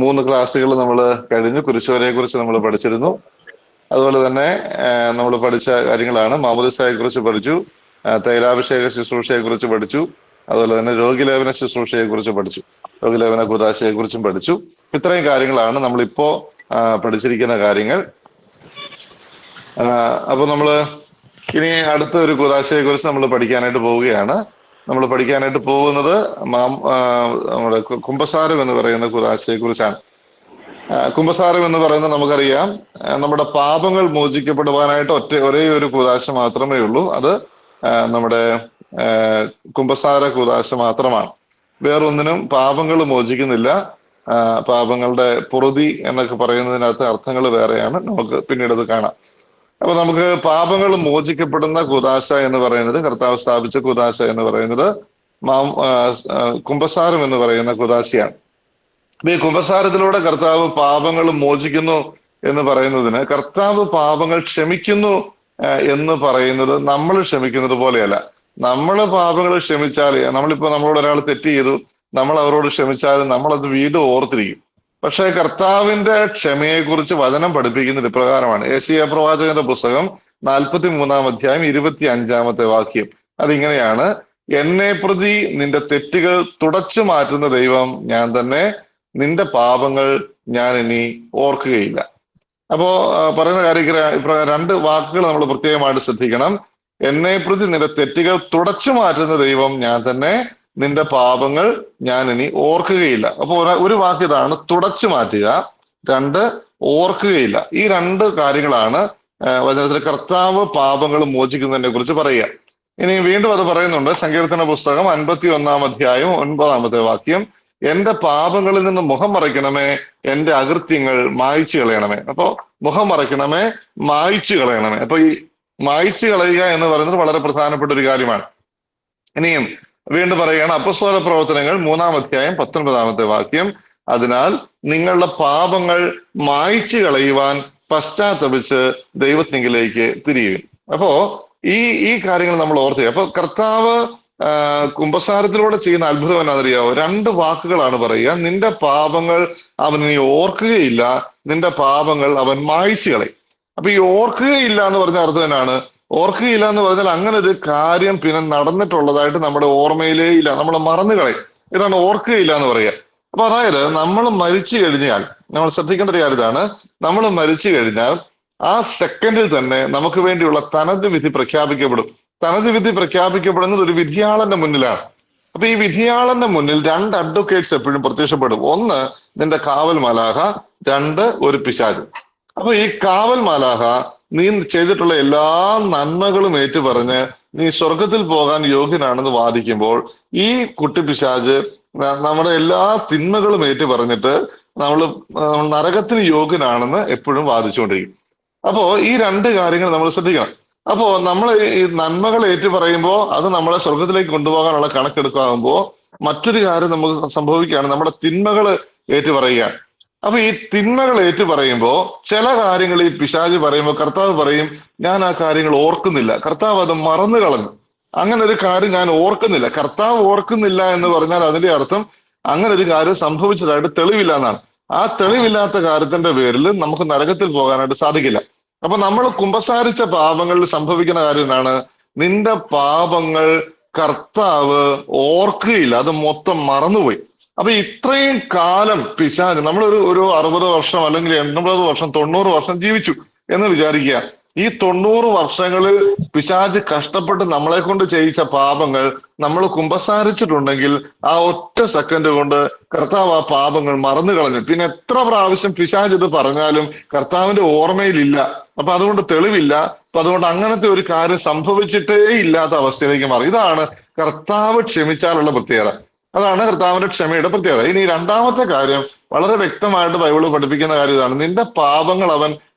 3 ക്ലാസ്സുകൾ നമ്മൾ കഴിഞ്ഞു. കുരിശുവരയെ കുറിച്ച് നമ്മൾ പഠിച്ചിരുന്നു. അതുപോലെ തന്നെ നമ്മൾ പഠിച്ച കാര്യങ്ങളാണ് മാമോദിസയെ കുറിച്ച് പഠിച്ചു, തൈലാഭിഷേക ശുശ്രൂഷയെ കുറിച്ച് പഠിച്ചു, അതുപോലെ തന്നെ രോഗിലേപന ശുശ്രൂഷയെ കുറിച്ച് പഠിച്ചു, രോഗിലേപന കുദാശയെ കുറിച്ചും പഠിച്ചു. ഇത്രയും കാര്യങ്ങളാണ് നമ്മളിപ്പോ പഠിച്ചിരിക്കുന്ന കാര്യങ്ങൾ. അപ്പൊ നമ്മള് ഇനി അടുത്ത ഒരു കുദാശയെ കുറിച്ച് നമ്മൾ പഠിക്കാനായിട്ട് പോവുകയാണ്. നമ്മൾ പഠിക്കാനായിട്ട് പോകുന്നത് നമ്മുടെ കുമ്പസാരം എന്ന് പറയുന്ന കുദാശയെ കുറിച്ചാണ്. കുമ്പസാരം എന്ന് പറയുന്നത് നമുക്കറിയാം, നമ്മുടെ പാപങ്ങൾ മോചിക്കപ്പെടുവാനായിട്ട് ഒരേ ഒരു കുദാശ മാത്രമേ ഉള്ളൂ. അത് നമ്മുടെ കുമ്പസാര കുദാശ മാത്രമാണ്. വേറൊന്നിനും പാപങ്ങൾ മോചിക്കുന്നില്ല. പാപങ്ങളുടെ പൊറുതി എന്നൊക്കെ പറയുന്നതിനകത്ത് അർത്ഥങ്ങൾ വേറെയാണ്. നമുക്ക് പിന്നീട് അത് കാണാം. അപ്പൊ നമുക്ക് പാപങ്ങൾ മോചിക്കപ്പെടുന്ന കുദാശ എന്ന് പറയുന്നത്, കർത്താവ് സ്ഥാപിച്ച കുദാശ എന്ന് പറയുന്നത് കുമ്പസാരം എന്ന് പറയുന്ന കുദാശയാണ്. അപ്പൊ ഈ കുമ്പസാരത്തിലൂടെ കർത്താവ് പാപങ്ങൾ മോചിക്കുന്നു എന്ന് പറയുന്നതിന്, കർത്താവ് പാപങ്ങൾ ക്ഷമിക്കുന്നു എന്ന് പറയുന്നത് നമ്മൾ ക്ഷമിക്കുന്നത് പോലെയല്ല. നമ്മൾ പാപങ്ങൾ ക്ഷമിച്ചാൽ, നമ്മളോട് ഒരാൾ തെറ്റ് ചെയ്തു, നമ്മൾ അവരോട് ക്ഷമിച്ചാൽ നമ്മളത് വീണ്ടും ഓർത്തിരിക്കും. പക്ഷെ കർത്താവിന്റെ ക്ഷമയെ കുറിച്ച് വചനം പഠിപ്പിക്കുന്നത് ഇപ്രകാരമാണ്. യെശയ്യാ പ്രവാചകന്റെ പുസ്തകം 43-ാം അധ്യായം 25-ാമത്തെ വാക്യം. അതിങ്ങനെയാണ്: എന്നെ പ്രതി നിന്റെ തെറ്റുകൾ തുടച്ചു മാറ്റുന്ന ദൈവം ഞാൻ തന്നെ, നിന്റെ പാപങ്ങൾ ഞാൻ ഇനി ഓർക്കുകയില്ല. അപ്പോ പറയുന്ന കാര്യം ഇപ്രകാരം 2 വാക്കുകൾ നമ്മൾ പ്രത്യേകമായിട്ട് ശ്രദ്ധിക്കണം. എന്നെ പ്രതി നിന്റെ തെറ്റുകൾ തുടച്ചു മാറ്റുന്ന ദൈവം ഞാൻ തന്നെ, നിന്റെ പാപങ്ങൾ ഞാൻ ഇനി ഓർക്കുകയില്ല. അപ്പൊ ഒരു വാക്ക് ഇതാണ്, തുടച്ചു മാറ്റുക. 2, ഓർക്കുകയില്ല. ഈ 2 കാര്യങ്ങളാണ് വചനത്തിൽ കർത്താവ് പാപങ്ങൾ മോചിക്കുന്നതിനെ കുറിച്ച് പറയുക. ഇനി വീണ്ടും അത് പറയുന്നുണ്ട്. സങ്കീർത്തന പുസ്തകം 51-ാം അധ്യായം 9-ാമത്തെ വാക്യം: എന്റെ പാപങ്ങളിൽ നിന്ന് മുഖം മറയ്ക്കണമേ, എന്റെ അകൃത്യങ്ങൾ മായ്ച്ചു കളയണമേ. അപ്പോ മുഖം മറയ്ക്കണമേ, മായ്ച്ചു കളയണമേ. അപ്പൊ ഈ മായ്ച്ചു കളയുക എന്ന് പറയുന്നത് വളരെ പ്രധാനപ്പെട്ട ഒരു കാര്യമാണ്. ഇനിയും വീണ്ടും പറയുകയാണ്, അപ്പോസ്തല പ്രവർത്തനങ്ങൾ 3-ാം അധ്യായം 19-ാമത്തെ വാക്യം: അതിനാൽ നിങ്ങളുടെ പാപങ്ങൾ മായ്ച്ചു കളയുവാൻ പശ്ചാത്തപിച്ച് ദൈവത്തിങ്കിലേക്ക് തിരിയുവിൻ. അപ്പോ ഈ കാര്യങ്ങൾ നമ്മൾ ഓർക്കുക. അപ്പൊ കർത്താവ് കുമ്പസാരത്തിലൂടെ ചെയ്യുന്ന അത്ഭുതം എന്നാണെന്നറിയാവോ? 2 വാക്കുകളാണ് പറയുക. നിന്റെ പാപങ്ങൾ അവൻ ഇനി ഓർക്കുകയില്ല, നിന്റെ പാപങ്ങൾ അവൻ മായ്ച്ചു കളയും. അപ്പൊ ഈ ഓർക്കുകയില്ല എന്ന് പറഞ്ഞ അർത്ഥം എന്നാണ്? ഓർക്കുകയില്ല എന്ന് പറഞ്ഞാൽ അങ്ങനെ ഒരു കാര്യം പിന്നെ നടന്നിട്ടുള്ളതായിട്ട് നമ്മുടെ ഓർമ്മയിലേ ഇല്ല, നമ്മൾ മറന്നു കളയും. ഇതാണ് ഓർക്കുകയില്ല എന്ന് പറയുക. അപ്പൊ അതായത് നമ്മൾ മരിച്ചു കഴിഞ്ഞാൽ, നമ്മൾ ശ്രദ്ധിക്കേണ്ട ഒരു കാര്യം ഇതാണ്, നമ്മൾ മരിച്ചു കഴിഞ്ഞാൽ ആ സെക്കൻഡിൽ തന്നെ നമുക്ക് വേണ്ടിയുള്ള തനത് വിധി പ്രഖ്യാപിക്കപ്പെടും. തനത് വിധി പ്രഖ്യാപിക്കപ്പെടുന്നത് ഒരു വിധിയാളന്റെ മുന്നിലാണ്. അപ്പൊ ഈ വിധിയാളന്റെ മുന്നിൽ 2 അഡ്വക്കേറ്റ്സ് എപ്പോഴും പ്രത്യക്ഷപ്പെടും. 1 നിന്റെ കാവൽ മാലാഖ, 2 ഒരു പിശാച്. അപ്പൊ ഈ കാവൽ മാലാഖ നീ ചെയ്തിട്ടുള്ള എല്ലാ നന്മകളും ഏറ്റുപറഞ്ഞ് നീ സ്വർഗത്തിൽ പോകാൻ യോഗ്യനാണെന്ന് വാദിക്കുമ്പോൾ, ഈ കുട്ടി പിശാച് നമ്മുടെ എല്ലാ തിന്മകളും ഏറ്റുപറഞ്ഞിട്ട് നമ്മൾ നരകത്തിന് യോഗ്യനാണെന്ന് എപ്പോഴും വാദിച്ചുകൊണ്ടിരിക്കും. അപ്പോ ഈ 2 കാര്യങ്ങൾ നമ്മൾ ശ്രദ്ധിക്കണം. അപ്പോ നമ്മൾ ഈ നന്മകൾ ഏറ്റുപറയുമ്പോൾ അത് നമ്മളെ സ്വർഗത്തിലേക്ക് കൊണ്ടുപോകാനുള്ള കണക്കെടുക്കാകുമ്പോൾ മറ്റൊരു കാര്യം നമുക്ക് സംഭവിക്കുകയാണ്, നമ്മുടെ തിന്മകൾ ഏറ്റുപറയുകയാണ്. അപ്പൊ ഈ തിന്മകൾ ഏറ്റുപറയുമ്പോൾ ചില കാര്യങ്ങൾ ഈ പിശാച് പറയുമ്പോൾ കർത്താവ് പറയും, ഞാൻ ആ കാര്യങ്ങൾ ഓർക്കുന്നില്ല, കർത്താവ് അത് മറന്നു കളഞ്ഞു, അങ്ങനെ ഒരു കാര്യം ഞാൻ ഓർക്കുന്നില്ല. കർത്താവ് ഓർക്കുന്നില്ല എന്ന് പറഞ്ഞാൽ അതിന്റെ അർത്ഥം അങ്ങനെ ഒരു കാര്യം സംഭവിച്ചതായിട്ട് തെളിവില്ല എന്നാണ്. ആ തെളിവില്ലാത്ത കാര്യത്തിന്റെ പേരിൽ നമുക്ക് നരകത്തിൽ പോകാനായിട്ട് സാധിക്കില്ല. അപ്പൊ നമ്മൾ കുമ്പസാരിച്ച പാപങ്ങളിൽ സംഭവിക്കുന്ന കാര്യം എന്താണ്? നിന്റെ പാപങ്ങൾ കർത്താവ് ഓർക്കുകയില്ല, അത് മൊത്തം മറന്നുപോയി. അപ്പൊ ഇത്രയും കാലം പിശാച്, നമ്മളൊരു 60 വർഷം അല്ലെങ്കിൽ 80 വർഷം 90 വർഷം ജീവിച്ചു എന്ന് വിചാരിക്കുക. ഈ 90 വർഷങ്ങളിൽ പിശാച് കഷ്ടപ്പെട്ട് നമ്മളെ കൊണ്ട് ചെയ്യിച്ച പാപങ്ങൾ നമ്മൾ കുമ്പസാരിച്ചിട്ടുണ്ടെങ്കിൽ ആ ഒറ്റ സെക്കൻഡ് കൊണ്ട് കർത്താവ് ആ പാപങ്ങൾ മറന്നു കളഞ്ഞു. പിന്നെ എത്ര പ്രാവശ്യം പിശാച് ഇത് പറഞ്ഞാലും കർത്താവിന്റെ ഓർമ്മയിലില്ല. അപ്പൊ അതുകൊണ്ട് തെളിവില്ല. അപ്പൊ അതുകൊണ്ട് അങ്ങനത്തെ ഒരു കാര്യം സംഭവിച്ചിട്ടേ ഇല്ലാത്ത അവസ്ഥയിലേക്ക് മാറി. ഇതാണ് കർത്താവ് ക്ഷമിച്ചാലുള്ള പ്രത്യേകത. അതാണ് കർത്താവിന്റെ ക്ഷമയുടെ പ്രത്യേകത. ഇനി 2-ാമത്തെ കാര്യം വളരെ വ്യക്തമായിട്ട് ബൈബിള് പഠിപ്പിക്കുന്ന കാര്യം ഇതാണ്: നിന്റെ പാപങ്ങൾ അവൻ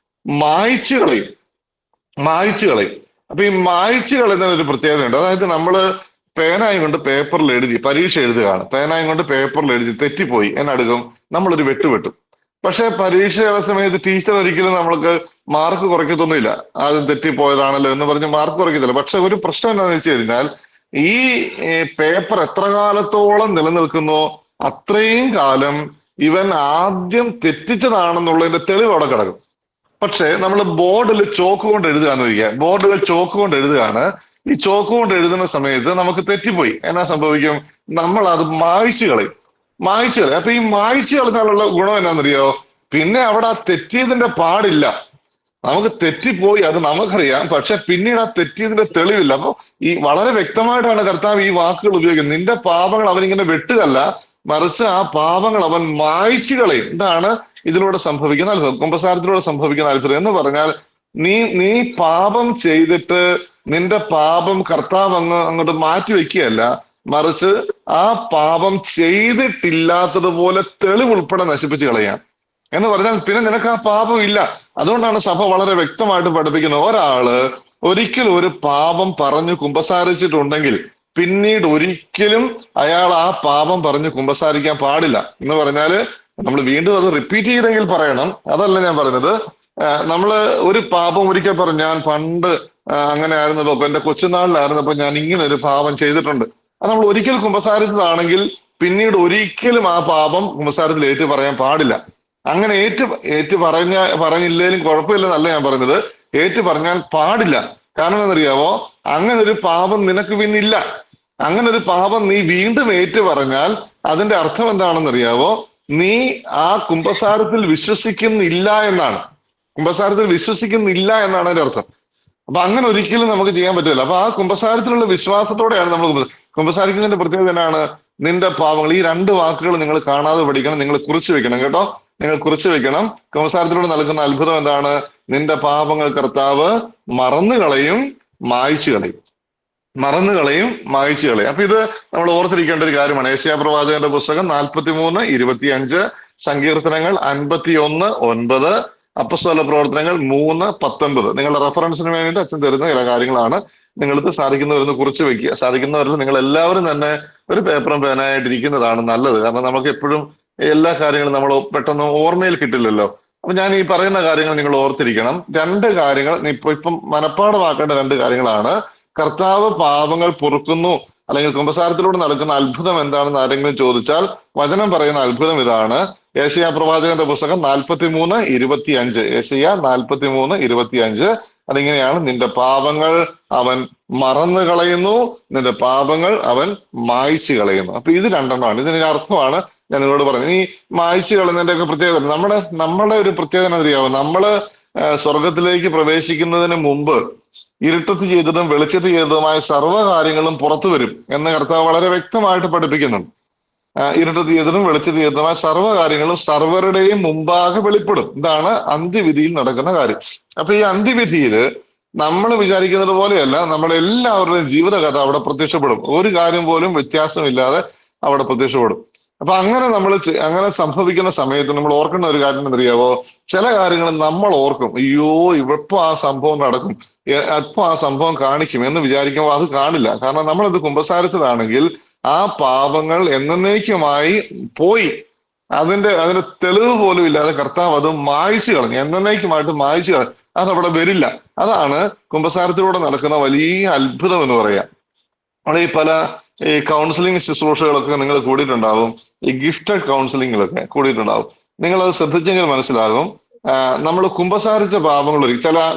മായ്ച്ചു കളയും. മായ്ച്ചു കളയും. അപ്പൊ ഈ മായ്ച്ചു കളയുന്ന ഒരു പ്രത്യേകതയുണ്ട്. അതായത് നമ്മള് പേനായും കൊണ്ട് പേപ്പറിൽ എഴുതി പരീക്ഷ എഴുതുകയാണ്. പേനായും കൊണ്ട് പേപ്പറിൽ എഴുതി തെറ്റിപ്പോയി എന്നടുക്കും, നമ്മളൊരു വെട്ടും. പക്ഷെ പരീക്ഷയുടെ സമയത്ത് ടീച്ചർ ഒരിക്കലും നമ്മൾക്ക് മാർക്ക് കുറയ്ക്കത്തൊന്നുമില്ല. ആദ്യം തെറ്റിപ്പോയതാണല്ലോ എന്ന് പറഞ്ഞ് മാർക്ക് കുറയ്ക്കത്തില്ല. പക്ഷെ ഒരു പ്രശ്നം എന്താണെന്ന് വെച്ച് കഴിഞ്ഞാൽ, ഈ പേപ്പർ എത്ര കാലത്തോളം നിലനിൽക്കുന്നോ അത്രയും കാലം ഇവൻ ആദ്യം തെറ്റിച്ചതാണെന്നുള്ളതിന്റെ തെളിവ് അവിടെ കിടക്കും. പക്ഷേ നമ്മൾ ബോർഡിൽ ചോക്ക് കൊണ്ട് എഴുതുകയെന്ന് വയ്ക്കുക, ബോർഡുകൾ ചോക്ക് കൊണ്ട് എഴുതുകയാണ്. ഈ ചോക്ക് കൊണ്ട് എഴുതുന്ന സമയത്ത് നമുക്ക് തെറ്റിപ്പോയി, എന്നാ സംഭവിക്കും? നമ്മൾ അത് മായ്ച്ചു കളയും. അപ്പൊ ഈ മായ്ച്ചു കളഞ്ഞാലുള്ള ഗുണം എന്നാന്നറിയോ? പിന്നെ അവിടെ ആ തെറ്റിയതിന്റെ പാടില്ല. നമുക്ക് തെറ്റിപ്പോയി, അത് നമുക്കറിയാം, പക്ഷെ പിന്നീട് ആ തെറ്റിയതിന്റെ തെളിവില്ല. അപ്പൊ ഈ വളരെ വ്യക്തമായിട്ടാണ് കർത്താവ് ഈ വാക്കുകൾ ഉപയോഗിക്കുന്നത്. നിന്റെ പാപങ്ങൾ അവനിങ്ങനെ വെട്ടുകല്ല, മറിച്ച് ആ പാപങ്ങൾ അവൻ മായ്ച്ചു കളയും. ഇതാണ് ഇതിലൂടെ സംഭവിക്കുന്ന അത്ഭുതം, കുമ്പസാരത്തിലൂടെ സംഭവിക്കുന്ന അത്ഭുതം. എന്ന് പറഞ്ഞാൽ നീ പാപം ചെയ്തിട്ട് നിന്റെ പാപം കർത്താവ് അങ്ങോട്ട് മാറ്റി വെക്കുകയല്ല, മറിച്ച് ആ പാപം ചെയ്തിട്ടില്ലാത്തതുപോലെ തെളിവ് ഉൾപ്പെടെ നശിപ്പിച്ച് കളയാം. എന്ന് പറഞ്ഞാൽ പിന്നെ നിനക്ക് ആ പാപം ഇല്ല. അതുകൊണ്ടാണ് സഭ വളരെ വ്യക്തമായിട്ട് പഠിപ്പിക്കുന്നത്, ഒരാള് ഒരിക്കലും ഒരു പാപം പറഞ്ഞു കുമ്പസാരിച്ചിട്ടുണ്ടെങ്കിൽ പിന്നീട് ഒരിക്കലും അയാൾ ആ പാപം പറഞ്ഞ് കുമ്പസാരിക്കാൻ പാടില്ല. എന്ന് പറഞ്ഞാല് നമ്മൾ വീണ്ടും അത് റിപ്പീറ്റ് ചെയ്തെങ്കിൽ പറയണം, അതല്ല ഞാൻ പറയുന്നത്. നമ്മള് ഒരു പാപം ഒരിക്കൽ പറഞ്ഞു, ഞാൻ പണ്ട് അങ്ങനെ ആയിരുന്നപ്പോ, ഇപ്പൊ എന്റെ കൊച്ചുനാളിലായിരുന്നപ്പോ ഞാൻ ഇങ്ങനെ ഒരു പാപം ചെയ്തിട്ടുണ്ട്. അത് നമ്മൾ ഒരിക്കൽ കുമ്പസാരിച്ചതാണെങ്കിൽ പിന്നീട് ഒരിക്കലും ആ പാപം കുമ്പസാരത്തിൽ ഏറ്റു പറയാൻ പാടില്ല. അങ്ങനെ പറഞ്ഞില്ലേലും കുഴപ്പമില്ലെന്നല്ല ഞാൻ പറയുന്നത്, ഏറ്റു പറഞ്ഞാൽ പാടില്ല. കാരണം എന്നറിയാവോ? അങ്ങനെ ഒരു പാപം നിനക്ക് പിന്നില്ല. അങ്ങനെ ഒരു പാപം നീ വീണ്ടും ഏറ്റു പറഞ്ഞാൽ അതിന്റെ അർത്ഥം എന്താണെന്നറിയാവോ? നീ ആ കുമ്പസാരത്തിൽ വിശ്വസിക്കുന്നില്ല എന്നാണ്. കുമ്പസാരത്തിൽ വിശ്വസിക്കുന്നില്ല എന്നാണ് അതിന്റെ അർത്ഥം. അപ്പൊ അങ്ങനെ ഒരിക്കലും നമുക്ക് ചെയ്യാൻ പറ്റില്ല. അപ്പൊ ആ കുമ്പസാരത്തിലുള്ള വിശ്വാസത്തോടെയാണ് നമ്മൾ കുമ്പസാരിക്കുന്നതിന്റെ പ്രത്യേകത എന്നാണ്? നിന്റെ പാപങ്ങൾ. ഈ രണ്ട് വാക്കുകൾ നിങ്ങൾ കാണാതെ പഠിക്കണം, നിങ്ങൾ കുറിച്ച് വെക്കണം കേട്ടോ, നിങ്ങൾ കുറിച്ച് വെക്കണം. കുമ്പസാരത്തിലൂടെ നൽകുന്ന അത്ഭുതം എന്താണ്? നിന്റെ പാപങ്ങൾ കർത്താവ് മറന്നു കളയും, മായ്ച്ചു കളയും. അപ്പൊ ഇത് നമ്മൾ ഓർത്തിരിക്കേണ്ട ഒരു കാര്യമാണ്. യെശയ്യാ പ്രവാചകന്റെ പുസ്തകം 43:25, സങ്കീർത്തനങ്ങൾ 51:9, അപ്പസ്തോല പ്രവർത്തനങ്ങൾ 3:19. നിങ്ങളുടെ റെഫറൻസിന് വേണ്ടിയിട്ട് അച്ഛൻ തരുന്ന ചില കാര്യങ്ങളാണ്. നിങ്ങൾക്ക് സാധിക്കുന്നവരൊന്ന് കുറിച്ച് വെക്കുക. സാധിക്കുന്നവരിൽ നിങ്ങൾ എല്ലാവരും തന്നെ ഒരു പേപ്പറും പേനായിട്ടിരിക്കുന്നതാണ് നല്ലത്. കാരണം നമുക്ക് എപ്പോഴും എല്ലാ കാര്യങ്ങളും നമ്മൾ പെട്ടെന്ന് ഓർമ്മയിൽ കിട്ടില്ലല്ലോ. അപ്പൊ ഞാൻ ഈ പറയുന്ന കാര്യങ്ങൾ നിങ്ങൾ ഓർത്തിരിക്കണം. രണ്ട് കാര്യങ്ങൾ ഇപ്പം മനഃപ്പാഠമാക്കേണ്ട രണ്ട് കാര്യങ്ങളാണ്. കർത്താവ് പാപങ്ങൾ പൊറുക്കുന്നു, അല്ലെങ്കിൽ കുമ്പസാരത്തിലൂടെ നടക്കുന്ന അത്ഭുതം എന്താണെന്ന് ആരെങ്കിലും ചോദിച്ചാൽ വചനം പറയുന്ന അത്ഭുതം ഇതാണ്. യെശയ്യാ പ്രവാചകന്റെ പുസ്തകം 43:25, യെശയ്യാ 43:25. അതിങ്ങനെയാണ്: നിന്റെ പാപങ്ങൾ അവൻ മറന്നു കളയുന്നു, നിന്റെ പാപങ്ങൾ അവൻ മായ്ച്ചു കളയുന്നു. അപ്പൊ ഇത് രണ്ടെണ്ണമാണ്. ഇതിന്റെ അർത്ഥമാണ് ഞാൻ നിങ്ങളോട് പറഞ്ഞത്. ഈ മായ്ച്ചു കളയുന്നതിന്റെ ഒക്കെ പ്രത്യേകത, നമ്മുടെ ഒരു പ്രത്യേകത അറിയാവോ? നമ്മള് സ്വർഗത്തിലേക്ക് പ്രവേശിക്കുന്നതിന് മുമ്പ് ഇരുട്ടത്ത് ചെയ്തതും വെളിച്ചത്ത് ചെയ്തതുമായ സർവ്വകാര്യങ്ങളും പുറത്തു വരും എന്ന് കർത്താവ് വളരെ വ്യക്തമായിട്ട് പഠിപ്പിക്കുന്നുണ്ട്. ഇരുട്ടത്ത് ചെയ്തതും വെളിച്ചത്ത് ചെയ്തതുമായ സർവ്വകാര്യങ്ങളും സർവരുടെയും മുമ്പാകെ വെളിപ്പെടും. ഇതാണ് അന്ത്യവിധിയിൽ നടക്കുന്ന കാര്യം. അപ്പൊ ഈ അന്ത്യവിധിയില് നമ്മൾ വിചാരിക്കുന്നത് പോലെയല്ല, നമ്മുടെ എല്ലാവരുടെയും ജീവിതകഥ അവിടെ പ്രത്യക്ഷപ്പെടും. ഒരു കാര്യം പോലും വ്യത്യാസമില്ലാതെ അവിടെ പ്രത്യക്ഷപ്പെടും. അപ്പൊ അങ്ങനെ സംഭവിക്കുന്ന സമയത്ത് നമ്മൾ ഓർക്കേണ്ട ഒരു കാര്യം എന്നറിയാവോ? ചില കാര്യങ്ങൾ നമ്മൾ ഓർക്കും, അയ്യോ ഇപ്പൊ ആ സംഭവം നടക്കും, അപ്പൊ ആ സംഭവം കാണിക്കും എന്ന് വിചാരിക്കുമ്പോൾ അത് കാണില്ല. കാരണം നമ്മളിത് കുമ്പസാരിച്ചതാണെങ്കിൽ ആ പാപങ്ങൾ എന്നേക്കുമായി പോയി. അതിന്റെ തെളിവ് പോലും ഇല്ലാതെ കർത്താവ് അത് മായ്ച്ചു കളഞ്ഞു, എന്നേക്കുമായിട്ട് മായ്ച്ചു കളഞ്ഞു. അതവിടെ വരില്ല. അതാണ് കുമ്പസാരത്തിലൂടെ നടക്കുന്ന വലിയ അത്ഭുതം എന്ന് പറയാം. അവിടെ ഈ കൗൺസിലിംഗ് ശുശ്രൂഷകളൊക്കെ നിങ്ങൾ കൂടിയിട്ടുണ്ടാവും, ഈ ഗിഫ്റ്റഡ് കൗൺസിലിങ്ങിലൊക്കെ കൂടിയിട്ടുണ്ടാവും. നിങ്ങളത് ശ്രദ്ധിച്ചെങ്കിൽ മനസ്സിലാകും. നമ്മൾ കുമ്പസാരിച്ച പാപങ്ങൾ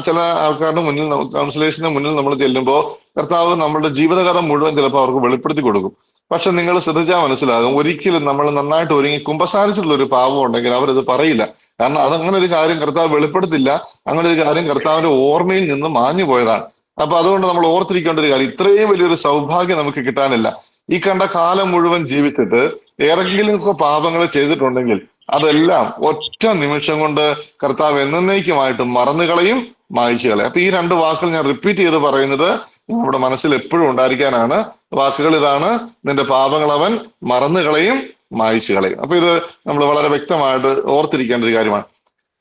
ചില ആൾക്കാരുടെ മുന്നിൽ, കൗൺസിലേഴ്സിന്റെ മുന്നിൽ നമ്മൾ ചെല്ലുമ്പോൾ കർത്താവ് നമ്മളുടെ ജീവിതകഥ മുഴുവൻ ചിലപ്പോൾ അവർക്ക് വെളിപ്പെടുത്തി കൊടുക്കും. പക്ഷെ നിങ്ങൾ ശ്രദ്ധിച്ചാൽ മനസ്സിലാകും, ഒരിക്കലും നമ്മൾ നന്നായിട്ട് ഒരുങ്ങി കുമ്പസാരിച്ചിട്ടുള്ള ഒരു പാപം ഉണ്ടെങ്കിൽ അവരത് പറയില്ല. കാരണം അതങ്ങനെ ഒരു കാര്യം കർത്താവ് വെളിപ്പെടുത്തില്ല. അങ്ങനെ ഒരു കാര്യം കർത്താവിന്റെ ഓർമ്മയിൽ നിന്ന് മാഞ്ഞു പോയതാണ്. അപ്പൊ അതുകൊണ്ട് നമ്മൾ ഓർത്തിരിക്കേണ്ട ഒരു കാര്യം, ഇത്രയും വലിയൊരു സൗഭാഗ്യം നമുക്ക് കിട്ടാനില്ല. ഈ കണ്ട കാലം മുഴുവൻ ജീവിച്ചിട്ട് ഏതെങ്കിലും ഒക്കെ പാപങ്ങൾ ചെയ്തിട്ടുണ്ടെങ്കിൽ അതെല്ലാം ഒറ്റ നിമിഷം കൊണ്ട് കർത്താവ് എന്നേക്കുമായിട്ട് മറന്നു കളയും, മായ്ച്ചു കളയും. അപ്പൊ ഈ രണ്ട് വാക്കുകൾ ഞാൻ റിപ്പീറ്റ് ചെയ്ത് പറയുന്നത് നമ്മുടെ മനസ്സിൽ എപ്പോഴും ഉണ്ടായിരിക്കാനാണ്. വാക്കുകൾ ഇതാണ്: നിന്റെ പാപങ്ങൾ അവൻ മറന്നു കളയും, മായ്ച്ചു കളയും. അപ്പൊ ഇത് നമ്മൾ വളരെ വ്യക്തമായിട്ട് ഓർത്തിരിക്കേണ്ട ഒരു കാര്യമാണ്.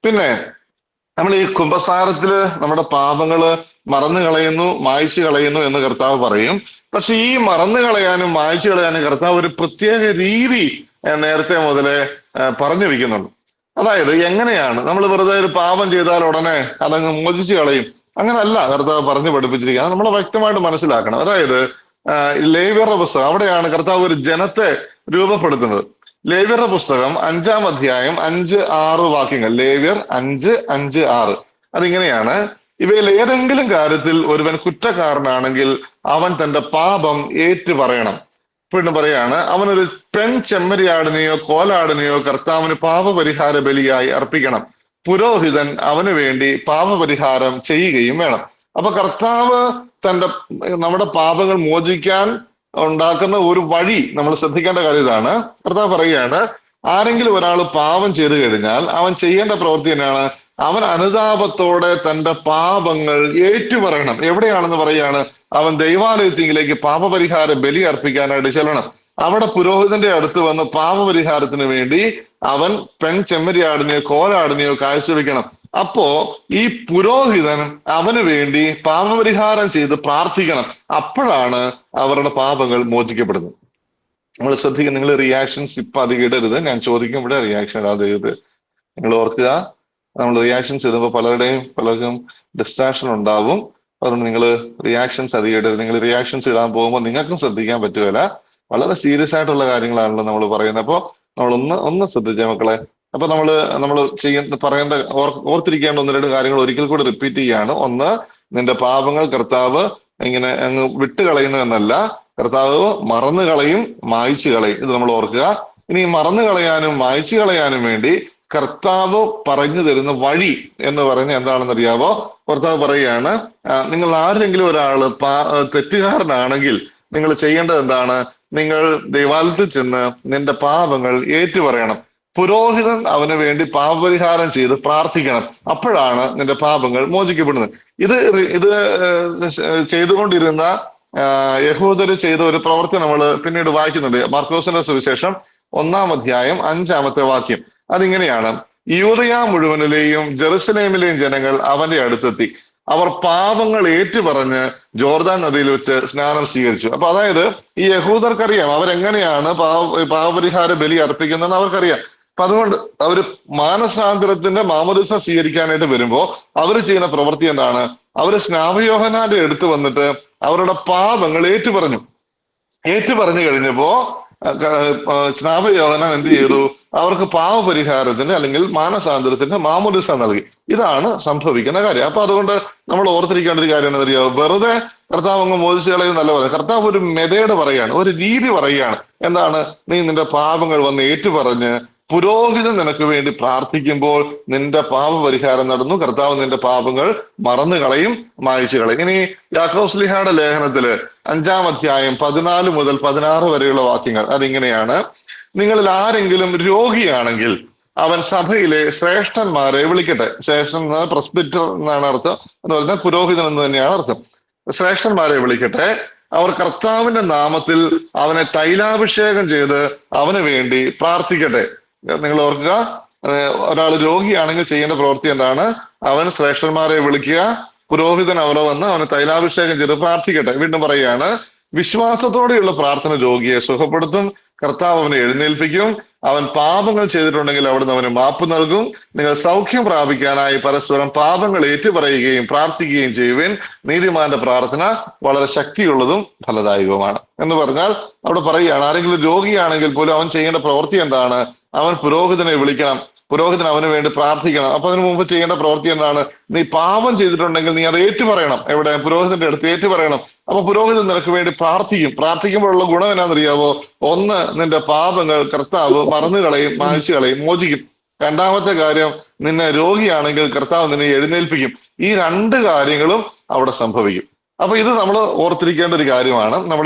പിന്നെ നമ്മൾ ഈ കുമ്പസാരത്തില് നമ്മുടെ പാപങ്ങള് മറന്നു കളയുന്നു, മായ്ച്ചു കളയുന്നു എന്ന് കർത്താവ് പറയും. പക്ഷെ ഈ മറന്നു കളയാനും മായ്ച്ചു കളയാനും കർത്താവ് ഒരു പ്രത്യേക രീതി നേരത്തെ മുതലേ പറഞ്ഞു വെക്കുന്നുണ്ട്. അതായത് എങ്ങനെയാണ് നമ്മൾ വെറുതെ ഒരു പാപം ചെയ്താൽ ഉടനെ അതങ്ങ് മോചിച്ചു കളയും, അങ്ങനല്ല കർത്താവ് പറഞ്ഞു പഠിപ്പിച്ചിരിക്കുക. അത് നമ്മൾ വ്യക്തമായിട്ട് മനസ്സിലാക്കണം. അതായത് ലേവ്യരുടെ പുസ്തകം, അവിടെയാണ് കർത്താവ് ഒരു ജനത്തെ രൂപപ്പെടുത്തുന്നത്. ലേവ്യരുടെ പുസ്തകം 5-ാം അധ്യായം 5-6 വാക്യങ്ങൾ. ലേവ്യർ 5:5-6 അതിങ്ങനെയാണ്: ഇവയിൽ ഏതെങ്കിലും കാര്യത്തിൽ ഒരുവൻ കുറ്റക്കാരനാണെങ്കിൽ അവൻ തന്റെ പാപം ഏറ്റു പറയണം. വീണ്ടും പറയാണ്, അവനൊരു ചെമ്മരിയാടിനെയോ കോലാടിനെയോ കർത്താവിന് പാപപരിഹാര ബലിയായി അർപ്പിക്കണം. പുരോഹിതൻ അവന് വേണ്ടി പാപപരിഹാരം ചെയ്യുകയും വേണം. അപ്പൊ കർത്താവ് നമ്മുടെ പാപങ്ങൾ മോചിക്കാൻ ഉണ്ടാക്കുന്ന ഒരു വഴി നമ്മൾ ശ്രദ്ധിക്കേണ്ട കാര്യം ഇതാണ്. കർത്താവ് പറയുകയാണ്, ആരെങ്കിലും ഒരാൾ പാപം ചെയ്തു കഴിഞ്ഞാൽ അവൻ ചെയ്യേണ്ട പ്രവൃത്തി തന്നെയാണ്, അവൻ അനുതാപത്തോടെ തന്റെ പാപങ്ങൾ ഏറ്റുപറയണം. എവിടെയാണെന്ന് പറയാണ്, അവൻ ദൈവാലയത്തിലേക്ക് പാപപരിഹാര ബലി അർപ്പിക്കാനായിട്ട് ചെല്ലണം. അവിടെ പുരോഹിതന്റെ അടുത്ത് വന്ന് പാപപരിഹാരത്തിന് വേണ്ടി അവൻ ചെമ്മരിയാടിനെയോ കോലാടിനെയോ കാഴ്ചവെക്കണം. അപ്പോ ഈ പുരോഹിതൻ അവന് വേണ്ടി പാപപരിഹാരം ചെയ്ത് പ്രാർത്ഥിക്കണം. അപ്പോഴാണ് അവരുടെ പാപങ്ങൾ മോചിക്കപ്പെടുന്നത്. നിങ്ങൾ ശ്രദ്ധിക്കുക, നിങ്ങൾ റിയാക്ഷൻസ് ഇപ്പൊ അധികം ഇടരുത്. ഞാൻ ചോദിക്കുമ്പോൾ റിയാക്ഷൻ ഇടാതെ എഴുത്. നിങ്ങൾ ഓർക്കുക, നമ്മൾ റിയാക്ഷൻസ് ഇടുമ്പോൾ പലർക്കും ഡിസ്ട്രാക്ഷൻ ഉണ്ടാവും. അതുകൊണ്ട് നിങ്ങൾ റിയാക്ഷൻസ് അധികം ഇടരുത്. നിങ്ങൾ റിയാക്ഷൻസ് ഇടാൻ പോകുമ്പോൾ നിങ്ങൾക്കും ശ്രദ്ധിക്കാൻ പറ്റുകയില്ല. വളരെ സീരിയസ് ആയിട്ടുള്ള കാര്യങ്ങളാണല്ലോ നമ്മൾ പറയുന്നത്. അപ്പോൾ നമ്മൾ ഒന്ന് ശ്രദ്ധിച്ച മക്കളെ. അപ്പൊ നമ്മൾ പറയേണ്ട ഓർത്തിരിക്കേണ്ട 1-2 കാര്യങ്ങൾ ഒരിക്കൽ കൂടി റിപ്പീറ്റ് ചെയ്യാണ്. ഒന്ന്, നിന്റെ പാപങ്ങൾ കർത്താവ് ഇങ്ങനെ അങ്ങ് വിട്ടുകളയുന്നു എന്നല്ല, കർത്താവ് മറന്നു കളയും, മായ്ച്ചു കളയും. ഇത് നമ്മൾ ഓർക്കുക. ഇനി മറന്നു കളയാനും മായ്ച്ചു കളയാനും വേണ്ടി കർത്താവ് പറഞ്ഞു തരുന്ന വഴി എന്ന് പറയുന്നത് എന്താണെന്ന് അറിയാവോ? കർത്താവ് പറയുകയാണ്, നിങ്ങൾ ആരെങ്കിലും ഒരാള് തെറ്റുകാരനാണെങ്കിൽ നിങ്ങൾ ചെയ്യേണ്ടത് എന്താണ്? നിങ്ങൾ ദൈവാലയത്തിൽ ചെന്ന് നിന്റെ പാപങ്ങൾ ഏറ്റുപറയണം. പുരോഹിതൻ അവന് വേണ്ടി പാപപരിഹാരം ചെയ്ത് പ്രാർത്ഥിക്കണം. അപ്പോഴാണ് നിന്റെ പാപങ്ങൾ മോചിക്കപ്പെടുന്നത്. ഇത് ചെയ്തുകൊണ്ടിരുന്ന യഹൂദര് ചെയ്ത ഒരു പ്രവൃത്തി നമ്മൾ പിന്നീട് വായിക്കുന്നുണ്ട്. മാർക്കോസിന്റെ സുവിശേഷം 1-ാം അധ്യായം 5-ാമത്തെ വാക്യം. അതിങ്ങനെയാണ്: യൂദയ മുഴുവനിലെയും ജെറുസലേമിലെയും ജനങ്ങൾ അവന്റെ അടുത്തെത്തി. അവർ പാപങ്ങൾ ഏറ്റുപറഞ്ഞ് ജോർദാൻ നദിയിൽ വെച്ച് സ്നാനം സ്വീകരിച്ചു. അപ്പൊ അതായത് ഈ യഹൂദർക്കറിയാം അവരെങ്ങനെയാണ് പാപപരിഹാര ബലി അർപ്പിക്കുന്നതെന്ന് അവർക്കറിയാം. അപ്പൊ അതുകൊണ്ട് അവര് മാനസാന്തരത്തിന്റെ മാമോദീസ സ്വീകരിക്കാനായിട്ട് വരുമ്പോ അവർ ചെയ്യുന്ന പ്രവൃത്തി എന്താണ്? അവര് സ്നാപകയോഹന്നാന്റെ അടുത്ത് വന്നിട്ട് അവരുടെ പാപങ്ങൾ ഏറ്റുപറഞ്ഞു കഴിഞ്ഞപ്പോ സ്നാപകയോഹന്നാൻ എന്ത് ചെയ്തു? അവർക്ക് പാപപരിഹാരത്തിന്റെ അല്ലെങ്കിൽ മാനസാന്തരത്തിന്റെ മാമോദീസ നൽകി. ഇതാണ് സംഭവിക്കുന്ന കാര്യം. അപ്പൊ അതുകൊണ്ട് നമ്മൾ ഓർത്തിരിക്കേണ്ട ഒരു കാര്യം എന്താ? വെറുതെ കർത്താവ് അങ്ങ് മോചിച്ചു കളയും നല്ല പോലെ. കർത്താവ് ഒരു മെതേഡ് പറയുകയാണ്, ഒരു രീതി പറയുകയാണ്. എന്താണ്? നീ നിന്റെ പാപങ്ങൾ വന്ന് ഏറ്റുപറഞ്ഞ് പുരോഹിതൻ നിനക്ക് വേണ്ടി പ്രാർത്ഥിക്കുമ്പോൾ നിന്റെ പാപപരിഹാരം നടന്നു. കർത്താവ് നിന്റെ പാപങ്ങൾ മറന്നു കളയും, മായ്ച്ചു കളയും. ഇനി യാക്കോബ് ശ്ലീഹായുടെ ലേഖനത്തില് 5-ാം അധ്യായം 14 മുതൽ 16 വരെയുള്ള വാക്യങ്ങൾ അതിങ്ങനെയാണ്: നിങ്ങളിൽ ആരെങ്കിലും രോഗിയാണെങ്കിൽ അവൻ സഭയിലെ ശ്രേഷ്ഠന്മാരെ വിളിക്കട്ടെ. ശ്രേഷ്ഠൻ എന്ന പ്രസ്ബിറ്റർ എന്നാണ് അർത്ഥം, എന്ന് പറഞ്ഞാൽ പുരോഹിതൻ എന്ന് തന്നെയാണ് അർത്ഥം. ശ്രേഷ്ഠന്മാരെ വിളിക്കട്ടെ. അവർ കർത്താവിന്റെ നാമത്തിൽ അവനെ തൈലാഭിഷേകം ചെയ്ത് അവന് വേണ്ടി പ്രാർത്ഥിക്കട്ടെ. നിങ്ങൾ ഓർക്കുക, ഒരാൾ രോഗിയാണെങ്കിൽ ചെയ്യേണ്ട പ്രവൃത്തി എന്താണ്? അവൻ ശ്രേഷ്ഠന്മാരെ വിളിക്കുക, പുരോഹിതൻ അവിടെ വന്ന് അവന് തൈലാഭിഷേകം ചെയ്ത് പ്രാർത്ഥിക്കട്ടെ. വീണ്ടും പറയുകയാണ്, വിശ്വാസത്തോടെയുള്ള പ്രാർത്ഥന രോഗിയെ സുഖപ്പെടുത്തും, കർത്താവ് അവനെ എഴുന്നേൽപ്പിക്കും. അവൻ പാപങ്ങൾ ചെയ്തിട്ടുണ്ടെങ്കിൽ അവിടുന്ന് അവന് മാപ്പ് നൽകും. നിങ്ങൾ സൗഖ്യം പ്രാപിക്കാനായി പരസ്പരം പാപങ്ങൾ ഏറ്റുപറയുകയും പ്രാർത്ഥിക്കുകയും ചെയ്യുവിൻ. നീതിമാന്റെ പ്രാർത്ഥന വളരെ ശക്തിയുള്ളതും ഫലദായകവുമാണ്. എന്ന് പറഞ്ഞാൽ അവിടെ പറയുകയാണ്, ആരെങ്കിലും രോഗിയാണെങ്കിൽ പോലും അവൻ ചെയ്യേണ്ട പ്രവൃത്തി എന്താണ്? അവൻ പുരോഹിതനെ വിളിക്കണം, പുരോഹിതൻ അവന് വേണ്ടി പ്രാർത്ഥിക്കണം. അപ്പൊ അതിനു മുമ്പ് ചെയ്യേണ്ട പ്രവൃത്തി എന്താണ്? നീ പാപം ചെയ്തിട്ടുണ്ടെങ്കിൽ നീ അത് ഏറ്റുപറയണം. എവിടെ? പുരോഹിതന്റെ അടുത്ത് ഏറ്റുപറയണം. അപ്പൊ പുരോഹിതൻ നിനക്ക് വേണ്ടി പ്രാർത്ഥിക്കും. പ്രാർത്ഥിക്കുമ്പോഴുള്ള ഗുണം എന്നാണെന്നറിയാവോ? ഒന്ന്, നിന്റെ പാപങ്ങൾ കർത്താവ് മറന്നു കളയും, മായ്ച്ചു കളയും, മോചിക്കും. രണ്ടാമത്തെ കാര്യം, നിന്നെ രോഗിയാണെങ്കിൽ കർത്താവ് നിന്നെ എഴുന്നേൽപ്പിക്കും. ഈ 2 കാര്യങ്ങളും അവിടെ സംഭവിക്കും. അപ്പൊ ഇത് നമ്മൾ ഓർത്തിരിക്കേണ്ട ഒരു കാര്യമാണ്.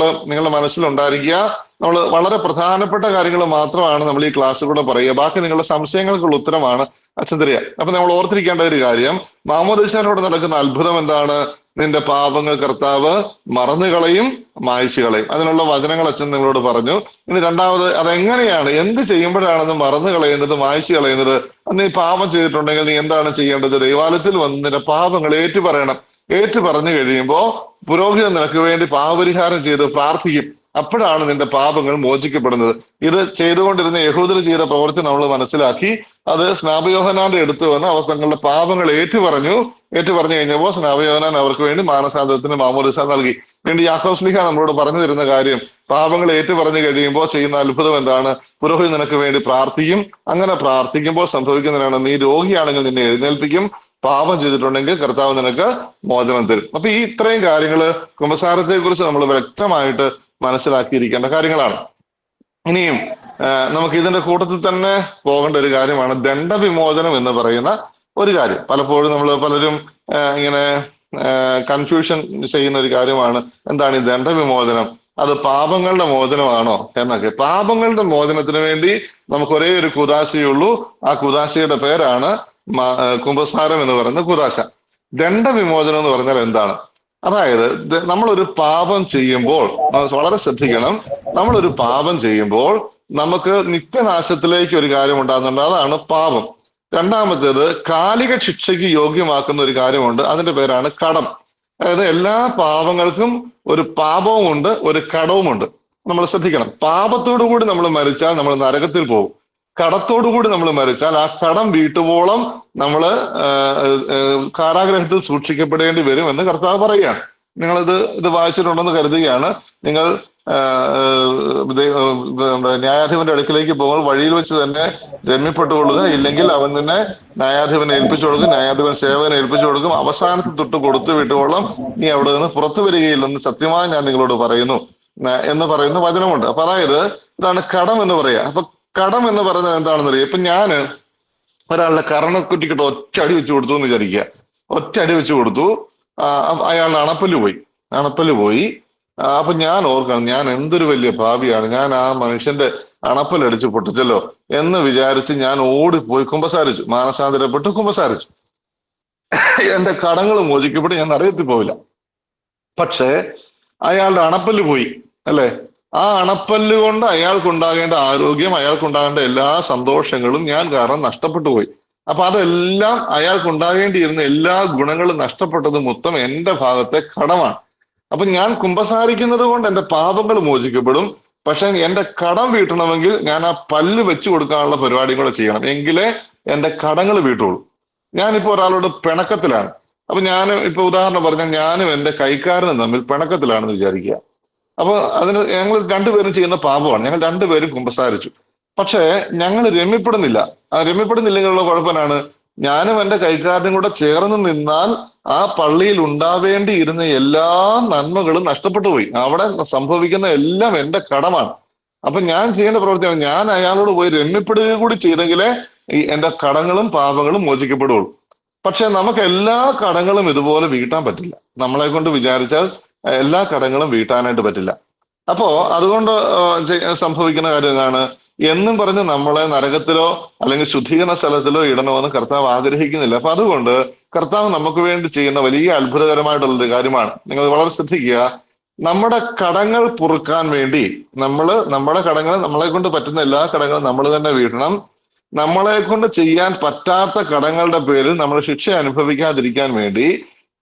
നിങ്ങളുടെ മനസ്സിലുണ്ടായിരിക്കുക. നമ്മൾ വളരെ പ്രധാനപ്പെട്ട കാര്യങ്ങൾ മാത്രമാണ് നമ്മൾ ഈ ക്ലാസ്സിലൂടെ പറയുക. ബാക്കി നിങ്ങളുടെ സംശയങ്ങൾക്കുള്ള ഉത്തരമാണ് അച്ഛൻ തരിക. അപ്പൊ നമ്മൾ ഓർത്തിരിക്കേണ്ട ഒരു കാര്യം, മാമോദീസയിലൂടെ നടക്കുന്ന അത്ഭുതം എന്താണ്? നിന്റെ പാപങ്ങൾ കർത്താവ് മറന്നു കളയും, മായ്ച്ചു കളയും. അതിനുള്ള വചനങ്ങൾ അച്ഛൻ നിങ്ങളോട് പറഞ്ഞു. ഇനി രണ്ടാമത്, അതെങ്ങനെയാണ്, എന്ത് ചെയ്യുമ്പോഴാണെന്ന് മറന്നു കളയുന്നത്, മായ്ച്ചു കളയുന്നത്? നീ പാപം ചെയ്തിട്ടുണ്ടെങ്കിൽ നീ എന്താണ് ചെയ്യേണ്ടത്? ദൈവാലയത്തിൽ വന്ന് നിന്റെ പാപങ്ങൾ ഏറ്റുപറയണം. പറഞ്ഞു കഴിയുമ്പോ പുരോഹിതൻ നിനക്ക് വേണ്ടി പാപപരിഹാരം ചെയ്ത് പ്രാർത്ഥിക്കും. അപ്പോഴാണ് നിന്റെ പാപങ്ങൾ മോചിക്കപ്പെടുന്നത്. ഇത് ചെയ്തുകൊണ്ടിരുന്ന യഹൂദർ ചെയ്ത പ്രവൃത്തി നമ്മൾ മനസ്സിലാക്കി. അത് സ്നാപകയോഹന്നാന്റെ അടുത്ത് വന്ന് അവർ തങ്ങളുടെ പാപങ്ങൾ ഏറ്റുപറഞ്ഞു കഴിഞ്ഞപ്പോൾ സ്നാപകയോഹന്നാൻ അവർക്ക് വേണ്ടി മാനസാന്തരത്തിന് മാമോദീസ നൽകി. വീണ്ടും യാക്കോബ് ശ്ലീഹ നമ്മളോട് പറഞ്ഞു തരുന്ന കാര്യം, പാപങ്ങൾ ഏറ്റുപറഞ്ഞു കഴിയുമ്പോൾ ചെയ്യുന്ന അത്ഭുതം എന്താണ്? പുരോഹിതൻ നിനക്ക് വേണ്ടി പ്രാർത്ഥിക്കും. അങ്ങനെ പ്രാർത്ഥിക്കുമ്പോൾ സംഭവിക്കുന്നതിനാണ്, നീ രോഗിയാണെങ്കിൽ നിന്നെ എഴുന്നേൽപ്പിക്കും, പാപം ചെയ്തിട്ടുണ്ടെങ്കിൽ കർത്താവ് നിനക്ക് മോചനം തരും. അപ്പൊ ഈ ഇത്രയും കാര്യങ്ങള് കുമ്പസാരത്തെ കുറിച്ച് നമ്മൾ വ്യക്തമായിട്ട് മനസ്സിലാക്കിയിരിക്കേണ്ട കാര്യങ്ങളാണ്. ഇനിയും നമുക്ക് ഇതിന്റെ കൂട്ടത്തിൽ തന്നെ പോകേണ്ട ഒരു കാര്യമാണ് ദണ്ഡവിമോചനം എന്ന് പറയുന്ന ഒരു കാര്യം. പലപ്പോഴും നമ്മൾ പലരും ഇങ്ങനെ കൺഫ്യൂഷൻ ചെയ്യുന്ന ഒരു കാര്യമാണ്, എന്താണ് ഈ ദണ്ഡവിമോചനം? അത് പാപങ്ങളുടെ മോചനമാണോ എന്നൊക്കെ. പാപങ്ങളുടെ മോചനത്തിന് വേണ്ടി നമുക്ക് ഒരേ ഒരു കുദാശയുള്ളൂ. ആ കുദാശയുടെ പേരാണ് കുമ്പസാരം എന്ന് പറയുന്ന കുദാശ. ദണ്ഡവിമോചനം എന്ന് പറഞ്ഞാൽ എന്താണ്? അതായത് നമ്മളൊരു പാപം ചെയ്യുമ്പോൾ വളരെ ശ്രദ്ധിക്കണം. നമ്മളൊരു പാപം ചെയ്യുമ്പോൾ നമുക്ക് നിത്യനാശത്തിലേക്ക് ഒരു കാര്യം ഉണ്ടാകുന്നുണ്ട്, അതാണ് പാപം. രണ്ടാമത്തേത് കാലിക ശിക്ഷയ്ക്ക് യോഗ്യമാക്കുന്ന ഒരു കാര്യമുണ്ട്, അതിന്റെ പേരാണ് കടം. അതായത് എല്ലാ പാപങ്ങൾക്കും ഒരു പാപവും ഉണ്ട്, ഒരു കടവുമുണ്ട്. നമ്മൾ ശ്രദ്ധിക്കണം. പാപത്തോടു കൂടി നമ്മൾ മരിച്ചാൽ നമ്മൾ നരകത്തിൽ പോകും. കടത്തോടു കൂടി നമ്മൾ മരിച്ചാൽ ആ കടം വീട്ടുവോളം നമ്മൾ കാരാഗ്രഹത്തിൽ സൂക്ഷിക്കപ്പെടേണ്ടി വരും എന്ന് കർത്താവ് പറയുകയാണ്. ഇത് വായിച്ചിട്ടുണ്ടെന്ന് കരുതുകയാണ്. നിങ്ങൾ ന്യായാധിപന്റെ അടുക്കിലേക്ക് പോകുമ്പോൾ വഴിയിൽ വെച്ച് തന്നെ രമ്യപ്പെട്ടുകൊള്ളുക, ഇല്ലെങ്കിൽ അവൻ നിന്നെ ന്യായാധിപനെ ഏൽപ്പിച്ചു കൊടുക്കും, ന്യായാധിപൻ സേവകനെ ഏൽപ്പിച്ചു കൊടുക്കും, അവസാനത്തിൽ തൊട്ട് കൊടുത്തു വിട്ടുകൊള്ളും, നീ അവിടെ നിന്ന് പുറത്തു വരികയില്ലെന്ന് സത്യമായി ഞാൻ നിങ്ങളോട് പറയുന്നു എന്ന് പറയുന്ന വചനമുണ്ട്. അപ്പൊ അതായത് ഇതാണ് കടം എന്ന് പറയുക. അപ്പൊ കടം എന്ന് പറയുന്നത് എന്താണെന്ന് അറിയാം. ഇപ്പൊ ഞാന് ഒരാളുടെ കരണക്കുറ്റിക്കിട്ട് ഒറ്റ അടി വെച്ച് കൊടുത്തു എന്ന് വിചാരിക്കുക. ഒറ്റ അടി വെച്ച് കൊടുത്തു, അയാളുടെ അണപ്പല്ല് പോയി. അപ്പൊ ഞാൻ ഓർക്കണം, ഞാൻ എന്തൊരു വലിയ ഭാവിയാണ്, ഞാൻ ആ മനുഷ്യന്റെ അണപ്പല്ലടിച്ച് പൊട്ടിച്ചല്ലോ എന്ന് വിചാരിച്ച് ഞാൻ ഓടിപ്പോയി കുമ്പസാരിച്ചു, മാനസാന്തരപ്പെട്ട് കുമ്പസാരിച്ചു. എന്റെ കടങ്ങൾ മോചിക്കപ്പെട്ട് ഞാൻ നരകത്തിൽ പോവില്ല. പക്ഷേ അയാളുടെ അണപ്പല്ല് പോയി, അല്ലെ? ആ അണപ്പല്ല് കൊണ്ട് അയാൾക്കുണ്ടാകേണ്ട ആരോഗ്യം, അയാൾക്കുണ്ടാകേണ്ട എല്ലാ സന്തോഷങ്ങളും ഞാൻ കാരണം നഷ്ടപ്പെട്ടു പോയി. അപ്പൊ അതെല്ലാം അയാൾക്കുണ്ടാകേണ്ടിയിരുന്ന എല്ലാ ഗുണങ്ങളും നഷ്ടപ്പെട്ടത് മൊത്തം എന്റെ ഭാഗത്തെ കടമാണ്. അപ്പൊ ഞാൻ കുമ്പസാരിക്കുന്നത് കൊണ്ട് എന്റെ പാപങ്ങൾ മോചിക്കപ്പെടും. പക്ഷെ എന്റെ കടം വീട്ടണമെങ്കിൽ ഞാൻ ആ പല്ല് വെച്ചു കൊടുക്കാനുള്ള പരിപാടിയും കൂടെ ചെയ്യണം, എങ്കിലേ എന്റെ കടങ്ങൾ വീട്ടുള്ളൂ. ഞാനിപ്പോ ഒരാളോട് പിണക്കത്തിലാണ്. അപ്പൊ ഞാൻ ഇപ്പൊ ഉദാഹരണം പറഞ്ഞാൽ ഞാനും എന്റെ കൈക്കാരനും തമ്മിൽ പിണക്കത്തിലാണെന്ന് വിചാരിക്കുക. അപ്പൊ അതിന് ഞങ്ങൾ രണ്ടുപേരും ചെയ്യുന്ന പാപമാണ്. ഞങ്ങൾ രണ്ടുപേരും കുമ്പസാരിച്ചു, പക്ഷേ ഞങ്ങൾ രമ്യപ്പെടുന്നില്ല. ആ രമ്യപ്പെടുന്നില്ലെങ്കിലുള്ള കുഴപ്പനാണ്, ഞാനും എന്റെ കൈക്കാരനും കൂടെ ചേർന്ന് നിന്നാൽ ആ പള്ളിയിൽ ഉണ്ടാവേണ്ടിയിരുന്ന എല്ലാ നന്മകളും നഷ്ടപ്പെട്ടു പോയി. അവിടെ സംഭവിക്കുന്ന എല്ലാം എന്റെ കടമാണ്. അപ്പൊ ഞാൻ ചെയ്യേണ്ട പ്രവൃത്തിയാണ്, ഞാൻ അയാളോട് പോയി രമ്യപ്പെടുക കൂടി ചെയ്തെങ്കിലേ ഈ എന്റെ കടങ്ങളും പാപങ്ങളും മോചിക്കപ്പെടുകയുള്ളൂ. പക്ഷെ നമുക്ക് എല്ലാ കടങ്ങളും ഇതുപോലെ വീട്ടാൻ പറ്റില്ല. നമ്മളെ കൊണ്ട് വിചാരിച്ചാൽ എല്ലാ കടങ്ങളും വീട്ടാനായിട്ട് പറ്റില്ല. അപ്പോ അതുകൊണ്ട് സംഭവിക്കുന്ന കാര്യം എന്താണ്? എന്നും പറഞ്ഞ് നമ്മളെ നരകത്തിലോ അല്ലെങ്കിൽ ശുദ്ധീകരണ സ്ഥലത്തിലോ ഇടണമെന്ന് കർത്താവ് ആഗ്രഹിക്കുന്നില്ല. അപ്പൊ അതുകൊണ്ട് കർത്താവ് നമുക്ക് വേണ്ടി ചെയ്യുന്ന വലിയ അത്ഭുതകരമായിട്ടുള്ളൊരു കാര്യമാണ്. നിങ്ങൾ വളരെ ശ്രദ്ധിക്കുക. നമ്മുടെ കടങ്ങൾ പൊറുക്കാൻ വേണ്ടി നമ്മുടെ കടങ്ങൾ, നമ്മളെ കൊണ്ട് പറ്റുന്ന എല്ലാ കടങ്ങളും നമ്മൾ തന്നെ വീട്ടണം. നമ്മളെ കൊണ്ട് ചെയ്യാൻ പറ്റാത്ത കടങ്ങളുടെ പേരിൽ നമ്മൾ ശിക്ഷ അനുഭവിക്കാതിരിക്കാൻ വേണ്ടി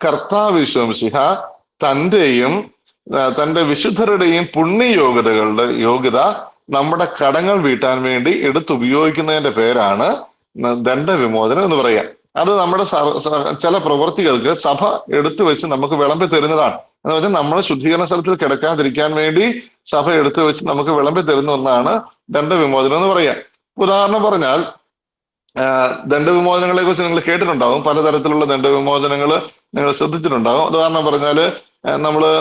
കർത്താവ് ഈശോമിശിഹ തന്റെ വിശുദ്ധരുടെയും യോഗ്യത നമ്മുടെ കടങ്ങൾ വീട്ടാൻ വേണ്ടി എടുത്തുപയോഗിക്കുന്നതിന്റെ പേരാണ് ദണ്ഡവിമോചനം എന്ന് പറയാം. അത് നമ്മുടെ ചില പ്രവൃത്തികൾക്ക് സഭ എടുത്തു വെച്ച് നമുക്ക് വിളമ്പി തരുന്നതാണ്. എന്ന് വെച്ചാൽ നമ്മൾ ശുദ്ധീകരണ സ്ഥലത്തിൽ കിടക്കാതിരിക്കാൻ വേണ്ടി സഭ എടുത്തു വെച്ച് നമുക്ക് വിളമ്പി തരുന്ന ഒന്നാണ് ദണ്ഡവിമോചനം എന്ന് പറയാം. ഉദാഹരണം പറഞ്ഞാൽ, ദണ്ഡവിമോചനങ്ങളെ കുറിച്ച് നിങ്ങൾ കേട്ടിട്ടുണ്ടാകും. പലതരത്തിലുള്ള ദണ്ഡവിമോചനങ്ങൾ നിങ്ങൾ ശ്രദ്ധിച്ചിട്ടുണ്ടാകും. ഉദാഹരണം പറഞ്ഞാല്, നമ്മള്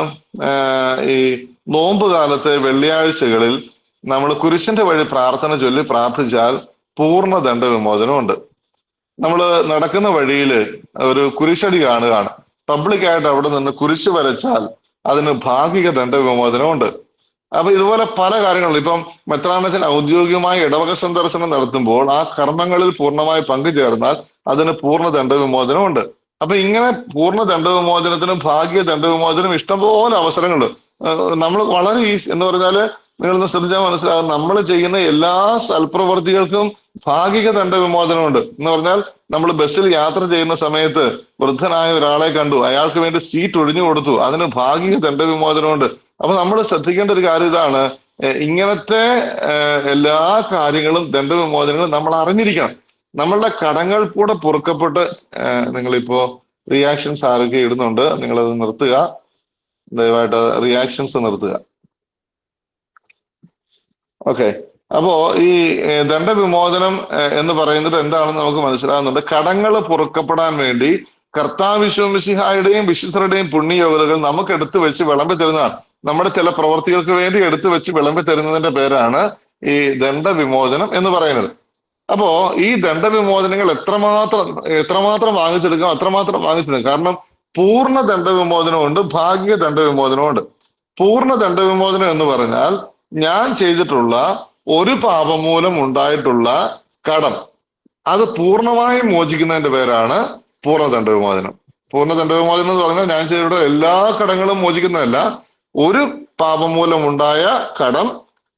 ഈ നോമ്പ് കാലത്തെ വെള്ളിയാഴ്ചകളിൽ നമ്മൾ കുരിശിന്റെ വഴി പ്രാർത്ഥന ചൊല്ലി പ്രാർത്ഥിച്ചാൽ പൂർണ്ണ ദണ്ഡവിമോചനമുണ്ട്. നമ്മൾ നടക്കുന്ന വഴിയിൽ ഒരു കുരിശടി കാണുകയാണ്, പബ്ലിക്കായിട്ട് അവിടെ നിന്ന് കുരിശ് വരച്ചാൽ അതിന് ഭാഗിക ദണ്ഡവിമോചനമുണ്ട്. അപ്പൊ ഇതുപോലെ പല കാര്യങ്ങളും, ഇപ്പം മെത്രാനച്ചൻ ഔദ്യോഗികമായി ഇടവക സന്ദർശനം നടത്തുമ്പോൾ ആ കർമ്മങ്ങളിൽ പൂർണ്ണമായി പങ്കുചേർന്നാൽ അതിന് പൂർണ്ണ ദണ്ഡവിമോചനമുണ്ട്. അപ്പൊ ഇങ്ങനെ പൂർണ്ണ ദണ്ഡവിമോചനത്തിനും ഭാഗ്യ ദണ്ഡവിമോചനം ഇഷ്ടംപോലെ അവസരങ്ങളുണ്ട്. നമ്മൾ വളരെ ഈസി എന്ന് പറഞ്ഞാല്, നിങ്ങളൊന്ന് ശ്രദ്ധിച്ചാൽ മനസ്സിലാകും, നമ്മൾ ചെയ്യുന്ന എല്ലാ സൽപ്രവർത്തികൾക്കും ഭാഗിക ദണ്ഡവിമോചനമുണ്ട്. എന്ന് പറഞ്ഞാൽ, നമ്മൾ ബസ്സിൽ യാത്ര ചെയ്യുന്ന സമയത്ത് വൃദ്ധനായ ഒരാളെ കണ്ടു, അയാൾക്ക് വേണ്ടി സീറ്റ് ഒഴിഞ്ഞു കൊടുത്തു, അതിന് ഭാഗിക ദണ്ഡവിമോചനമുണ്ട്. അപ്പൊ നമ്മൾ ശ്രദ്ധിക്കേണ്ട ഒരു കാര്യം ഇതാണ്, ഇങ്ങനത്തെ എല്ലാ കാര്യങ്ങളും ദണ്ഡവിമോചനങ്ങളും നമ്മൾ അറിഞ്ഞിരിക്കണം. നമ്മളുടെ കടങ്ങൾ കൂടെ പൊറുക്കപ്പെട്ട്, നിങ്ങളിപ്പോ റിയാക്ഷൻസ് ആരൊക്കെ ഇടുന്നുണ്ട്, നിങ്ങളത് നിർത്തുക, ദയവായിട്ട് റിയാക്ഷൻസ് നിർത്തുക. ഓക്കെ. അപ്പോ ഈ ദണ്ഡവിമോചനം എന്ന് പറയുന്നത് എന്താണെന്ന് നമുക്ക് മനസ്സിലാകുന്നുണ്ട്. കടങ്ങൾ പൊറുക്കപ്പെടാൻ വേണ്ടി കർത്താവിശ്വമിശിഹായുടെയും വിശുദ്ധരുടെയും പുണ്യയോഗ്യതകൾ നമുക്ക് എടുത്തു വെച്ച് വിളമ്പി തരുന്നതാണ്. നമ്മുടെ ചില പ്രവർത്തികൾക്ക് വേണ്ടി എടുത്തു വെച്ച് വിളമ്പി തരുന്നതിന്റെ പേരാണ് ഈ ദണ്ഡവിമോചനം എന്ന് പറയുന്നത്. അപ്പോ ഈ ദണ്ഡവിമോചനങ്ങൾ എത്രമാത്രം വാങ്ങിച്ചെടുക്കാം അത്രമാത്രം വാങ്ങിച്ചെടുക്കാം. കാരണം പൂർണ്ണ ദണ്ഡവിമോചനമുണ്ട്, ഭാഗിക ദണ്ഡവിമോചനമുണ്ട്. പൂർണ്ണ ദണ്ഡവിമോചനം എന്ന് പറഞ്ഞാൽ ഞാൻ ചെയ്തിട്ടുള്ള ഒരു പാപം മൂലം ഉണ്ടായിട്ടുള്ള കടം അത് പൂർണ്ണമായും മോചിക്കുന്നതിന്റെ പേരാണ് പൂർണ്ണ ദണ്ഡവിമോചനം. പൂർണ്ണ ദണ്ഡവിമോചനം എന്ന് പറഞ്ഞാൽ ഞാൻ ചെയ്തിട്ടുള്ള എല്ലാ കടങ്ങളും മോചിക്കുന്നതല്ല, ഒരു പാപം മൂലം ഉണ്ടായ കടം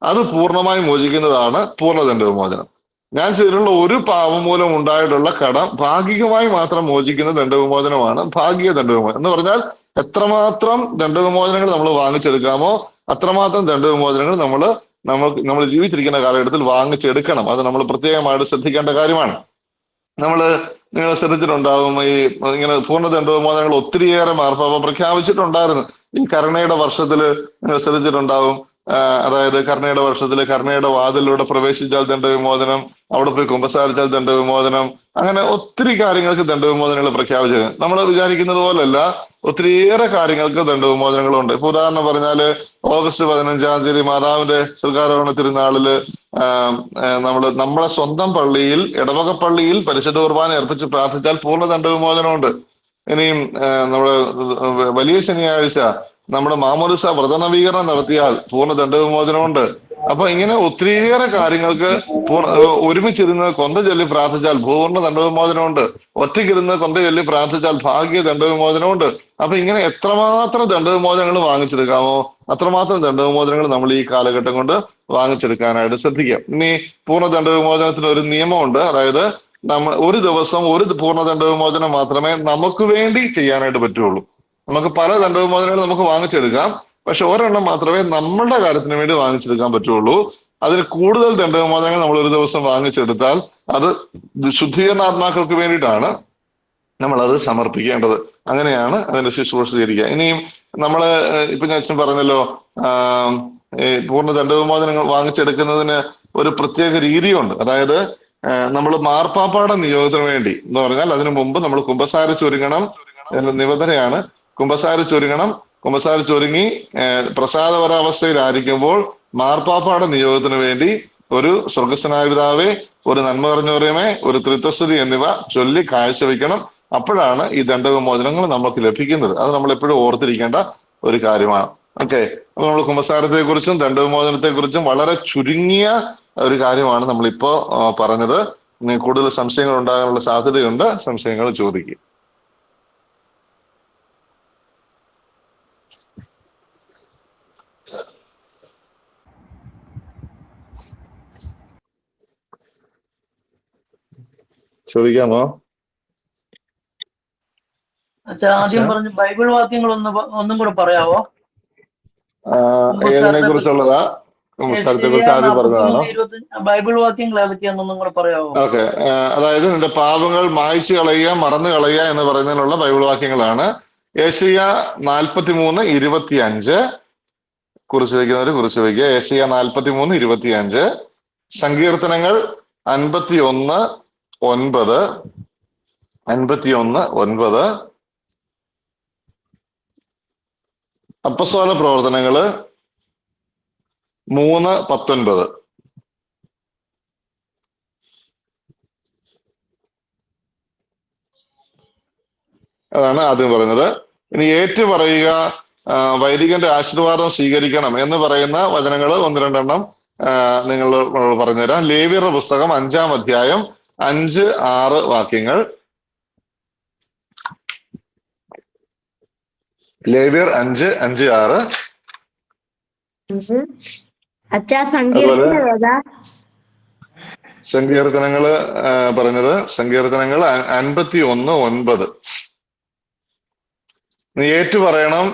അത് പൂർണ്ണമായി മോചിക്കുന്നതാണ് പൂർണ്ണ ദണ്ഡവിമോചനം. ഞാൻ ചെയ്തിട്ടുള്ള ഒരു പാപം മൂലം ഉണ്ടായിട്ടുള്ള കടം ഭാഗികമായി മാത്രം മോചിക്കുന്ന ദണ്ഡവിമോചനമാണ് ഭാഗിക ദണ്ഡവിമോചനം. എന്ന് പറഞ്ഞാൽ എത്രമാത്രം ദണ്ഡവിമോചനങ്ങൾ നമ്മൾ വാങ്ങിച്ചെടുക്കാമോ അത്രമാത്രം ദണ്ഡവിമോചനങ്ങൾ നമ്മൾ ജീവിച്ചിരിക്കുന്ന കാലഘട്ടത്തിൽ വാങ്ങിച്ചെടുക്കണം. അത് നമ്മൾ പ്രത്യേകമായിട്ട് ശ്രദ്ധിക്കേണ്ട കാര്യമാണ്. നിങ്ങൾ ശ്രദ്ധിച്ചിട്ടുണ്ടാവും, ഇങ്ങനെ പൂർണ്ണ ദണ്ഡവിമോചനങ്ങൾ ഒത്തിരിയേറെ മാർപ്പാപ്പ പ്രഖ്യാപിച്ചിട്ടുണ്ടായിരുന്നു. ഈ കരുണയുടെ വർഷത്തില് നിങ്ങൾ ശ്രദ്ധിച്ചിട്ടുണ്ടാവും. അതായത് കരുണയുടെ വർഷത്തില് കരുണയുടെ വാതിലൂടെ പ്രവേശിച്ചാൽ ദണ്ഡവിമോചനം, അവിടെ പോയി കുമ്പസാരിച്ചാൽ ദണ്ഡവിമോചനം, അങ്ങനെ ഒത്തിരി കാര്യങ്ങൾക്ക് ദണ്ഡവിമോചനങ്ങൾ പ്രഖ്യാപിച്ചത്. നമ്മൾ വിചാരിക്കുന്നത് പോലല്ല, ഒത്തിരിയേറെ കാര്യങ്ങൾക്ക് ദണ്ഡവിമോചനങ്ങളുണ്ട്. ഇപ്പൊ ഉദാഹരണം പറഞ്ഞാല് ഓഗസ്റ്റ് 15-ാം തീയതി മാതാവിന്റെ സ്വർഗാരോഹണ തിരുനാളില് നമ്മളെ സ്വന്തം പള്ളിയിൽ, ഇടവക പള്ളിയിൽ പരിശുദ്ധ കുർബാന അർപ്പിച്ച് പ്രാർത്ഥിച്ചാൽ പൂർണ്ണ ദണ്ഡവിമോചനമുണ്ട്. ഇനിയും നമ്മുടെ വലിയ ശനിയാഴ്ച നമ്മുടെ മാമോദിസ വ്രതനവീകരണം നടത്തിയാൽ പൂർണ്ണ ദണ്ഡവിമോചനമുണ്ട്. അപ്പൊ ഇങ്ങനെ ഒത്തിരിയേറെ കാര്യങ്ങൾക്ക് ഒരുമിച്ചിരുന്ന് കൊന്ത ചൊല്ലി പ്രാർത്ഥിച്ചാൽ പൂർണ്ണ ദണ്ഡവിമോചനമുണ്ട്. ഒറ്റയ്ക്കിരുന്ന് കൊന്ത ചൊല്ലി പ്രാർത്ഥിച്ചാൽ ഭാഗ്യ ദണ്ഡവിമോചനമുണ്ട്. അപ്പൊ ഇങ്ങനെ എത്രമാത്രം ദണ്ഡവിമോചനങ്ങൾ വാങ്ങിച്ചെടുക്കാമോ അത്രമാത്രം ദണ്ഡവിമോചനങ്ങൾ നമ്മൾ ഈ കാലഘട്ടം കൊണ്ട് വാങ്ങിച്ചെടുക്കാനായിട്ട് ശ്രദ്ധിക്കാം. ഇനി പൂർണ്ണ ദണ്ഡവിമോചനത്തിന് ഒരു നിയമമുണ്ട്. അതായത് ഒരു ദിവസം ഒരു പൂർണ്ണ ദണ്ഡവിമോചനം മാത്രമേ നമുക്ക് വേണ്ടി ചെയ്യാനായിട്ട് പറ്റുള്ളൂ. നമുക്ക് പല ദണ്ഡവിമോചനങ്ങൾ നമുക്ക് വാങ്ങിച്ചെടുക്കാം, പക്ഷെ ഒരെണ്ണം മാത്രമേ നമ്മളുടെ കാര്യത്തിന് വേണ്ടി വാങ്ങിച്ചെടുക്കാൻ പറ്റുള്ളൂ. അതിൽ കൂടുതൽ ദണ്ഡവിമോചനങ്ങൾ നമ്മൾ ഒരു ദിവസം വാങ്ങിച്ചെടുത്താൽ അത് ശുദ്ധീകരണാത്മാക്കൾക്ക് വേണ്ടിയിട്ടാണ് നമ്മൾ അത് സമർപ്പിക്കേണ്ടത്. അങ്ങനെയാണ് അതിന്റെ ശുശ്രൂഷ ചെയ്തിരിക്കുക. ഇനിയും നമ്മള് ഇപ്പൊ ഞാൻ പറഞ്ഞല്ലോ, പൂർണ്ണ ദണ്ഡവിമോചനങ്ങൾ വാങ്ങിച്ചെടുക്കുന്നതിന് ഒരു പ്രത്യേക രീതിയുണ്ട്. അതായത് നമ്മൾ മാർപ്പാപ്പാടെ നിയോഗത്തിന് വേണ്ടി എന്ന് പറഞ്ഞാൽ അതിനു മുമ്പ് നമ്മൾ കുമ്പസാരിച്ചൊരുങ്ങണം എന്ന നിബന്ധനയാണ്. കുമ്പസാരിച്ചൊരുങ്ങി പ്രസാദപരാവസ്ഥയിലായിരിക്കുമ്പോൾ മാർപ്പാപ്പാടെ നിയോഗത്തിന് വേണ്ടി ഒരു സ്വർഗസ്വനായ പിതാവേ, ഒരു നന്മ നിറഞ്ഞവരെയുമേ, ഒരു ത്രിത്വസ്തുതി എന്നിവ ചൊല്ലി കാഴ്ചവെക്കണം. അപ്പോഴാണ് ഈ ദണ്ഡവിമോചനങ്ങൾ നമുക്ക് ലഭിക്കുന്നത്. അത് നമ്മൾ എപ്പോഴും ഓർത്തിരിക്കേണ്ട ഒരു കാര്യമാണ്. ഓക്കെ. അപ്പൊ നമ്മൾ കുമ്പസാരത്തെ കുറിച്ചും ദണ്ഡവിമോചനത്തെ കുറിച്ചും വളരെ ചുരുങ്ങിയ ഒരു കാര്യമാണ് നമ്മളിപ്പോ പറഞ്ഞത്. കൂടുതൽ സംശയങ്ങൾ ഉണ്ടാകാനുള്ള സാധ്യതയുണ്ട്. സംശയങ്ങൾ ചോദിക്കുക. ചോദിക്കാമോ? ആദ്യം പറഞ്ഞ ബൈബിൾ വാക്യങ്ങൾ ഒന്നും കൂടെ പറയാവോ? ഏതിനെ കുറിച്ചുള്ളതാ? കുമ്പസാരത്തെ കുറിച്ച് ആദ്യം പറഞ്ഞതാണോ? ബൈബിൾ വാക്യങ്ങൾ ഏതൊക്കെയാണെന്നൊന്നും കൂടെ പറയാവോ? ഓക്കെ. അതായത് നിന്റെ പാപങ്ങൾ മായ്ച്ചു കളയുക, മറന്നു കളയുക എന്ന് പറയുന്നതിനുള്ള ബൈബിൾ വാക്യങ്ങളാണ്. യെശയ്യാ 43:25 കുറിച്ച് വയ്ക്കുന്നവര് കുറിച്ച് വയ്ക്കുക. യെശയ്യാ 43:25, സങ്കീർത്തനങ്ങൾ 51:9, അപ്പസ്തോല പ്രവർത്തനങ്ങള് 3:19. അതാണ് ആദ്യം പറയുന്നത്. ഇനി ഏറ്റു പറയുക, വൈദികന്റെ ആശീർവാദം സ്വീകരിക്കണം എന്ന് പറയുന്ന വചനങ്ങൾ 1-2 നിങ്ങൾ പറഞ്ഞുതരാം. ലേവ്യരുടെ പുസ്തകം 5-ാം അധ്യായം 5-6 വാക്യങ്ങൾ. ലേവ്യർ 5:5-6. സങ്കീർത്തനങ്ങള് പറഞ്ഞത് സങ്കീർത്തനങ്ങൾ 51:9. നീ ഏറ്റു പറയണം,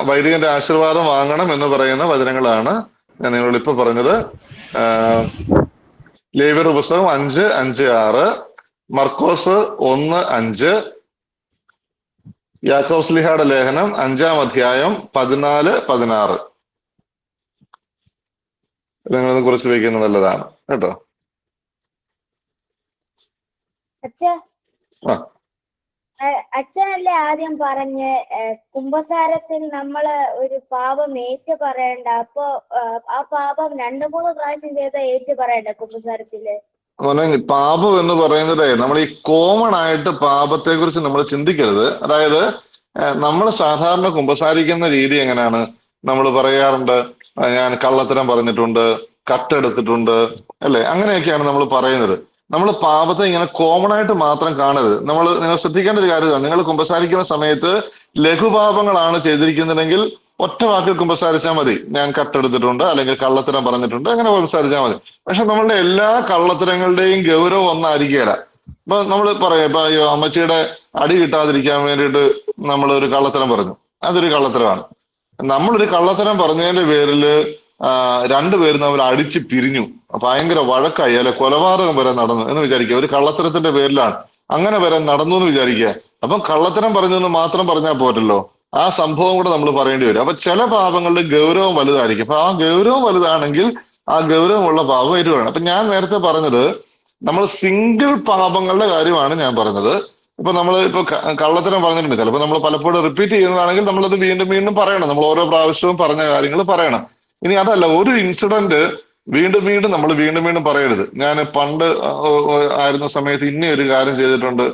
വൈദികന്റെ ആശീർവാദം വാങ്ങണം എന്ന് പറയുന്ന വചനങ്ങളാണ് ഞാൻ നിങ്ങളോട് ഇപ്പൊ പറഞ്ഞത്. ലേവ്യരുടെ പുസ്തകം 5:5-6, മർക്കോസ് 1:5, യാക്കോബ് ശ്ലീഹായുടെ ലേഖനം 5-ാം അധ്യായം 14-16. നിങ്ങളൊന്ന് കുറിച്ച് വയ്ക്കുന്നത് നല്ലതാണ് കേട്ടോ. അച്ഛാ, ആ അച്ഛനല്ലേ ആദ്യം പറഞ്ഞ് കുംഭസാരത്തിൽ നമ്മള് ഒരു പാപം ഏറ്റു പറയണ്ട. അപ്പൊ ആ പാപം 2-3 പ്രാവശ്യം ചെയ്ത ഏറ്റു പറയണ്ട കുംഭസാരത്തില്? മോനെ, പാപം എന്ന് പറയുന്നത് നമ്മൾ ഈ കോമൺ ആയിട്ട് പാപത്തെ കുറിച്ച് നമ്മൾ ചിന്തിക്കരുത്. അതായത് നമ്മൾ സാധാരണ കുമ്പസാരിക്കുന്ന രീതി എങ്ങനെയാണ്? നമ്മൾ പറയാറുണ്ട്, ഞാൻ കള്ളത്തരം പറഞ്ഞിട്ടുണ്ട്, കട്ടെടുത്തിട്ടുണ്ട്, അല്ലെ? അങ്ങനെയൊക്കെയാണ് നമ്മൾ പറയുന്നത്. നമ്മൾ പാപത്തെ ഇങ്ങനെ കോമൺ ആയിട്ട് മാത്രം കാണരുത്. നിങ്ങൾ ശ്രദ്ധിക്കേണ്ട ഒരു കാര്യമാണ്, നിങ്ങൾ കുമ്പസാരിക്കുന്ന സമയത്ത് ലഘുപാപങ്ങളാണ് ചെയ്തിരിക്കുന്നതെങ്കിൽ ഒറ്റ വാക്കിൽ കുമ്പസാരിച്ചാൽ മതി. ഞാൻ കട്ടെടുത്തിട്ടുണ്ട്, അല്ലെങ്കിൽ കള്ളത്തരം പറഞ്ഞിട്ടുണ്ട്, അങ്ങനെ കുമ്പസാരിച്ചാൽ മതി. പക്ഷെ നമ്മളുടെ എല്ലാ കള്ളത്തരങ്ങളുടെയും ഗൗരവം ഒന്നായിരിക്കുകയില്ല. ഇപ്പൊ നമ്മൾ പറയാം, ഇപ്പൊ അയ്യോ അമ്മച്ചിയുടെ അടി കിട്ടാതിരിക്കാൻ വേണ്ടിയിട്ട് നമ്മൾ ഒരു കള്ളത്തരം പറഞ്ഞു, അതൊരു കള്ളത്തരമാണ്. നമ്മളൊരു കള്ളത്തരം പറഞ്ഞതിന്റെ പേരില് രണ്ടുപേരും തമ്മിൽ അടിച്ച് പിരിഞ്ഞു, ഭയങ്കര വഴക്കായി, അല്ലെ കൊലപാതകം വരെ നടന്നു എന്ന് വിചാരിക്കുക. ഒരു കള്ളത്തരത്തിന്റെ പേരിലാണ് അങ്ങനെ വരെ നടന്നു എന്ന് വിചാരിക്കുക. അപ്പം കള്ളത്തരം പറഞ്ഞു എന്ന് മാത്രം പറഞ്ഞാൽ പോരല്ലോ, ആ സംഭവം കൂടെ നമ്മൾ പറയേണ്ടി വരും. അപ്പൊ ചില പാപങ്ങളുടെ ഗൗരവം വലുതായിരിക്കും. അപ്പൊ ആ ഗൗരവം വലുതാണെങ്കിൽ ആ ഗൗരവമുള്ള പാപം ഏറ്റുവേണം. അപ്പൊ ഞാൻ നേരത്തെ പറഞ്ഞത് നമ്മൾ സിംഗിൾ പാപങ്ങളുടെ കാര്യമാണ് ഞാൻ പറഞ്ഞത്. ഇപ്പൊ നമ്മൾ ഇപ്പൊ കള്ളത്തരം പറഞ്ഞിട്ടുണ്ട്, ചിലപ്പോൾ നമ്മൾ പലപ്പോഴും റിപ്പീറ്റ് ചെയ്യുന്നതാണെങ്കിൽ നമ്മളത് വീണ്ടും വീണ്ടും പറയണം. നമ്മൾ ഓരോ പ്രാവശ്യവും പറഞ്ഞ കാര്യങ്ങൾ പറയണം. ഇനി അതല്ല, ഒരു ഇൻസിഡന്റ് വീണ്ടും വീണ്ടും നമ്മൾ വീണ്ടും വീണ്ടും പറയരുത്. ഞാൻ പണ്ട് ആയിരുന്ന സമയത്ത് ഇന്ന ഒരു കാര്യം ചെയ്തിട്ടുണ്ട്,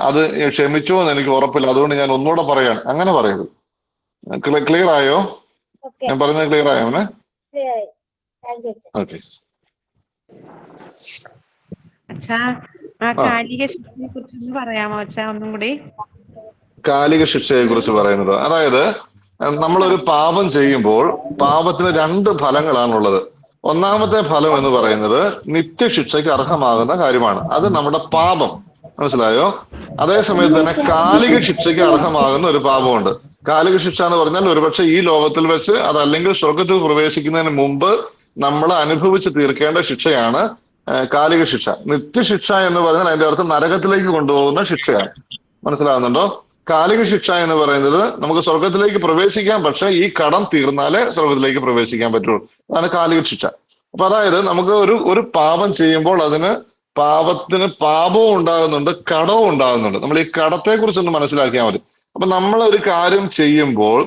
അത് ക്ഷമിച്ചോ എന്ന് എനിക്ക് ഉറപ്പില്ല, അതുകൊണ്ട് ഞാൻ ഒന്നുകൂടെ പറയാണ്, അങ്ങനെ പറയരുത്. ക്ലിയർ ആയോ? ഞാൻ പറയുന്നത് ക്ലിയർ ആയോ അവനെ? ഓക്കെ. അച്ഛാ, ആ കാലിക ശിക്ഷയെ കുറിച്ചൊന്ന് പറയാമോ അച്ഛാ ഒന്നും കൂടി? കാലിക ശിക്ഷയെ കുറിച്ച് പറയുന്നത്, അതായത് നമ്മളൊരു പാപം ചെയ്യുമ്പോൾ പാപത്തിന് 2 ഫലങ്ങളാണുള്ളത്. ഒന്നാമത്തെ ഫലം എന്ന് പറയുന്നത് നിത്യശിക്ഷയ്ക്ക് അർഹമാകുന്ന കാര്യമാണ്, അത് നമ്മുടെ പാപം, മനസ്സിലായോ? അതേസമയത്ത് തന്നെ കാലിക ശിക്ഷയ്ക്ക് അർഹമാകുന്ന ഒരു പാപമുണ്ട്. കാലിക ശിക്ഷ എന്ന് പറഞ്ഞാൽ ഒരുപക്ഷെ ഈ ലോകത്തിൽ വെച്ച്, അതല്ലെങ്കിൽ സ്വർഗത്തിൽ പ്രവേശിക്കുന്നതിന് മുമ്പ് നമ്മൾ അനുഭവിച്ച് തീർക്കേണ്ട ശിക്ഷയാണ് കാലിക ശിക്ഷ. നിത്യശിക്ഷ എന്ന് പറഞ്ഞാൽ അതിന്റെ അർത്ഥം നരകത്തിലേക്ക് കൊണ്ടുപോകുന്ന ശിക്ഷയാണ്. മനസ്സിലാകുന്നുണ്ടോ? കാലിക ശിക്ഷ എന്ന് പറയുന്നത് നമുക്ക് സ്വർഗത്തിലേക്ക് പ്രവേശിക്കാം, പക്ഷെ ഈ കടം തീർന്നാലേ സ്വർഗത്തിലേക്ക് പ്രവേശിക്കാൻ പറ്റുള്ളൂ. അതാണ് കാലിക ശിക്ഷ. അപ്പൊ അതായത് നമുക്ക് ഒരു പാപം ചെയ്യുമ്പോൾ അതിന് പാപത്തിന് പാപവും ഉണ്ടാകുന്നുണ്ട്, കടവും ഉണ്ടാകുന്നുണ്ട്. നമ്മൾ ഈ കടത്തെ കുറിച്ചൊന്ന് മനസ്സിലാക്കിയാൽ മതി. അപ്പൊ നമ്മൾ ഒരു കാര്യം ചെയ്യുമ്പോൾ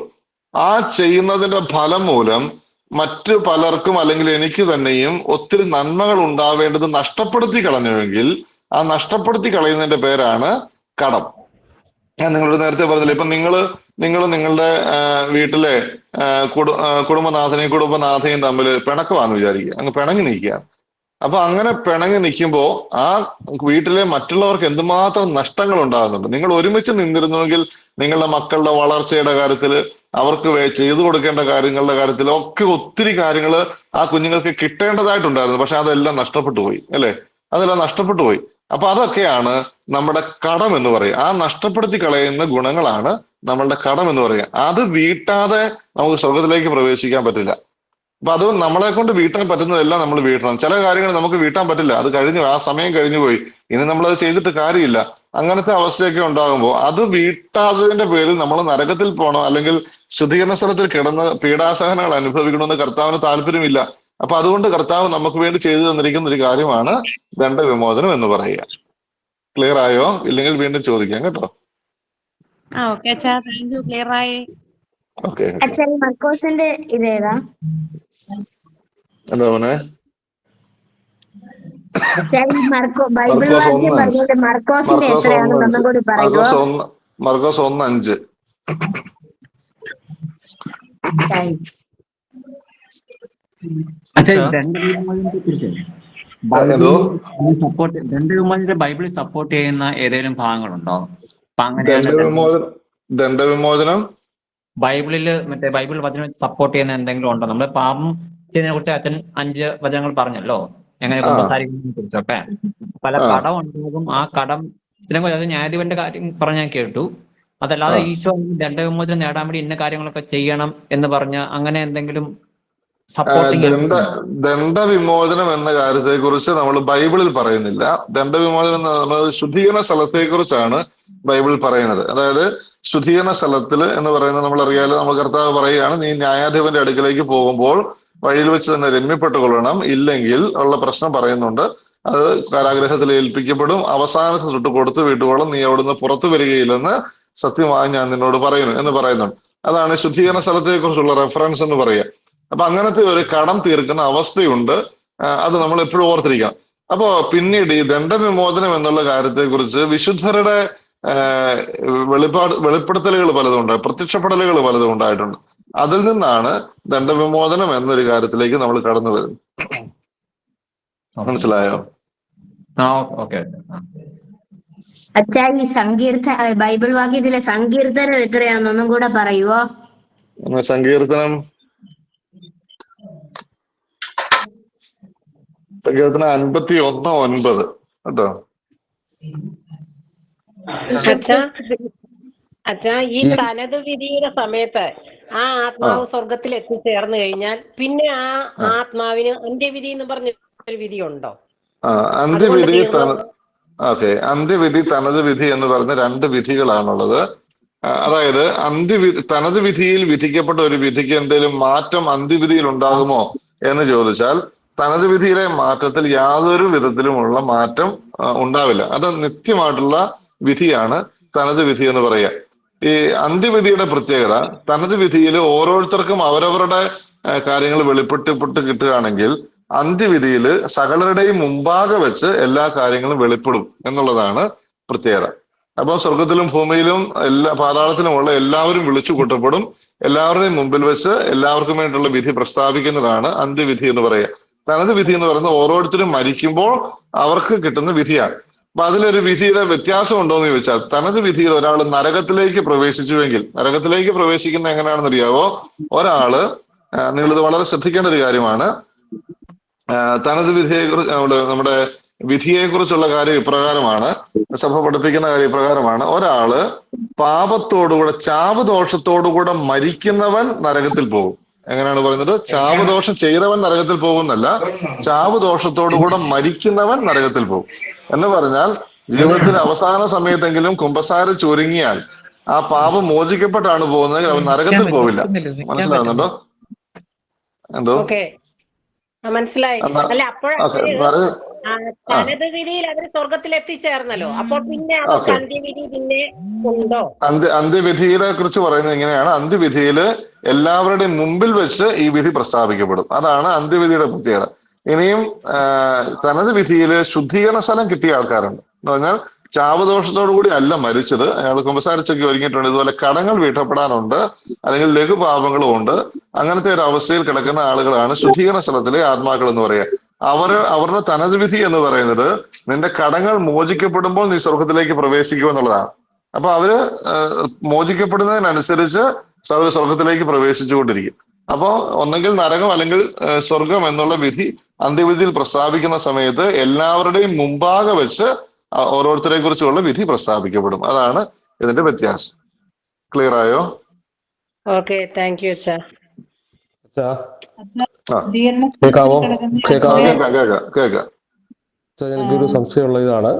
ആ ചെയ്യുന്നതിന്റെ ഫലം മൂലം മറ്റു പലർക്കും അല്ലെങ്കിൽ എനിക്ക് തന്നെയും ഒത്തിരി നന്മകൾ ഉണ്ടാവേണ്ടത് നഷ്ടപ്പെടുത്തി കളഞ്ഞുവെങ്കിൽ ആ നഷ്ടപ്പെടുത്തി കളയുന്നതിന്റെ പേരാണ് കടം. ഞാൻ നിങ്ങളോട് നേരത്തെ പറഞ്ഞില്ലേ, ഇപ്പൊ നിങ്ങൾ നിങ്ങളുടെ വീട്ടിലെ കുടുംബനാഥനെയും കുടുംബനാഥയും തമ്മിൽ പിണക്കമാണെന്ന് വിചാരിക്കുക, അങ്ങ് പിണങ്ങി നിൽക്കുകയാണ്. അപ്പൊ അങ്ങനെ പിണങ്ങി നിൽക്കുമ്പോൾ ആ വീട്ടിലെ മറ്റുള്ളവർക്ക് എന്തുമാത്രം നഷ്ടങ്ങൾ ഉണ്ടാകുന്നുണ്ട്. നിങ്ങൾ ഒരുമിച്ച് നിന്നിരുന്നുവെങ്കിൽ നിങ്ങളുടെ മക്കളുടെ വളർച്ചയുടെ കാര്യത്തിൽ, അവർക്ക് ചെയ്തു കൊടുക്കേണ്ട കാര്യങ്ങളുടെ കാര്യത്തിൽ ഒക്കെ ഒത്തിരി കാര്യങ്ങൾ ആ കുഞ്ഞുങ്ങൾക്ക് കിട്ടേണ്ടതായിട്ടുണ്ടായിരുന്നു. പക്ഷെ അതെല്ലാം നഷ്ടപ്പെട്ടു പോയി, അല്ലെ? അതെല്ലാം നഷ്ടപ്പെട്ടു പോയി. അപ്പൊ അതൊക്കെയാണ് നമ്മുടെ കടം എന്ന് പറയുക. ആ നഷ്ടപ്പെടുത്തി കളയുന്ന ഗുണങ്ങളാണ് നമ്മളുടെ കടം എന്ന് പറയുക. അത് വീട്ടാതെ നമുക്ക് സ്വർഗത്തിലേക്ക് പ്രവേശിക്കാൻ പറ്റില്ല. അപ്പൊ അത് നമ്മളെ കൊണ്ട് വീട്ടാൻ പറ്റുന്നതെല്ലാം നമ്മൾ വീട്ടണം. ചില കാര്യങ്ങൾ നമുക്ക് വീട്ടാൻ പറ്റില്ല, അത് കഴിഞ്ഞു, ആ സമയം കഴിഞ്ഞു പോയി, ഇനി നമ്മളത് ചെയ്തിട്ട് കാര്യമില്ല. അങ്ങനത്തെ അവസ്ഥയൊക്കെ ഉണ്ടാകുമ്പോൾ അത് വീട്ടാത്തതിന്റെ പേരിൽ നമ്മൾ നരകത്തിൽ പോകണം, അല്ലെങ്കിൽ ശുദ്ധീകരണ സ്ഥലത്തിൽ കിടന്ന് പീഡാസഹനങ്ങൾ അനുഭവിക്കണമെന്ന് കർത്താവിന് താല്പര്യമില്ല. അപ്പൊ അതുകൊണ്ട് കർത്താവ് നമുക്ക് വേണ്ടി ചെയ്തു തന്നിരിക്കുന്ന ഒരു കാര്യമാണ് ദണ്ഡവിമോചനം എന്ന് പറയുക. ക്ലിയർ ആയോ? ഇല്ലെങ്കിൽ വീണ്ടും ചോദിക്കാം കേട്ടോ. ഓക്കെ. മർക്കോസിന്റെ ഇതേതാ? എന്താ മോനെ? മർക്കോസ് 1:5. ബൈബിളിൽ സപ്പോർട്ട് ചെയ്യുന്ന ഏതെങ്കിലും ഭാഗങ്ങളുണ്ടോ? ദണ്ഡവിമോചനം ബൈബിളില് ബൈബിൾ വചനം സപ്പോർട്ട് ചെയ്യുന്ന എന്തെങ്കിലും ഉണ്ടോ? നമ്മള് പാപം ചെയ്യുന്നതിനെ കുറിച്ച് അച്ഛൻ 5 വചനങ്ങൾ പറഞ്ഞല്ലോ, എങ്ങനെ കുമ്പസാരിക്കുന്നതിനെ കുറിച്ചൊക്കെ. പല കടം ഉണ്ടാകും, ആ കടത്തിനെ കുറിച്ച്, അത് ന്യായാധിപന്റെ കാര്യം പറഞ്ഞാൽ കേട്ടു. അതല്ലാതെ ഈശോ ദണ്ഡവിമോചനം നേടാൻ വേണ്ടി ഇന്ന കാര്യങ്ങളൊക്കെ ചെയ്യണം എന്ന് പറഞ്ഞ അങ്ങനെ എന്തെങ്കിലും സപ്പോർട്ടിങ്? ദണ്ഡവിമോചനം എന്ന കാര്യത്തെ കുറിച്ച് നമ്മൾ ബൈബിളിൽ പറയുന്നില്ല. ദണ്ഡവിമോചനം എന്ന് പറയുന്നത് ശുദ്ധീകരണ സ്ഥലത്തെ കുറിച്ചാണ് ബൈബിൾ പറയുന്നത്. അതായത് ശുദ്ധീകരണ സ്ഥലത്തിൽ എന്ന് പറയുന്നത് നമ്മൾ അറിയാലോ, നമ്മൾ കർത്താവ് പറയുകയാണ്, നീ ന്യായാധിപന്റെ അടുക്കിലേക്ക് പോകുമ്പോൾ വഴിയിൽ വെച്ച് തന്നെ രമ്യപ്പെട്ടുകൊള്ളണം, ഇല്ലെങ്കിൽ ഉള്ള പ്രശ്നം പറയുന്നുണ്ട്. അത് കാരാഗ്രഹത്തിൽ ഏൽപ്പിക്കപ്പെടും, അവസാനത്തെ തൊട്ട് കൊടുത്തു വിട്ടുകൊള്ളും, നീ അവിടുന്ന് പുറത്തു വരികയില്ലെന്ന് സത്യമായി ഞാൻ നിന്നോട് പറയുന്നു എന്ന് പറയുന്നുണ്ട്. അതാണ് ശുദ്ധീകരണ സ്ഥലത്തെ കുറിച്ചുള്ള റെഫറൻസ് എന്ന് പറയുക. അപ്പൊ അങ്ങനത്തെ ഒരു കടം തീർക്കുന്ന അവസ്ഥയുണ്ട്. അത് നമ്മൾ എപ്പോഴും ഓർത്തിരിക്കണം. അപ്പോ പിന്നീട് ഈ ദണ്ഡവിമോചനം എന്നുള്ള കാര്യത്തെ കുറിച്ച് വിശുദ്ധരുടെ വെളിപ്പെടുത്തലുകൾ പലതും ഉണ്ട്, പ്രത്യക്ഷപ്പെടലുകൾ പലതും ഉണ്ടായിട്ടുണ്ട്. അതിൽ നിന്നാണ് ദണ്ഡവിമോചനം എന്നൊരു കാര്യത്തിലേക്ക് നമ്മൾ കടന്നു വരുന്നത്. മനസ്സിലായോ? ഓക്കെ. അച്ഛാ, ഈ ബൈബിൾ വാക്യത്തിലെ സങ്കീർത്തനം എത്രയാണെന്നൊന്നും കൂടെ പറയുവോ? സങ്കീർത്തനം 51:9 കേട്ടോ. അച്ഛാ, ഈ തനത് വിധിയുടെ സമയത്ത് ആ ആത്മാവ് സ്വർഗത്തിൽ എത്തിച്ചേർന്ന് കഴിഞ്ഞാൽ പിന്നെ ആ ആത്മാവിന് അന്ത്യവിധി എന്ന് പറഞ്ഞ ഒരു വിധി ഉണ്ടോ? അന്ത്യവിധി അന്ത്യവിധി, തനത് വിധി എന്ന് പറഞ്ഞ രണ്ട് വിധികളാണുള്ളത്. അതായത് തനത് വിധിയിൽ വിധിക്കപ്പെട്ട ഒരു വിധിക്ക് എന്തെങ്കിലും മാറ്റം അന്ത്യവിധിയിൽ ഉണ്ടാകുമോ എന്ന് ചോദിച്ചാൽ, തനത് വിധിയിലെ മാറ്റത്തിൽ യാതൊരു വിധത്തിലുമുള്ള മാറ്റം ഉണ്ടാവില്ല. അത് നിത്യമായിട്ടുള്ള വിധിയാണ് തനത് വിധി എന്ന് പറയുക. ഈ അന്ത്യവിധിയുടെ പ്രത്യേകത, തനത് വിധിയിൽ ഓരോരുത്തർക്കും അവരവരുടെ കാര്യങ്ങൾ വെളിപ്പെട്ട് കിട്ടുകയാണെങ്കിൽ അന്ത്യവിധിയിൽ സകലരുടെയും മുമ്പാകെ വെച്ച് എല്ലാ കാര്യങ്ങളും വെളിപ്പെടും എന്നുള്ളതാണ് പ്രത്യേകത. അപ്പോൾ സ്വർഗത്തിലും ഭൂമിയിലും പാതാളത്തിലുമുള്ള എല്ലാവരും വിളിച്ചു കൂട്ടപ്പെടും. എല്ലാവരുടെയും മുമ്പിൽ വെച്ച് എല്ലാവർക്കും വേണ്ടിയുള്ള വിധി പ്രസ്താവിക്കുന്നതാണ് അന്ത്യവിധി എന്ന് പറയുക. തനത് വിധി എന്ന് പറയുന്നത് ഓരോരുത്തരും മരിക്കുമ്പോൾ അവർക്ക് കിട്ടുന്ന വിധിയാണ്. അപ്പൊ അതിലൊരു വിധിയുടെ വ്യത്യാസം ഉണ്ടോ എന്ന് ചോദിച്ചാൽ, തനത് വിധിയിൽ ഒരാൾ നരകത്തിലേക്ക് പ്രവേശിച്ചുവെങ്കിൽ, നരകത്തിലേക്ക് പ്രവേശിക്കുന്ന എങ്ങനെയാണെന്ന് അറിയാവോ? ഒരാള്, നിങ്ങളിത് വളരെ ശ്രദ്ധിക്കേണ്ട ഒരു കാര്യമാണ്. തനത് വിധിയെക്കുറിച്ച് നമ്മുടെ വിധിയെക്കുറിച്ചുള്ള കാര്യം ഇപ്രകാരമാണ്, സഭ പഠിപ്പിക്കുന്ന കാര്യം ഇപ്രകാരമാണ്. ഒരാള് പാപത്തോടുകൂടെ, ചാവുദോഷത്തോടുകൂടെ മരിക്കുന്നവൻ നരകത്തിൽ പോകും. എങ്ങനെയാണ് പറയുന്നത്? ചാവുദോഷം ചെയ്തവൻ നരകത്തിൽ പോകുന്നല്ല, ചാവുദോഷത്തോടുകൂടെ മരിക്കുന്നവൻ നരകത്തിൽ പോകും എന്ന് പറഞ്ഞാൽ, ജീവിതത്തിന്റെ അവസാന സമയത്തെങ്കിലും കുമ്പസാരം ചുരുങ്ങിയാൽ ആ പാപം മോചിക്കപ്പെട്ടാണ് പോകുന്നതെങ്കിൽ അവൻ നരകത്തിൽ പോവില്ല. മനസ്സിലാകുന്നുണ്ടോ? എന്തോ മനസ്സിലായി. അല്ല, തനത് വിധിയിൽ അവർ സ്വർഗത്തിൽ എത്തിച്ചേർന്നല്ലോ, അപ്പോൾ പിന്നെ അന്ത്യവിധി പിന്നെ ഉണ്ടോ? അന്ത്യവിധിയെ കുറിച്ച് പറയുന്നത് ഇങ്ങനെയാണ്. അന്ത്യവിധിയില് എല്ലാവരുടെയും മുമ്പിൽ വെച്ച് ഈ വിധി പ്രസ്താവിക്കപ്പെടും. അതാണ് അന്ത്യവിധിയുടെ പ്രത്യേകത. ഇനിയും തനത് വിധിയില് ശുദ്ധീകരണ സ്ഥലം കിട്ടിയ ആൾക്കാരുണ്ട്. എന്ന് പറഞ്ഞാൽ ചാവുദോഷത്തോടു കൂടി അല്ല മരിച്ചത്, അയാൾ കുമ്പസാരിച്ചൊക്കെ ഒരുങ്ങിയിട്ടുണ്ട്, ഇതുപോലെ കടങ്ങൾ വീട്ടപ്പെടാനുണ്ട്, അല്ലെങ്കിൽ ലഘുപാപങ്ങളും ഉണ്ട്. അങ്ങനത്തെ ഒരു അവസ്ഥയിൽ കിടക്കുന്ന ആളുകളാണ് ശുദ്ധീകരണ സ്ഥലത്തിലെ ആത്മാക്കൾ എന്ന് പറയുക. അവരുടെ തനത് വിധി എന്ന് പറയുന്നത് നിന്റെ കടങ്ങൾ മോചിക്കപ്പെടുമ്പോൾ നീ സ്വർഗത്തിലേക്ക് പ്രവേശിക്കുമെന്നുള്ളതാണ്. അപ്പൊ അവര് മോചിക്കപ്പെടുന്നതിനനുസരിച്ച് സ്വർഗത്തിലേക്ക് പ്രവേശിച്ചുകൊണ്ടിരിക്കും. അപ്പോ ഒന്നെങ്കിൽ നരകം അല്ലെങ്കിൽ സ്വർഗം എന്നുള്ള വിധി അന്ത്യവിധിയിൽ പ്രസ്താവിക്കുന്ന സമയത്ത് എല്ലാവരുടെയും മുമ്പാകെ വെച്ച് ഓരോരുത്തരെ കുറിച്ചുള്ള വിധി പ്രസ്താവിക്കപ്പെടും. അതാണ് ഇതിന്റെ വ്യത്യാസം. ക്ലിയർ ആയോ? ഓക്കെ, താങ്ക് യു അച്ഛാ. കേൾക്കാമോ? കേൾക്കാം. എനിക്കൊരു സംശയമുള്ള ഇതാണ്.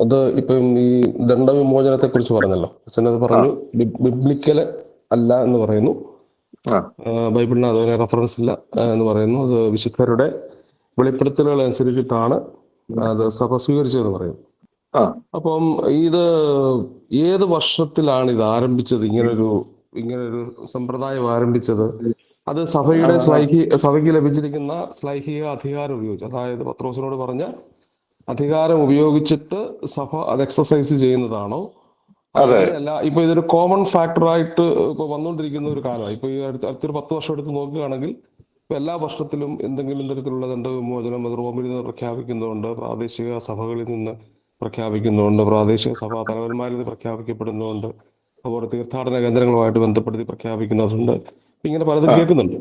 അത് ഇപ്പം ഈ ദണ്ഡവിമോചനത്തെ കുറിച്ച് പറഞ്ഞല്ലോ, അച്ഛനത് പറഞ്ഞു ബിബ്ലിക്കല് അല്ല എന്ന് പറയുന്നു, ബൈബിളിന് അതുപോലെ റെഫറൻസ് ഇല്ല എന്ന് പറയുന്നു. അത് വിശുദ്ധരുടെ വെളിപ്പെടുത്തലുകൾ അനുസരിച്ചിട്ടാണ് അത് സഭ സ്വീകരിച്ചതെന്ന് പറയുന്നു. അപ്പം ഇത് ഏത് വർഷത്തിലാണ് ഇത് ആരംഭിച്ചത്? ഇങ്ങനൊരു സമ്പ്രദായം ആരംഭിച്ചത്? അത് സഭയ്ക്ക് ലഭിച്ചിരിക്കുന്ന ശ്ലൈഹിക അധികാരം ഉപയോഗിച്ച്, അതായത് പത്രോസിനോട് പറഞ്ഞ അധികാരം ഉപയോഗിച്ചിട്ട് സഭ അത് എക്സസൈസ് ചെയ്യുന്നതാണോ? അല്ല, ഇപ്പൊ ഇതൊരു കോമൺ ഫാക്ടറായിട്ട് ഇപ്പൊ വന്നുകൊണ്ടിരിക്കുന്ന ഒരു കാലമാണ്. ഇപ്പൊ ഈ അടുത്തൊരു 10 വർഷം എടുത്ത് നോക്കുകയാണെങ്കിൽ ഇപ്പൊ എല്ലാ വർഷത്തിലും എന്തെങ്കിലും തരത്തിലുള്ള ദണ്ഡവിമോചനം അത് റോമിൽ നിന്ന് പ്രഖ്യാപിക്കുന്നുണ്ട്, പ്രാദേശിക സഭകളിൽ നിന്ന് പ്രഖ്യാപിക്കുന്നുണ്ട്, പ്രാദേശിക സഭാ തലവന്മാരിൽ നിന്ന് പ്രഖ്യാപിക്കപ്പെടുന്നുണ്ട്, അതുപോലെ തീർത്ഥാടന കേന്ദ്രങ്ങളുമായിട്ട് ബന്ധപ്പെടുത്തി പ്രഖ്യാപിക്കുന്നതുണ്ട്. ഇങ്ങനെ പലതും കേൾക്കുന്നുണ്ട്.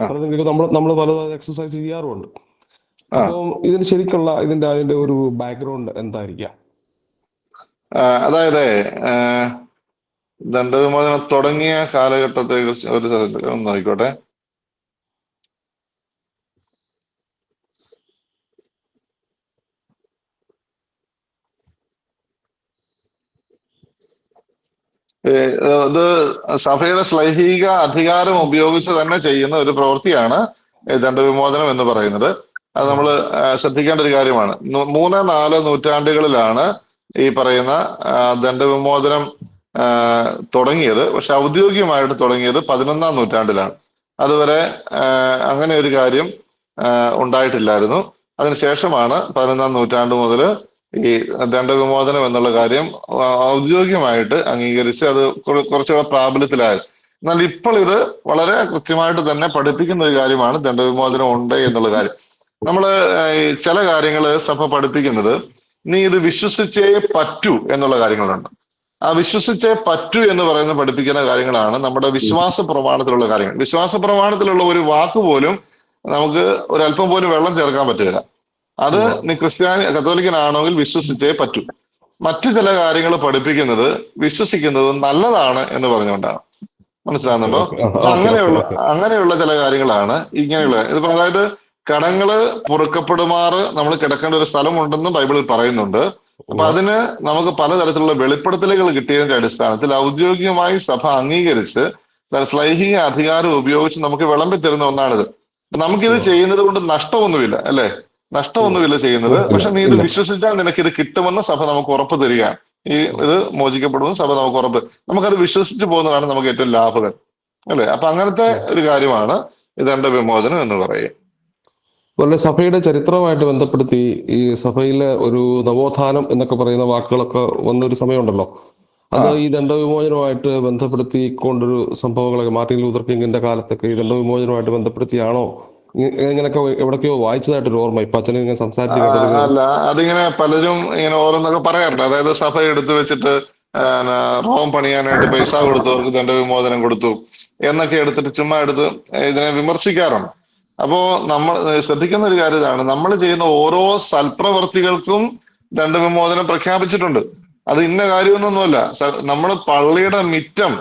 പലതും കേൾക്കും, നമ്മൾ പലതും എക്സസൈസ് ചെയ്യാറുമുണ്ട്. അപ്പം ഇതിന് ശരിക്കുള്ള അതിന്റെ ഒരു ബാക്ക്ഗ്രൗണ്ട് എന്തായിരിക്കാം? അതായത് ദണ്ഡവിമോചനം തുടങ്ങിയ കാലഘട്ടത്തെ കുറിച്ച് ഒന്ന് നോക്കിക്കോട്ടെ. ഇത് സഭയുടെ ശ്ലൈഹിക അധികാരം ഉപയോഗിച്ച് തന്നെ ചെയ്യുന്ന ഒരു പ്രവൃത്തിയാണ് ദണ്ഡവിമോചനം എന്ന് പറയുന്നത്. അത് നമ്മൾ ശ്രദ്ധിക്കേണ്ട ഒരു കാര്യമാണ്. 3-4 നൂറ്റാണ്ടുകളിലാണ് ഈ പറയുന്ന ദണ്ഡവിമോചനം തുടങ്ങിയത്. പക്ഷെ ഔദ്യോഗികമായിട്ട് തുടങ്ങിയത് 11-ാം നൂറ്റാണ്ടിലാണ്. അതുവരെ അങ്ങനെ ഒരു കാര്യം ഉണ്ടായിട്ടില്ലായിരുന്നു. അതിനുശേഷമാണ് 11-ാം നൂറ്റാണ്ട് മുതൽ ഈ ദണ്ഡവിമോചനം എന്നുള്ള കാര്യം ഔദ്യോഗികമായിട്ട് അംഗീകരിച്ച് അത് കുറച്ചുകൂടെ പ്രാബല്യത്തിലായത്. എന്നാൽ ഇപ്പോൾ ഇത് വളരെ കൃത്യമായിട്ട് തന്നെ പഠിപ്പിക്കുന്ന ഒരു കാര്യമാണ് ദണ്ഡവിമോചനം ഉണ്ട് എന്നുള്ള കാര്യം. നമ്മള് ചില കാര്യങ്ങൾ സഭ പഠിപ്പിക്കുന്നത് നീ ഇത് വിശ്വസിച്ചേ പറ്റൂ എന്നുള്ള കാര്യങ്ങളുണ്ട്. ആ വിശ്വസിച്ചേ പറ്റൂ എന്ന് പറയുന്ന പഠിപ്പിക്കുന്ന കാര്യങ്ങളാണ് നമ്മുടെ വിശ്വാസ പ്രമാണത്തിലുള്ള കാര്യങ്ങൾ. വിശ്വാസ പ്രമാണത്തിലുള്ള ഒരു വാക്ക് പോലും നമുക്ക് ഒരല്പം പോലും വെള്ളം ചേർക്കാൻ പറ്റില്ല. അത് നീ കത്തോലിക്കനാണെങ്കിൽ വിശ്വസിച്ചേ പറ്റൂ. മറ്റു ചില കാര്യങ്ങൾ പഠിപ്പിക്കുന്നത് വിശ്വസിക്കുന്നത് നല്ലതാണ് എന്ന് പറഞ്ഞുകൊണ്ടാണ്. മനസ്സിലാകുന്നുണ്ടോ? അങ്ങനെയുള്ള ചില കാര്യങ്ങളാണ് ഇങ്ങനെയുള്ള. ഇതിപ്പോ അതായത് കടങ്ങള് പൊറുക്കപ്പെടുമാറ് നമ്മൾ കിടക്കേണ്ട ഒരു സ്ഥലമുണ്ടെന്നും ബൈബിളിൽ പറയുന്നുണ്ട്. അപ്പൊ അതിന് നമുക്ക് പലതരത്തിലുള്ള വെളിപ്പെടുത്തലുകൾ കിട്ടിയതിന്റെ അടിസ്ഥാനത്തിൽ ഔദ്യോഗികമായി സഭ അംഗീകരിച്ച് ശ്ലൈഹിക അധികാരം ഉപയോഗിച്ച് നമുക്ക് വിളമ്പി തരുന്ന ഒന്നാണിത്. നമുക്കിത് ചെയ്യുന്നത് കൊണ്ട് നഷ്ടമൊന്നുമില്ല, അല്ലെ? നഷ്ടമൊന്നുമില്ല ചെയ്യുന്നത്. പക്ഷെ നീ ഇത് വിശ്വസിച്ചാൽ നിനക്ക് ഇത് കിട്ടുമെന്ന് സഭ നമുക്ക് ഉറപ്പ് തരികയാണ്. ഇത് മോചിക്കപ്പെടുമെന്ന് സഭ നമുക്ക് ഉറപ്പ്. നമുക്കത് വിശ്വസിച്ച് പോകുന്നതാണ് നമുക്ക് ഏറ്റവും ലാഭകരം, അല്ലെ? അപ്പൊ അങ്ങനത്തെ ഒരു കാര്യമാണ് ഈ ദണ്ഡവിമോചനം എന്ന് പറയുക. അതുപോലെ സഭയുടെ ചരിത്രവുമായിട്ട് ബന്ധപ്പെടുത്തി ഈ സഭയിലെ ഒരു നവോത്ഥാനം എന്നൊക്കെ പറയുന്ന വാക്കുകളൊക്കെ വന്നൊരു സമയമുണ്ടല്ലോ. അത് ഈ ദണ്ഡവിമോചനവുമായിട്ട് ബന്ധപ്പെടുത്തിക്കൊണ്ടൊരു സംഭവങ്ങളൊക്കെ മാർട്ടിൻ ലൂതർ കിങ്ങിന്റെ കാലത്തൊക്കെ ഈ ദണ്ഡവിമോചനവുമായിട്ട് ബന്ധപ്പെടുത്തിയാണോ ഇങ്ങനെയൊക്കെ എവിടൊക്കെയോ വായിച്ചതായിട്ടൊരു ഓർമ്മ ഇപ്പൊ അച്ഛനും ഇങ്ങനെ സംസാരിച്ചു കേട്ടത്? അല്ല, അതിങ്ങനെ പലരും ഇങ്ങനെ ഓരോന്നൊക്കെ പറയാറുണ്ട്. അതായത് സഭ എടുത്തു വെച്ചിട്ട് റോം പണിയാനായിട്ട് പൈസ കൊടുത്തവർക്ക് ദണ്ഡവിമോചനം കൊടുത്തു എന്നൊക്കെ എടുത്തിട്ട് ചുമ്മാ എടുത്ത് ഇതിനെ വിമർശിക്കാറുണ്ട്. അപ്പോ നമ്മൾ ശ്രദ്ധിക്കുന്ന ഒരു കാര്യം ഇതാണ്, നമ്മൾ ചെയ്യുന്ന ഓരോ സൽപ്രവർത്തികൾക്കും ദണ്ഡവിമോചനം പ്രഖ്യാപിച്ചിട്ടുണ്ട്. അത് ഇന്ന കാര്യമൊന്നുമല്ല. നമ്മൾ പള്ളിയുടെ മിറ്റം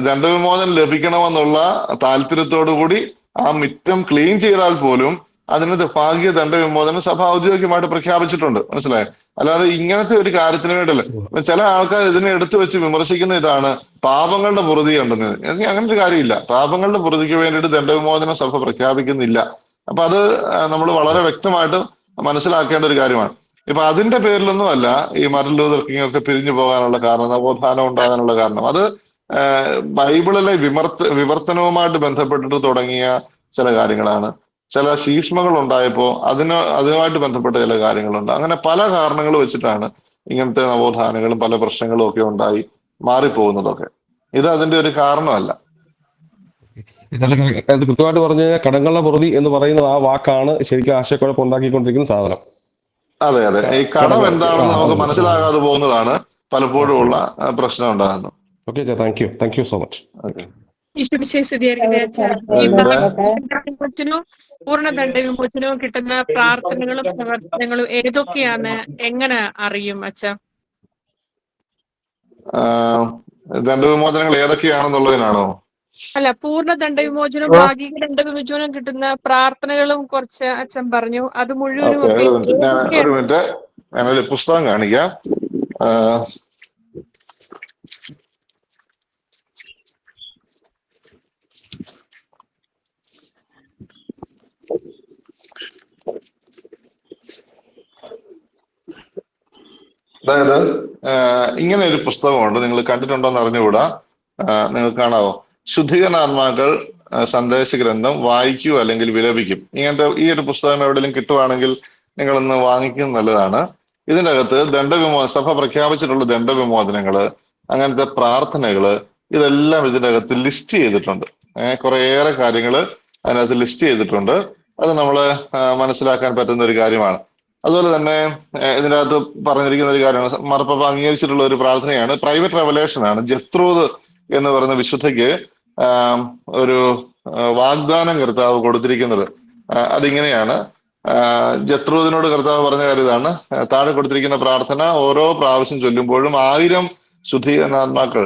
ദണ്ഡവിമോചനം ലഭിക്കണമെന്നുള്ള താല്പര്യത്തോടു കൂടി ആ മിറ്റം ക്ലീൻ ചെയ്താൽ പോലും അതിന് ഭാഗ്യ ദണ്ഡവിമോചനം സഭ ഔദ്യോഗികമായിട്ട് പ്രഖ്യാപിച്ചിട്ടുണ്ട്. മനസ്സിലായോ? അല്ലാതെ ഇങ്ങനത്തെ ഒരു കാര്യത്തിന് വേണ്ടിയല്ല. ചില ആൾക്കാർ ഇതിനെ എടുത്തു വെച്ച് വിമർശിക്കുന്ന ഇതാണ് പാപങ്ങളുടെ പൊറുതി ഉണ്ടെന്ന്. അങ്ങനെ ഒരു കാര്യമില്ല. പാപങ്ങളുടെ പൊറുതിക്ക് വേണ്ടിയിട്ട് ദണ്ഡവിമോചനം സഭ പ്രഖ്യാപിക്കുന്നില്ല. അപ്പൊ അത് നമ്മൾ വളരെ വ്യക്തമായിട്ട് മനസ്സിലാക്കേണ്ട ഒരു കാര്യമാണ്. ഇപ്പൊ അതിന്റെ പേരിലൊന്നും അല്ല ഈ മാർട്ടിൻ ലൂതർ കിങ് ഒക്കെ പിരിഞ്ഞു പോകാനുള്ള കാരണം, നവോത്ഥാനം ഉണ്ടാകാനുള്ള കാരണം. അത് ബൈബിളിലെ വിവർത്തനവുമായിട്ട് ബന്ധപ്പെട്ടിട്ട് തുടങ്ങിയ ചില കാര്യങ്ങളാണ്. ചില ശീഷ്മകൾ ഉണ്ടായപ്പോ അതുമായിട്ട് ബന്ധപ്പെട്ട ചില കാര്യങ്ങളുണ്ട്. അങ്ങനെ പല കാരണങ്ങൾ വെച്ചിട്ടാണ് ഇങ്ങനത്തെ നവോത്ഥാനങ്ങളും പല പ്രശ്നങ്ങളും ഒക്കെ ഉണ്ടായി മാറിപ്പോകുന്നതൊക്കെ. ഇത് അതിന്റെ ഒരു കാരണമല്ല. കൃത്യമായിട്ട് പറഞ്ഞു കഴിഞ്ഞാൽ കടങ്ങളുടെ പൊറുതി എന്ന് പറയുന്നത് ആ വാക്കാണ് ശരിക്കും ആശയക്കുഴപ്പം ഉണ്ടാക്കിക്കൊണ്ടിരിക്കുന്ന സാധനം. അതെ അതെ, ഈ കടം എന്താണെന്ന് നമുക്ക് മനസ്സിലാകാതെ പോകുന്നതാണ് പലപ്പോഴും ഉള്ള പ്രശ്നം ഉണ്ടാകുന്നത്. Okay, thank you so much. പൂർണ്ണ ദണ്ഡവിമോചനവും കിട്ടുന്ന പ്രാർത്ഥനകളും പ്രവർത്തനങ്ങളും ഏതൊക്കെയാണ്, എങ്ങനെ അറിയും അച്ഛ? ദണ്ഡവിമോചനങ്ങൾ ഏതൊക്കെയാണെന്നുള്ളതിനാണോ? അല്ല, പൂർണ്ണ ദണ്ഡവിമോചനം ഭാഗിക ദണ്ഡവിമോചനം കിട്ടുന്ന പ്രാർത്ഥനകളും കുറച്ച് അച്ഛൻ പറഞ്ഞു. അത് മുഴുവനും ഒരു മിനിറ്റ്, ഞാനൊരു പുസ്തകം കാണിക്കാം. അതായത് ഇങ്ങനെ ഒരു പുസ്തകമുണ്ട്, നിങ്ങൾ കണ്ടിട്ടുണ്ടോ എന്ന് അറിഞ്ഞുകൂടാ. നിങ്ങൾക്ക് കാണാവോ? ശുദ്ധീകരണാത്മാക്കൾ സന്ദേശ ഗ്രന്ഥം വായിക്കൂ അല്ലെങ്കിൽ വിലപിക്കും. ഇങ്ങനത്തെ ഈ ഒരു പുസ്തകം എവിടെയെങ്കിലും കിട്ടുവാണെങ്കിൽ നിങ്ങളൊന്ന് വാങ്ങിക്കുന്നത് നല്ലതാണ്. ഇതിൻ്റെ അകത്ത് സഭ പ്രഖ്യാപിച്ചിട്ടുള്ള ദണ്ഡവിമോചനങ്ങള്, അങ്ങനത്തെ പ്രാർത്ഥനകള്, ഇതെല്ലാം ഇതിൻ്റെ അകത്ത് ലിസ്റ്റ് ചെയ്തിട്ടുണ്ട്. കുറേയേറെ കാര്യങ്ങൾ അതിനകത്ത് ലിസ്റ്റ് ചെയ്തിട്ടുണ്ട്. അത് നമ്മൾ മനസ്സിലാക്കാൻ പറ്റുന്ന ഒരു കാര്യമാണ്. അതുപോലെ തന്നെ ഇതിൻ്റെ അകത്ത് പറഞ്ഞിരിക്കുന്ന ഒരു കാര്യമാണ്, മാർപ്പാപ്പ അംഗീകരിച്ചിട്ടുള്ള ഒരു പ്രാർത്ഥനയാണ്, പ്രൈവറ്റ് റെവലേഷൻ ആണ്. ജത്രൂദ് എന്ന് പറയുന്ന വിശുദ്ധയ്ക്ക് ഒരു വാഗ്ദാനം കർത്താവ് കൊടുത്തിരിക്കുന്നത്. അതിങ്ങനെയാണ്. ജത്രൂദിനോട് കർത്താവ് പറഞ്ഞ കാര്യം ഇതാണ്: താഴെ കൊടുത്തിരിക്കുന്ന പ്രാർത്ഥന ഓരോ പ്രാവശ്യം ചൊല്ലുമ്പോഴും 1000 ശുദ്ധീകരണാത്മാക്കൾ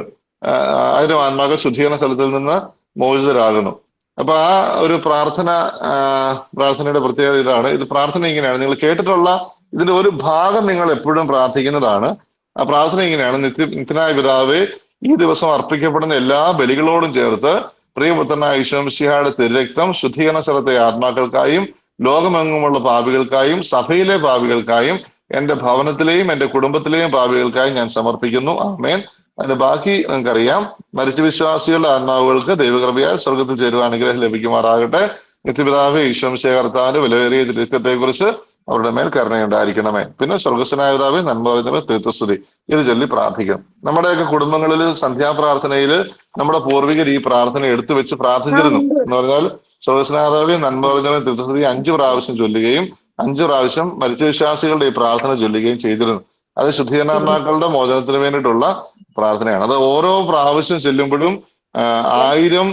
1000 ആത്മാക്കൾ ശുദ്ധീകരണ സ്ഥലത്തിൽ നിന്ന് മോചിതരാകുന്നു. അപ്പൊ ആ ഒരു പ്രാർത്ഥനയുടെ പ്രത്യേകത ഇതാണ്. ഇത് പ്രാർത്ഥന ഇങ്ങനെയാണ്, നിങ്ങൾ കേട്ടിട്ടുള്ള ഇതിന്റെ ഒരു ഭാഗം നിങ്ങൾ എപ്പോഴും പ്രാർത്ഥിക്കുന്നതാണ്. ആ പ്രാർത്ഥന ഇങ്ങനെയാണ്: നിത്യനായ പിതാവേ, ഈ ദിവസം അർപ്പിക്കപ്പെടുന്ന എല്ലാ ബലികളോടും ചേർത്ത് പ്രിയപുത്രനായ ഈശോ മിശിഹായുടെ തിരുരക്തം ശുദ്ധീകരണ സ്ഥലത്തെ ആത്മാക്കൾക്കായും ലോകമെങ്ങുമുള്ള പാപികൾക്കായും സഭയിലെ പാപികൾക്കായും എന്റെ ഭവനത്തിലെയും എന്റെ കുടുംബത്തിലെയും പാപികൾക്കായും ഞാൻ സമർപ്പിക്കുന്നു. ആമേൻ. അതിന്റെ ബാക്കി നിങ്ങൾക്കറിയാം. മരിച്ച വിശ്വാസികളുടെ ആത്മാവുകൾക്ക് ദൈവകൃപയാൽ സ്വർഗത്തിൽ ചേരുവാൻ അനുഗ്രഹം ലഭിക്കുമാറാകട്ടെ. നിത്യപിതാവേ ഈശോ മിശിഹാ കർത്താവിന്റെ വിലയേറിയ തിരുരക്തത്തെ കുറിച്ച് അവരുടെ മേൽ കരുണയുണ്ടായിരിക്കണമേ. പിന്നെ സ്വർഗസ്വനായ പിതാവേ, നന്മ പറയുന്നവരെ തീർത്ഥസ്തുതി. ഇത് ചൊല്ലി പ്രാർത്ഥിക്കാം. നമ്മുടെയൊക്കെ കുടുംബങ്ങളിൽ സന്ധ്യാപ്രാർത്ഥനയിൽ നമ്മുടെ പൂർവികർ ഈ പ്രാർത്ഥന എടുത്തു വെച്ച് പ്രാർത്ഥിച്ചിരുന്നു. എന്ന് പറഞ്ഞാൽ സ്വർഗസ്വനായ പിതാവേ, നന്മ പറയുന്നവരെ തീർത്ഥസ്തുതി 5 പ്രാവശ്യം ചൊല്ലുകയും 5 പ്രാവശ്യം മരിച്ച വിശ്വാസികളുടെ ഈ പ്രാർത്ഥന ചൊല്ലുകയും ചെയ്തിരുന്നു. അത് ശുദ്ധീകരണാത്മാക്കളുടെ മോചനത്തിന് വേണ്ടിയിട്ടുള്ള പ്രാർത്ഥനയാണ്. അത് ഓരോ പ്രാവശ്യം ചെല്ലുമ്പോഴും 1000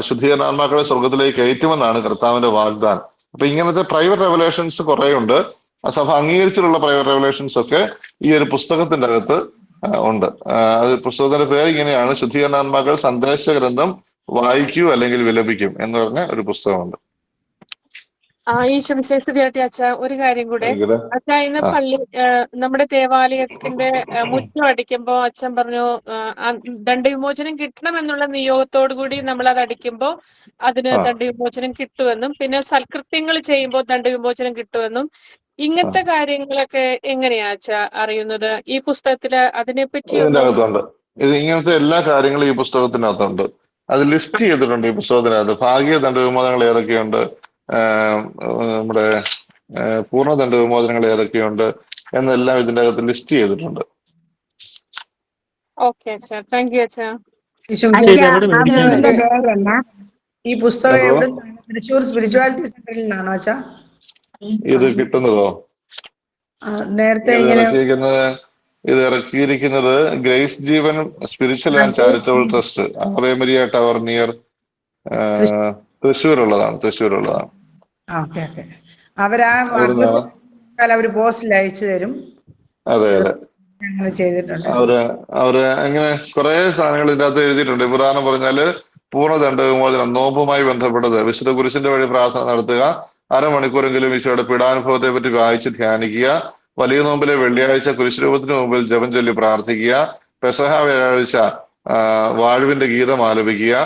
ശുദ്ധീകരണാത്മാക്കളെ സ്വർഗത്തിലേക്ക് കയറ്റുമെന്നാണ് കർത്താവിന്റെ വാഗ്ദാനം. അപ്പൊ ഇങ്ങനത്തെ പ്രൈവറ്റ് റെവലേഷൻസ് കുറെ ഉണ്ട്. സഭ അംഗീകരിച്ചിട്ടുള്ള പ്രൈവറ്റ് റെവലേഷൻസ് ഒക്കെ ഈ ഒരു പുസ്തകത്തിന്റെ അകത്ത് ഉണ്ട്. അത് പുസ്തകത്തിന്റെ പേര് ഇങ്ങനെയാണ്, ശുദ്ധീകരണാത്മാക്കൾ സന്ദേശ ഗ്രന്ഥം വായിക്കൂ അല്ലെങ്കിൽ വിലപിക്കും എന്ന് പറഞ്ഞ ഒരു പുസ്തകമുണ്ട്. ഈ ശംശേഷതയാട്ടി അച്ഛ ഒരു കാര്യം കൂടെ. അച്ഛ ഇന്ന് പള്ളി നമ്മുടെ ദേവാലയത്തിന്റെ മുറ്റം അടിക്കുമ്പോ അച്ഛൻ പറഞ്ഞു ദണ്ഡവിമോചനം കിട്ടണം എന്നുള്ള നിയോഗത്തോടു കൂടി നമ്മൾ അത് അടിക്കുമ്പോ അതിന് ദണ്ഡവിമോചനം കിട്ടുമെന്നും പിന്നെ സൽകൃത്യങ്ങൾ ചെയ്യുമ്പോൾ ദണ്ഡവിമോചനം കിട്ടുമെന്നും ഇങ്ങനത്തെ കാര്യങ്ങളൊക്കെ എങ്ങനെയാ അച്ഛ അറിയുന്നത്? ഈ പുസ്തകത്തില് അതിനെപ്പറ്റി ഇങ്ങനത്തെ എല്ലാ കാര്യങ്ങളും ഈ പുസ്തകത്തിനകത്തുണ്ട്. അത് ലിസ്റ്റ് ചെയ്തിട്ടുണ്ട് ഈ പുസ്തകത്തിനകത്ത്. ഭാഗിക ദണ്ഡവിമോചനങ്ങൾ ഏതൊക്കെയുണ്ട്, നമ്മുടെ പൂർണ്ണ ദണ്ഡവിമോചനങ്ങൾ ഏതൊക്കെയുണ്ട് എന്നെല്ലാം ഇതിന്റെ അകത്ത് ലിസ്റ്റ് ചെയ്തിട്ടുണ്ട്. ഈ പുസ്തകം തൃശ്ശൂർ സ്പിരിച്വാലിറ്റി സെന്ററിൽ നിന്നാണോ അച്ഛാ ഇത് കിട്ടുന്നതോ? നേരത്തെ ഇത് ഇറക്കിയിരിക്കുന്നത് Grace Jeevan Spiritual and Charitable Trust, Ave Maria Tower near തൃശ്ശൂരുള്ളതാണ്. അവര് പോസ്റ്റിൽ അയച്ചു തരും. അതെ അതെ, ചെയ്തിട്ടുണ്ട്. അവര് അങ്ങനെ കുറെ സാധനങ്ങൾ ഇതിന്റെ അകത്ത് എഴുതിയിട്ടുണ്ട്. ഉദാഹരണം പറഞ്ഞാല് പൂർണ്ണ ദണ്ഡവിമോചനം, നോമ്പുമായി ബന്ധപ്പെട്ടത് വിശുദ്ധ കുരിശിന്റെ വഴി പ്രാർത്ഥന നടത്തുക, അരമണിക്കൂറെങ്കിലും ഈശോയുടെ പീഡാനുഭവത്തെ പറ്റി വായിച്ച് ധ്യാനിക്കുക, വലിയ നോമ്പിലെ വെള്ളിയാഴ്ച കുരിശുരൂപത്തിന് മുമ്പിൽ ജപം ചൊല്ലി പ്രാർത്ഥിക്കുക, പെസഹ വ്യാഴാഴ്ച വാഴുവിന്റെ ഗീതം ആലപിക്കുക,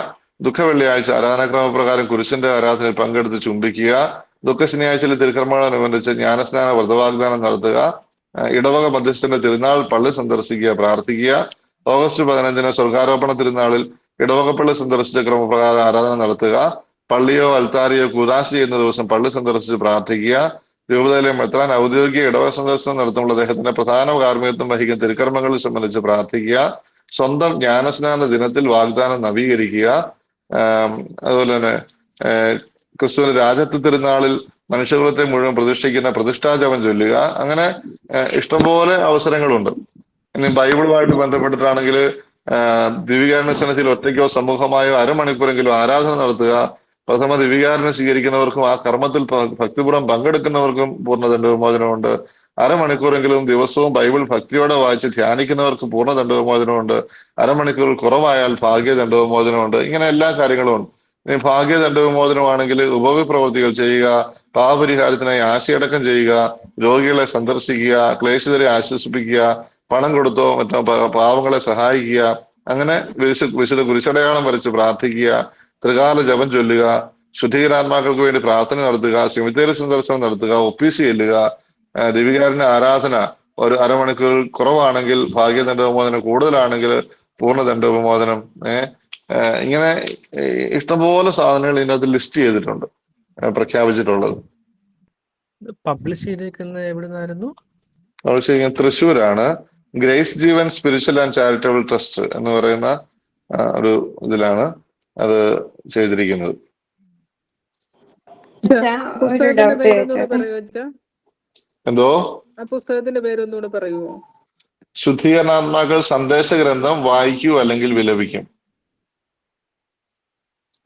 ദുഃഖ വെള്ളിയാഴ്ച ആരാധനാക്രമപ്രകാരം കുരിശിന്റെ ആരാധനയിൽ പങ്കെടുത്ത് ചുംബിക്കുക, ദുഃഖ ശനിയാഴ്ചയിലെ തിരുക്കർമ്മങ്ങളനുബന്ധിച്ച് ജ്ഞാനസ്നാന വ്രതവാഗ്ദാനം നടത്തുക, ഇടവക മധ്യസ്ഥന്റെ തിരുനാൾ പള്ളി സന്ദർശിക്കുക, പ്രാർത്ഥിക്കുക, ഓഗസ്റ്റ് 15 സ്വർഗാരോപണ തിരുനാളിൽ ഇടവക പള്ളി സന്ദർശിച്ച ക്രമപ്രകാരം ആരാധന നടത്തുക, പള്ളിയോ അൽത്താരിയോ കൂദാശ ചെയ്യുന്ന ദിവസം പള്ളി സന്ദർശിച്ച് പ്രാർത്ഥിക്കുക, രൂപതയിലെ മെത്രാൻ ഔദ്യോഗിക ഇടവക സന്ദർശനം നടത്തുമ്പോൾ അദ്ദേഹത്തിന്റെ പ്രധാന കാർമ്മികത്വം വഹിക്കുന്ന തിരുക്കർമ്മങ്ങളിൽ സംബന്ധിച്ച് പ്രാർത്ഥിക്കുക, സ്വന്തം ജ്ഞാനസ്നാന ദിനത്തിൽ വാഗ്ദാനം നവീകരിക്കുക, അതുപോലെ തന്നെ ക്രിസ്തുവിന്റെ രാജത്വ തിരുനാളിൽ മനുഷ്യകുലത്തെ മുഴുവൻ പ്രതിഷ്ഠിക്കുന്ന പ്രതിഷ്ഠാജപം ചൊല്ലുക. അങ്ങനെ ഇഷ്ടംപോലെ അവസരങ്ങളുണ്ട്. ഇനി ബൈബിളുമായിട്ട് ബന്ധപ്പെട്ടിട്ടാണെങ്കിൽ ദിവ്യകാരുണ്യസനത്തിൽ ഒറ്റയ്ക്കോ സമൂഹമായോ അരമണിക്കൂറെങ്കിലും ആരാധന നടത്തുക, പ്രഥമ ദിവ്യകാരുണ്യം സ്വീകരിക്കുന്നവർക്കും ആ കർമ്മത്തിൽ ഭക്തിപൂർവ്വം പങ്കെടുക്കുന്നവർക്കും പൂർണ്ണ ദണ്ഡവിമോചനമുണ്ട്. അരമണിക്കൂറെങ്കിലും ദിവസവും ബൈബിൾ ഭക്തിയോടെ വായിച്ച് ധ്യാനിക്കുന്നവർക്ക് പൂർണ്ണ ദണ്ഡവിമോചനമുണ്ട്. അരമണിക്കൂർ കുറവായാൽ ഭാഗ്യ ദണ്ഡവിമോചനമുണ്ട്. ഇങ്ങനെ എല്ലാ കാര്യങ്ങളും ഉണ്ട്. ഇനി ഭാഗ്യ ദണ്ഡവിമോചനമാണെങ്കിൽ ഉപവിപ്രവൃത്തികൾ ചെയ്യുക, പാപപരിഹാരത്തിനായി ആശയടക്കം ചെയ്യുക, രോഗികളെ സന്ദർശിക്കുക, ക്ലേശിതരെ ആശ്വസിപ്പിക്കുക, പണം കൊടുത്തോ മറ്റോ പാവങ്ങളെ സഹായിക്കുക, അങ്ങനെ വിശുദ്ധ കുരിശടയാളം വരച്ച് പ്രാർത്ഥിക്കുക, ത്രികാല ജപം ചൊല്ലുക, ശുദ്ധീകരണാത്മാക്കൾക്ക് വേണ്ടി പ്രാർത്ഥന നടത്തുക, സെമിത്തേരി സന്ദർശനം നടത്തുക, ഒപ്പീസ് ചെല്ലുക, ദിവ്യകാരുണ്യ ആരാധന ഒരു അരമണിക്കൂർ കുറവാണെങ്കിൽ ഭാഗ്യ ദണ്ഡവിമോചനം, കൂടുതലാണെങ്കിൽ പൂർണ്ണ ദണ്ഡവിമോചനം. ഇങ്ങനെ ഇഷ്ടംപോലെ സാധനങ്ങൾ ഇതിനകത്ത് ലിസ്റ്റ് ചെയ്തിട്ടുണ്ട്, പ്രഖ്യാപിച്ചിട്ടുള്ളത്. പബ്ലിഷ് ചെയ്തേക്കുന്നത് എവിടുന്നായിരുന്നു? തൃശ്ശൂരാണ്. Grace Jeevan Spiritual and Charitable Trust എന്ന് പറയുന്ന ഒരു ഇതിലാണ് അത് ചെയ്തിരിക്കുന്നത്. എന്തോ പുസ്തകത്തിന്റെ പേരൊന്നുകൂടെ പറയുമോ? ശുദ്ധീകരണാത്മാക്കൾ സന്ദേശ ഗ്രന്ഥം വായിക്കൂ അല്ലെങ്കിൽ വിലപിക്കും.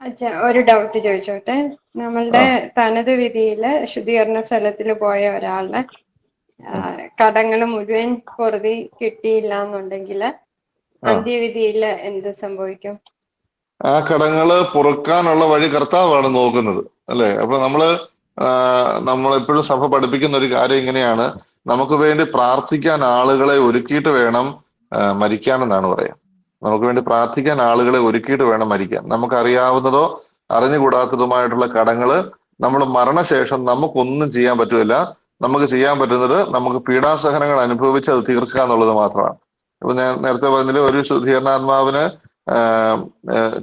അച്ഛാ, ഒരു ഡൗട്ട് ചോദിച്ചോട്ടെ. നമ്മളുടെ തനത് വിധിയില് ശുദ്ധീകരണ സ്ഥലത്തിൽ പോയ ഒരാളുടെ കടങ്ങൾ മുഴുവൻ പൊറുതി കിട്ടിയില്ല എന്നുണ്ടെങ്കിൽ അന്ത്യവിധിയില് എന്ത് സംഭവിക്കും? ആ കടങ്ങള് പൊറുക്കാനുള്ള വഴി കർത്താവാണ് നോക്കുന്നത്, അല്ലെ? അപ്പൊ നമ്മളെപ്പോഴും സഭ പഠിപ്പിക്കുന്ന ഒരു കാര്യം ഇങ്ങനെയാണ്, നമുക്ക് വേണ്ടി പ്രാർത്ഥിക്കാൻ ആളുകളെ ഒരുക്കിയിട്ട് വേണം മരിക്കാനെന്നാണ് പറയാം. നമുക്ക് വേണ്ടി പ്രാർത്ഥിക്കാൻ ആളുകളെ ഒരുക്കിയിട്ട് വേണം മരിക്കാൻ. നമുക്കറിയാവുന്നതോ അറിഞ്ഞുകൂടാത്തതുമായിട്ടുള്ള കടങ്ങള് നമ്മൾ മരണശേഷം നമുക്കൊന്നും ചെയ്യാൻ പറ്റില്ല. നമുക്ക് ചെയ്യാൻ പറ്റുന്നത് നമുക്ക് പീഡാസഹനങ്ങൾ അനുഭവിച്ച് അത് തീർക്കുക എന്നുള്ളത് മാത്രമാണ്. ഇപ്പൊ ഞാൻ നേരത്തെ പറഞ്ഞതിൽ ഒരു ശുദ്ധീകരണാത്മാവിന്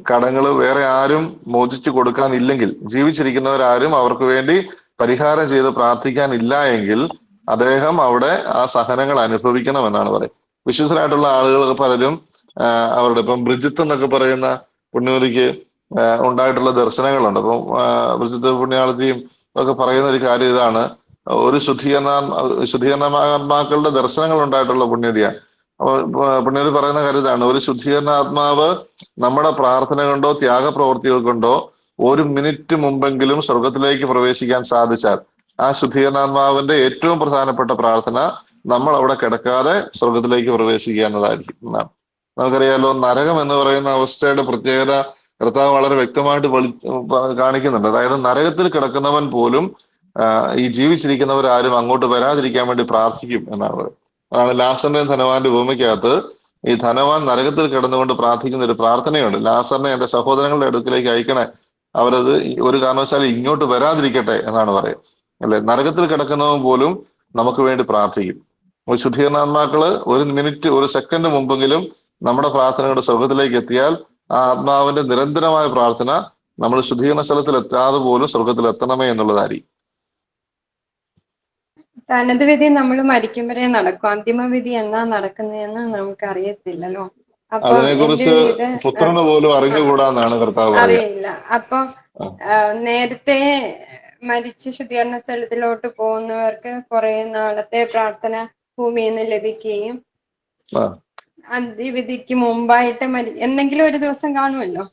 കടങ്ങള് വേറെ ആരും മോചിച്ചു കൊടുക്കാനില്ലെങ്കിൽ, ജീവിച്ചിരിക്കുന്നവരാരും അവർക്ക് വേണ്ടി പരിഹാരം ചെയ്ത് പ്രാർത്ഥിക്കാനില്ല എങ്കിൽ അദ്ദേഹം അവിടെ ആ സഹനങ്ങൾ അനുഭവിക്കണം എന്നാണ് പറയുന്നത്. വിശുദ്ധരായിട്ടുള്ള ആളുകൾ പലരും അവരുടെ ഇപ്പം ബ്രിജിത്ത് എന്നൊക്കെ പറയുന്ന പുണ്യവതിക്ക് ഉണ്ടായിട്ടുള്ള ദർശനങ്ങളുണ്ട്. അപ്പം ബ്രിജിത്ത് പുണ്യാളത്തിയും ഒക്കെ പറയുന്ന ഒരു കാര്യം ഇതാണ്, ഒരു ശുദ്ധീകരണാത്മാക്കളുടെ ദർശനങ്ങൾ ഉണ്ടായിട്ടുള്ള പുണ്യതിയാണ്. അപ്പോൾ പുണ്യവതി പറയുന്ന കാര്യം ഇതാണ്, ഒരു ശുദ്ധീകരണാത്മാവ് നമ്മുടെ പ്രാർത്ഥന കൊണ്ടോ ത്യാഗപ്രവർത്തികൾ കൊണ്ടോ ഒരു മിനിറ്റ് മുമ്പെങ്കിലും സ്വർഗത്തിലേക്ക് പ്രവേശിക്കാൻ സാധിച്ചാൽ ആ ശുദ്ധീകരണാത്മാവിന്റെ ഏറ്റവും പ്രധാനപ്പെട്ട പ്രാർത്ഥന നമ്മൾ അവിടെ കിടക്കാതെ സ്വർഗത്തിലേക്ക് പ്രവേശിക്കുക എന്നതായിരിക്കും എന്നാണ്. നമുക്കറിയാലോ, നരകം എന്ന് പറയുന്ന അവസ്ഥയുടെ പ്രത്യേകത കർത്താവ് വളരെ വ്യക്തമായിട്ട് കാണിക്കുന്നുണ്ട്. അതായത് നരകത്തിൽ കിടക്കുന്നവൻ പോലും ഈ ജീവിച്ചിരിക്കുന്നവരാരും അങ്ങോട്ട് വരാതിരിക്കാൻ വേണ്ടി പ്രാർത്ഥിക്കും എന്നാണ് പറയുന്നത്. അതാണ് ലാസറിന്റെയും ധനവാന്റെ ഭൂമിക്കകത്ത് ഈ ധനവാൻ നരകത്തിൽ കിടന്നുകൊണ്ട് പ്രാർത്ഥിക്കുന്ന ഒരു പ്രാർത്ഥനയുണ്ട്. ലാസറിനെ എന്റെ സഹോദരങ്ങളുടെ അടുക്കിലേക്ക് അയക്കണേ, അവരത് ഒരു കാരണവശാലും ഇങ്ങോട്ട് വരാതിരിക്കട്ടെ എന്നാണ് പറയുക. അല്ലെ, നരകത്തിൽ കിടക്കുന്നവൻ പോലും നമുക്ക് വേണ്ടി പ്രാർത്ഥിക്കും. ശുദ്ധീകരണാത്മാക്കള് ഒരു മിനിറ്റ്, ഒരു സെക്കൻഡ് മുമ്പെങ്കിലും നമ്മുടെ പ്രാർത്ഥനകളുടെ സ്വർഗത്തിലേക്ക് എത്തിയാൽ ആ ആത്മാവിന്റെ നിരന്തരമായ പ്രാർത്ഥന നമ്മൾ ശുദ്ധീകരണ സ്ഥലത്തിൽ എത്താതെ പോലും സ്വർഗത്തിൽ എത്തണമേ എന്നുള്ളതായിരിക്കും. തനത് വിധി നമ്മൾ മരിക്കും വരെ നടക്കും, അന്തിമ വിധി എന്നാ നടക്കുന്നതെന്ന് നമുക്ക് അറിയത്തില്ലല്ലോ. അപ്പൊ അതിനെക്കുറിച്ച് പുത്രന് പോലും അറിഞ്ഞുകൂടാന്നാണ് കർത്താവ് പറയുക. അറിയില്ല. അപ്പൊ നേരത്തെ മരിച്ച് ശുദ്ധീകരണ സ്ഥലത്തിലോട്ട് പോകുന്നവർക്ക് കുറെ നാളത്തെ പ്രാർത്ഥന ഭൂമിയിൽ നിന്ന് ലഭിക്കുകയും അന്ത്യവിധിക്ക് മുമ്പായിട്ട് എന്തെങ്കിലും ഒരു ദിവസം കാണുമല്ലോ,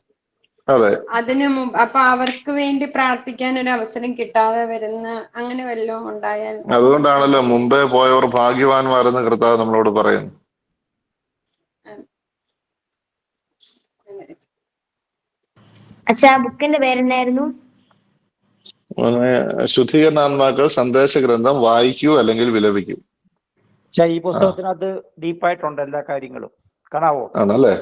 അതിനു മുമ്പ് അപ്പൊ അവർക്ക് വേണ്ടി പ്രാർത്ഥിക്കാൻ ഒരു അവസരം കിട്ടാതെ വരുന്ന അങ്ങനെ വല്ലതും ഉണ്ടായാൽ? അതുകൊണ്ടാണല്ലോ മുമ്പേ പോയവർ ഭാഗ്യവാന്മാരെന്ന് കർത്താവ് നമ്മളോട് പറയുന്നു. അച്ഛാ, ബുക്കിന്റെ പേരെന്നായിരുന്നു? ശുദ്ധീകരണാത്മാക്കൾ സന്ദേശ ഗ്രന്ഥം വായിക്കൂ അല്ലെങ്കിൽ വിലപിക്കൂ. ഈ പുസ്തകത്തിനകത്ത് ഡീപ്പായിട്ടുണ്ട് എല്ലാ കാര്യങ്ങളും, കാണാവോ? ആണല്ലേ,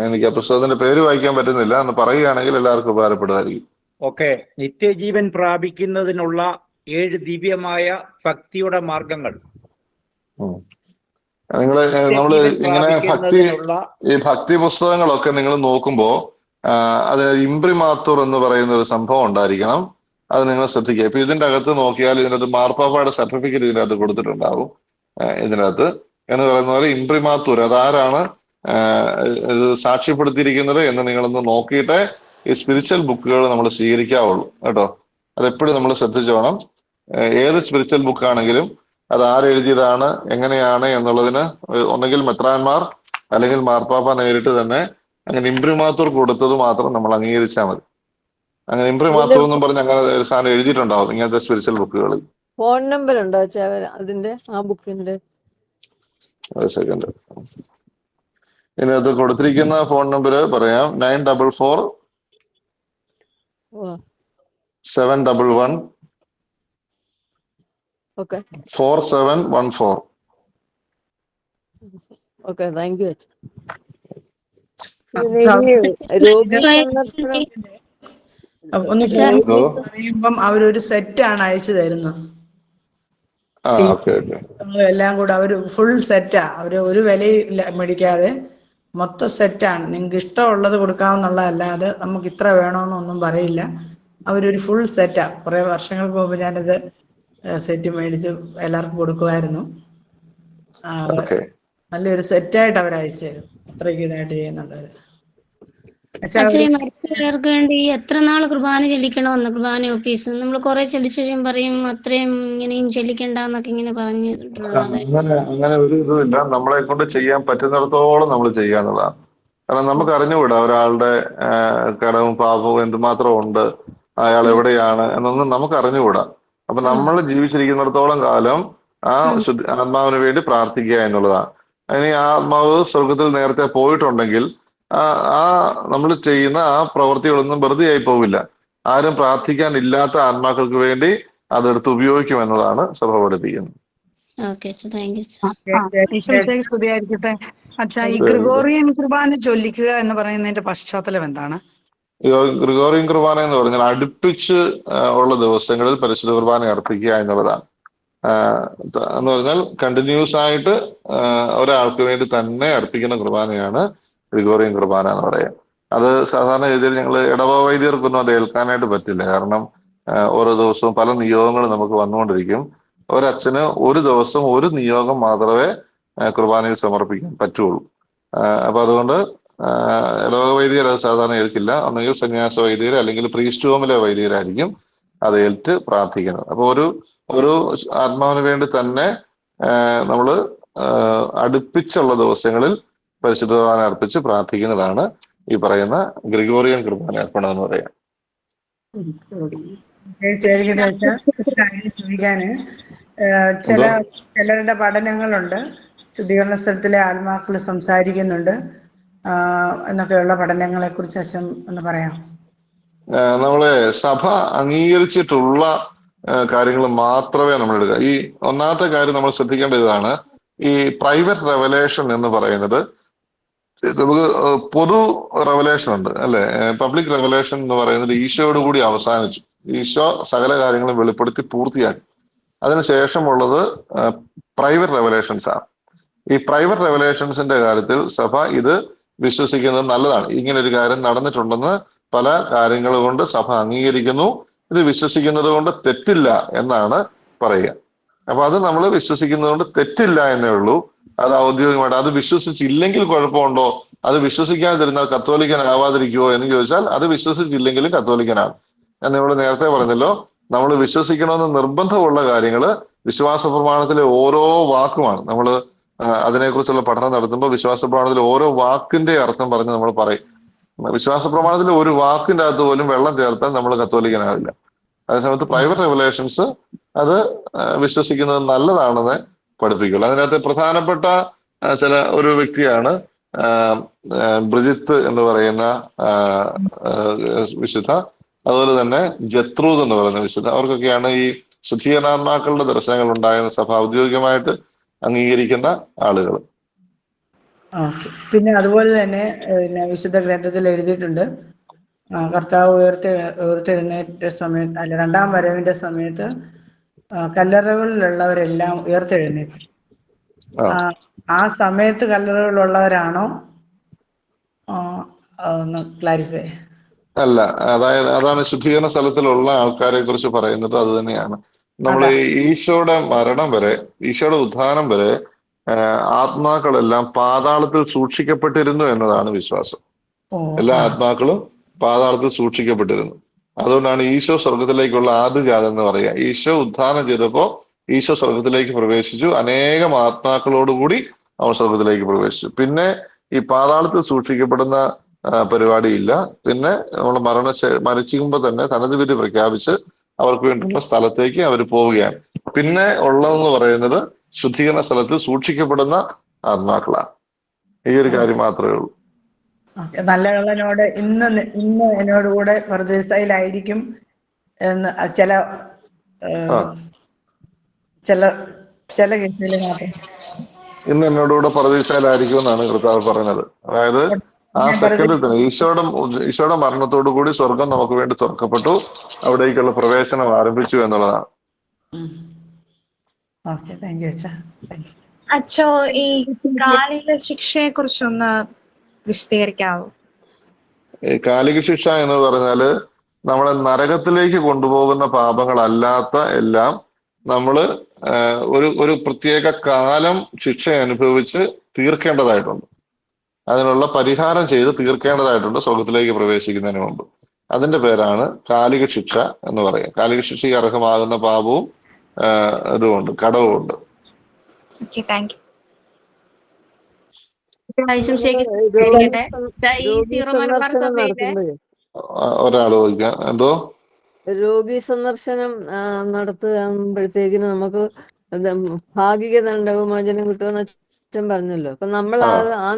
എനിക്ക് ആ പുസ്തകത്തിന്റെ പേര് വായിക്കാൻ പറ്റുന്നില്ല, എന്ന് പറയുകയാണെങ്കിൽ എല്ലാവർക്കും ഉപകാരപ്പെടുമായിരിക്കും. ഓക്കെ. നിത്യജീവൻ പ്രാപിക്കുന്നതിനുള്ള 7 ദിവ്യമായ ഭക്തിയുടെ മാർഗങ്ങൾ. നമ്മള് ഇങ്ങനെ ഈ ഭക്തി പുസ്തകങ്ങളൊക്കെ നിങ്ങൾ നോക്കുമ്പോ അത് ഇംപ്രിമാത്തൂർ എന്ന് പറയുന്ന ഒരു സംഭവം ഉണ്ടായിരിക്കണം. അത് നിങ്ങൾ ശ്രദ്ധിക്കുക. ഇപ്പൊ ഇതിന്റെ അകത്ത് നോക്കിയാൽ ഇതിനകത്ത് മാർപ്പാപ്പയുടെ സർട്ടിഫിക്കറ്റ് ഇതിനകത്ത് കൊടുത്തിട്ടുണ്ടാവും. ഇതിനകത്ത് എന്ന് പറയുന്ന പോലെ ഇംപ്രിമാത്തൂർ അതാരാണ് ഇത് സാക്ഷ്യപ്പെടുത്തിയിരിക്കുന്നത് എന്ന് നിങ്ങളൊന്ന് നോക്കിയിട്ട് ഈ സ്പിരിച്വൽ ബുക്കുകൾ നമ്മൾ സ്വീകരിക്കാവുള്ളൂ കേട്ടോ. അതെപ്പോഴും നമ്മൾ ശ്രദ്ധിച്ചോണം. ഏത് സ്പിരിച്വൽ ബുക്കാണെങ്കിലും അത് ആരെഴുതിയതാണ്, എങ്ങനെയാണ് എന്നുള്ളതിന് ഒന്നെങ്കിൽ മെത്രാന്മാർ അല്ലെങ്കിൽ മാർപ്പാപ്പ നേരിട്ട് തന്നെ അങ്ങനെ ഇംപ്രിമാത്തൂർ കൊടുത്തത് മാത്രം നമ്മൾ അംഗീകരിച്ചാൽ മതി. അങ്ങനെ ഇംപ്രിമാത്തൂർ എന്നും പറഞ്ഞ് അങ്ങനെ ഒരു സാധനം എഴുതിയിട്ടുണ്ടാവും ഇങ്ങനത്തെ സ്പിരിച്വൽ ബുക്കുകളിൽ. ഫോൺ നമ്പർ ഉണ്ടോ അതിന്റെ, ആ ബുക്കിന്റെ? ഒരു സെക്കൻഡ്, ഇതിനകത്ത് കൊടുത്തിരിക്കുന്ന ഫോൺ നമ്പർ പറയാം. 944 711 4714. Okay, thank you. ഒന്ന് പറയുമ്പം അവരൊരു സെറ്റാണ് അയച്ചു തരുന്നത്. എല്ലാം കൂടെ അവര് ഫുൾ സെറ്റാ, അവര് ഒരു വിലയില്ല മേടിക്കാതെ മൊത്തം സെറ്റാണ്. നിങ്ങൾക്ക് ഇഷ്ടമുള്ളത് കൊടുക്കാവുന്നുള്ളതല്ലാതെ നമുക്ക് ഇത്ര വേണമെന്നൊന്നും പറയില്ല. അവരൊരു ഫുൾ സെറ്റാ. കുറെ വർഷങ്ങൾക്ക് മുമ്പ് ഞാനിത് സെറ്റ് മേടിച്ച് എല്ലാവർക്കും കൊടുക്കുമായിരുന്നു. നല്ലൊരു സെറ്റായിട്ട് അവർ അയച്ചു തരും. അത്രയ്ക്ക് ഇതായിട്ട് ചെയ്യുന്നുണ്ട്. മരിച്ചവർക്ക് വേണ്ടി എത്ര നാൾ കുർബാന ചെല്ലിക്കണമെന്ന് കുർബാന ഓഫീസ് നമ്മൾ കുറെ ചെല്ലിച്ചും പറയും അത്രയും ഇങ്ങനെയും ചെല്ലിക്കണ്ടെന്നൊക്കെ ഇങ്ങനെ പറഞ്ഞിട്ടുള്ളത്. അങ്ങനെ ഒരു ഇതുമില്ല. നമ്മളെ കൊണ്ട് ചെയ്യാൻ പറ്റുന്നിടത്തോളം നമ്മൾ ചെയ്യാന്നുള്ളതാണ്. കാരണം നമുക്ക് അറിഞ്ഞുകൂടാ ഒരാളുടെ കടവും പാപവും എന്തുമാത്രം ഉണ്ട്, അയാൾ എവിടെയാണ് എന്നൊന്നും നമുക്ക് അറിഞ്ഞുകൂടാ. അപ്പൊ നമ്മൾ ജീവിച്ചിരിക്കുന്നിടത്തോളം കാലം ആ ആത്മാവിന് വേണ്ടി പ്രാർത്ഥിക്കുക എന്നുള്ളതാണ്. ഇനി ആ ആത്മാവ് സ്വർഗത്തിൽ നേരത്തെ പോയിട്ടുണ്ടെങ്കിൽ ആ നമ്മൾ ചെയ്യുന്ന ആ പ്രവൃത്തികളൊന്നും വെറുതെ ആയി പോവില്ല. ആരും പ്രാർത്ഥിക്കാൻ ഇല്ലാത്ത ആത്മാക്കൾക്ക് വേണ്ടി അതെടുത്ത് ഉപയോഗിക്കും എന്നതാണ് സഭ പഠിപ്പിക്കുന്നത്. ഓക്കെ അച്ഛാ, താങ്ക് യു അച്ഛാ. ഈശോമിശിഹായ്ക്ക് സ്തുതിയായിരിക്കട്ടെ. അച്ഛാ, ഈ ഗ്രിഗോറിയൻ കുർബാന ചൊല്ലിക്കുക എന്ന് പറയുന്നതിന്റെ പശ്ചാത്തലം എന്താണ്? ഗ്രിഗോറിയൻ കുർബാന എന്ന് പറഞ്ഞാൽ അടുപ്പിച്ച് ഉള്ള ദിവസങ്ങളിൽ പരിശുദ്ധ കുർബാന അർപ്പിക്കുക എന്നുള്ളതാണ്. എന്ന് പറഞ്ഞാൽ കണ്ടിന്യൂസ് ആയിട്ട് ഒരാൾക്ക് വേണ്ടി തന്നെ അർപ്പിക്കുന്ന കുർബാനയാണ് ഗ്രിഗോറിയൻ കുർബാന എന്ന് പറയാം. അത് സാധാരണ രീതിയിൽ ഞങ്ങൾ ഇടവ വൈദികർക്കൊന്നും അത് ഏൽക്കാനായിട്ട് പറ്റില്ല. കാരണം ഓരോ ദിവസവും പല നിയോഗങ്ങൾ നമുക്ക് വന്നുകൊണ്ടിരിക്കും. ഒരച്ഛന് ഒരു ദിവസം ഒരു നിയോഗം മാത്രമേ കുർബാനയിൽ സമർപ്പിക്കാൻ പറ്റുള്ളൂ. അപ്പൊ അതുകൊണ്ട് ഇടവ വൈദികർ അത് സാധാരണ ഏൽക്കില്ല. ഒന്നെങ്കിൽ സന്യാസ വൈദികർ അല്ലെങ്കിൽ പ്രീസ്റ്റ് ഹോമിലെ വൈദികരായിരിക്കും അത് ഏൽറ്റ് പ്രാർത്ഥിക്കുന്നത്. അപ്പൊ ഒരു ആത്മാവിന് വേണ്ടി തന്നെ നമ്മൾ അടുപ്പിച്ചുള്ള ദിവസങ്ങളിൽ പരിശുദ്ധ കുർബാന അർപ്പിച്ച് പ്രാർത്ഥിക്കുന്നതാണ് ഈ പറയുന്ന ഗ്രിഗോറിയൻ കുർബാന അർപ്പണം എന്ന് പറയാം. ചോദിക്കാന് ചിലരുടെ പഠനങ്ങളുണ്ട്, ശുദ്ധീകരണ സ്ഥലത്തിലെ ആത്മാക്കൾ സംസാരിക്കുന്നുണ്ട് എന്നൊക്കെയുള്ള പഠനങ്ങളെ കുറിച്ച് അച്ഛൻ ഒന്ന് പറയാം. നമ്മളെ സഭ അംഗീകരിച്ചിട്ടുള്ള കാര്യങ്ങൾ മാത്രമേ നമ്മൾ എടുക്കുക. ഈ ഒന്നാമത്തെ കാര്യം നമ്മൾ ശ്രദ്ധിക്കേണ്ട ഇതാണ്, ഈ പ്രൈവറ്റ് റെവലേഷൻ എന്ന് പറയുന്നത് നമുക്ക് പൊതു റെവലേഷൻ ഉണ്ട് അല്ലെ. പബ്ലിക് റെവലേഷൻ എന്ന് പറയുന്നത് ഈശോയോട് കൂടി അവസാനിച്ചു. ഈശോ സകല കാര്യങ്ങളും വെളിപ്പെടുത്തി പൂർത്തിയാക്കി. അതിനുശേഷമുള്ളത് പ്രൈവറ്റ് റെവലേഷൻസ് ആണ്. ഈ പ്രൈവറ്റ് റെവലേഷൻസിന്റെ കാര്യത്തിൽ സഭ ഇത് വിശ്വസിക്കുന്നത് നല്ലതാണ്. ഇങ്ങനെ ഒരു കാര്യം നടന്നിട്ടുണ്ടെന്ന് പല കാര്യങ്ങൾ കൊണ്ട് സഭ അംഗീകരിക്കുന്നു. ഇത് വിശ്വസിക്കുന്നത് കൊണ്ട് തെറ്റില്ല എന്നാണ് പറയുക. അപ്പൊ അത് നമ്മൾ വിശ്വസിക്കുന്നത് കൊണ്ട് തെറ്റില്ല എന്നേ ഉള്ളൂ. അത് ഔദ്യോഗികമായിട്ട് അത് വിശ്വസിച്ചില്ലെങ്കിൽ കുഴപ്പമുണ്ടോ, അത് വിശ്വസിക്കാതിരുന്നാൽ കത്തോലിക്കനാവാതിരിക്കുമോ എന്ന് ചോദിച്ചാൽ അത് വിശ്വസിച്ചില്ലെങ്കിലും കത്തോലിക്കനാണ്. ഞാൻ നിങ്ങളോട് നേരത്തെ പറഞ്ഞല്ലോ, നമ്മൾ വിശ്വസിക്കണമെന്ന് നിർബന്ധമുള്ള കാര്യങ്ങൾ വിശ്വാസ പ്രമാണത്തിലെ ഓരോ വാക്കുമാണ്. നമ്മൾ അതിനെക്കുറിച്ചുള്ള പഠനം നടത്തുമ്പോൾ വിശ്വാസ പ്രമാണത്തിലെ ഓരോ വാക്കിന്റെ അർത്ഥം പറഞ്ഞ് നമ്മൾ പറയും. വിശ്വാസ പ്രമാണത്തിലെ ഒരു വാക്കിന്റെ അകത്ത് പോലും വെള്ളം ചേർത്താൽ നമ്മൾ കത്തോലിക്കനാവില്ല. അതേസമയത്ത് പ്രൈവറ്റ് റെവലേഷൻസ് അത് വിശ്വസിക്കുന്നത് നല്ലതാണെന്ന് പഠിപ്പിക്കുള്ളൂ. അതിനകത്ത് പ്രധാനപ്പെട്ട ഒരു വ്യക്തിയാണ് ബ്രിജിത്ത് എന്ന് പറയുന്ന വിശുദ്ധ, അതുപോലെ തന്നെ ജത്രൂദ് എന്ന് പറയുന്ന വിശുദ്ധ. അവർക്കൊക്കെയാണ് ഈ ശുദ്ധീകരണാത്മാക്കളുടെ ദർശനങ്ങൾ ഉണ്ടായെന്ന് സഭ ഔദ്യോഗികമായിട്ട് അംഗീകരിക്കുന്ന ആളുകൾ. പിന്നെ അതുപോലെ തന്നെ വിശുദ്ധ ഗ്രന്ഥത്തിൽ എഴുതിയിട്ടുണ്ട്, കർത്താവ് ഉയർത്തെഴുന്നേറ്റ സമയത്ത്, അല്ല രണ്ടാം വരവിന്റെ സമയത്ത് കല്ലറകളിലുള്ളവരെല്ലാം ഉയർത്തെഴുന്നേറ്റു. ആ സമയത്ത് കല്ലറകളിലുള്ളവരാണോ ഒന്ന് ക്ലാരിഫൈ? അല്ല, അതാണ് ശുദ്ധീകരണ സ്ഥലത്തിലുള്ള ആൾക്കാരെ കുറിച്ച് പറയുന്നത്. അത് തന്നെയാണ് നമ്മൾ ഈശോയുടെ മരണം വരെ, ഈശോയുടെ ഉത്ഥാനം വരെ ആത്മാക്കളെല്ലാം പാതാളത്തിൽ സൂക്ഷിക്കപ്പെട്ടിരുന്നു എന്നതാണ് വിശ്വാസം. എല്ലാ ആത്മാക്കളും പാതാളത്തിൽ സൂക്ഷിക്കപ്പെട്ടിരുന്നു. അതുകൊണ്ടാണ് ഈശോ സ്വർഗത്തിലേക്കുള്ള ആദ്യജാതം എന്ന് പറയുക. ഈശോ ഉത്ഥാനം ചെയ്തപ്പോ ഈശോ സ്വർഗത്തിലേക്ക് പ്രവേശിച്ചു. അനേകം ആത്മാക്കളോടുകൂടി അവൻ സ്വർഗത്തിലേക്ക് പ്രവേശിച്ചു. പിന്നെ ഈ പാതാളത്തിൽ സൂക്ഷിക്കപ്പെടുന്ന പരിപാടിയില്ല. പിന്നെ നമ്മൾ മരിക്കുമ്പോൾ തന്നെ തനത് വിധി പ്രഖ്യാപിച്ച് അവർക്ക് വേണ്ടിയുള്ള സ്ഥലത്തേക്ക് അവർ പോവുകയാണ്. പിന്നെ ഉള്ളതെന്ന് പറയുന്നത് ശുദ്ധീകരണ സ്ഥലത്തിൽ സൂക്ഷിക്കപ്പെടുന്ന ആത്മാക്കളാണ്. ഈ ഒരു കാര്യം മാത്രമേ ഉള്ളൂ. നല്ല കള്ളനോട് ഇന്ന് എന്നോടുകൂടെ പരദേശയിലായിരിക്കും എന്ന് ചില കേസുകളിൽ മാത്രം ഇന്ന് എന്നോടുകൂടെ പരദേശയിലായിരിക്കും എന്നാണ് കർത്താവ് പറഞ്ഞത്. അതായത് ആ സെക്കൻഡിൽ തന്നെ ഈശോയുടെ മരണത്തോടു കൂടി സ്വർഗം നമുക്ക് വേണ്ടി തുറക്കപ്പെട്ടു, അവിടേക്കുള്ള പ്രവേശനം ആരംഭിച്ചു എന്നുള്ളതാണ്. അച്ഛോ, ഈ കാലിക ശിക്ഷയെ കുറിച്ചൊന്ന് വിശദീകരിക്കാവോ? ഈ കാലിക ശിക്ഷ എന്ന് പറഞ്ഞാല് നമ്മളെ നരകത്തിലേക്ക് കൊണ്ടുപോകുന്ന പാപങ്ങളല്ലാത്ത എല്ലാം നമ്മള് ഒരു പ്രത്യേക കാലം ശിക്ഷ അനുഭവിച്ച് തീർക്കേണ്ടതായിട്ടുണ്ട്. അതിനുള്ള പരിഹാരം ചെയ്ത് തീർക്കേണ്ടതായിട്ടുണ്ട് സ്വർഗത്തിലേക്ക് പ്രവേശിക്കുന്നതിന് മുമ്പ്. അതിന്റെ പേരാണ് കാലിക ശിക്ഷ എന്ന് പറയാം. കാലിക ശിക്ഷയ്ക്ക് അർഹമാകുന്ന പാപവും ഇതുമുണ്ട്, കടവും ഉണ്ട്. ഒരാൾ ചോദിക്കാം, എന്തോ രോഗി സന്ദർശനം നടത്തുമ്പോഴത്തേക്കിന് നമുക്ക് ഭാഗിക ദണ്ഡവിമോചനം കിട്ടുമെന്ന് അച്ഛൻ പറഞ്ഞല്ലോ. അപ്പൊ നമ്മൾ ആ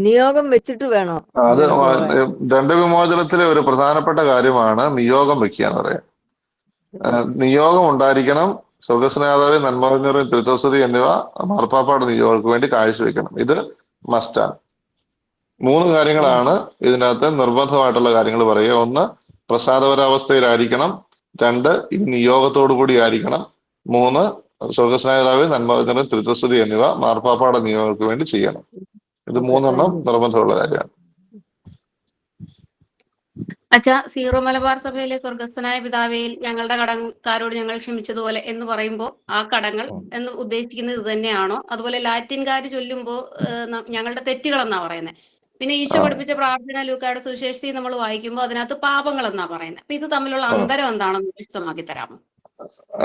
നിയോഗം വെച്ചിട്ട് വേണോ? അത് ദണ്ഡവിമോചനത്തിലെ ഒരു പ്രധാനപ്പെട്ട കാര്യമാണ് നിയോഗം വെക്കുക എന്ന് പറയാം. നിയോഗം ഉണ്ടായിരിക്കണം. സ്വർഗസ്നാതാവ്, നന്മനിറഞ്ഞ തിരുത്തോസ്തുതി എന്നിവ മാർപ്പാപ്പാട് നിയോഗങ്ങൾക്ക് വേണ്ടി കാഴ്ചവെക്കണം. ഇത് മസ്റ്റാണ്. 3 കാര്യങ്ങളാണ് ഇതിനകത്ത് നിർബന്ധമായിട്ടുള്ള കാര്യങ്ങൾ പറയുക. 1, പ്രസാദപരാവസ്ഥയിലായിരിക്കണം. 2, ഈ നിയോഗത്തോടു കൂടി ആയിരിക്കണം. 3, സ്വർഗസ്നാതാവ്, നന്മനിറഞ്ഞ തിരുത്തോസ്തുതി എന്നിവ മാർപ്പാപ്പാട് നിയോഗങ്ങൾക്ക് വേണ്ടി ചെയ്യണം. ഇത് 3 നിർബന്ധമുള്ള കാര്യമാണ്. അച്ഛാ, സീറോ മലബാർ സഭയിലെ സ്വർഗസ്ഥനായ പിതാവേൽ ഞങ്ങളുടെ കടക്കാരോട് ഞങ്ങൾ ക്ഷമിച്ചതുപോലെ എന്ന് പറയുമ്പോൾ ആ കടങ്ങൾ എന്ന് ഉദ്ദേശിക്കുന്നത് ഇത് തന്നെയാണോ? അതുപോലെ ലാറ്റിൻകാർ ചൊല്ലുമ്പോൾ ഞങ്ങളുടെ തെറ്റുകൾ എന്നാ പറയുന്നത്. പിന്നെ ഈശോ പഠിപ്പിച്ച പ്രാർത്ഥന ലൂക്കായുടെ സുവിശേഷത്തിൽ നമ്മൾ വായിക്കുമ്പോൾ അതിനകത്ത് പാപങ്ങൾ എന്നാ പറയുന്നത്. അപ്പൊ ഇത് തമ്മിലുള്ള അന്തരം എന്താണെന്ന് വ്യക്തമാക്കി തരാമോ?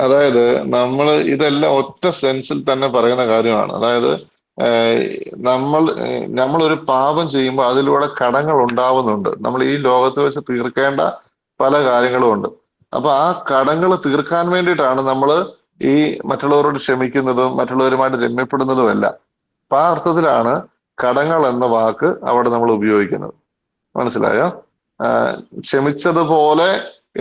അതായത് നമ്മൾ ഇതെല്ലാം ഒറ്റ സെൻസിൽ തന്നെ പറയുന്ന കാര്യമാണ്. അതായത് നമ്മളൊരു പാപം ചെയ്യുമ്പോൾ അതിലൂടെ കടങ്ങൾ ഉണ്ടാവുന്നുണ്ട്. നമ്മൾ ഈ ലോകത്ത് വെച്ച് തീർക്കേണ്ട പല കാര്യങ്ങളും ഉണ്ട്. അപ്പൊ ആ കടങ്ങൾ തീർക്കാൻ വേണ്ടിയിട്ടാണ് നമ്മൾ ഈ മറ്റുള്ളവരോട് ക്ഷമിക്കുന്നതും മറ്റുള്ളവരുമായിട്ട് രമ്യപ്പെടുന്നതും എല്ലാം. അപ്പൊ ആ അർത്ഥത്തിലാണ് കടങ്ങൾ എന്ന വാക്ക് അവിടെ നമ്മൾ ഉപയോഗിക്കുന്നത്. മനസ്സിലായോ? ക്ഷമിച്ചതുപോലെ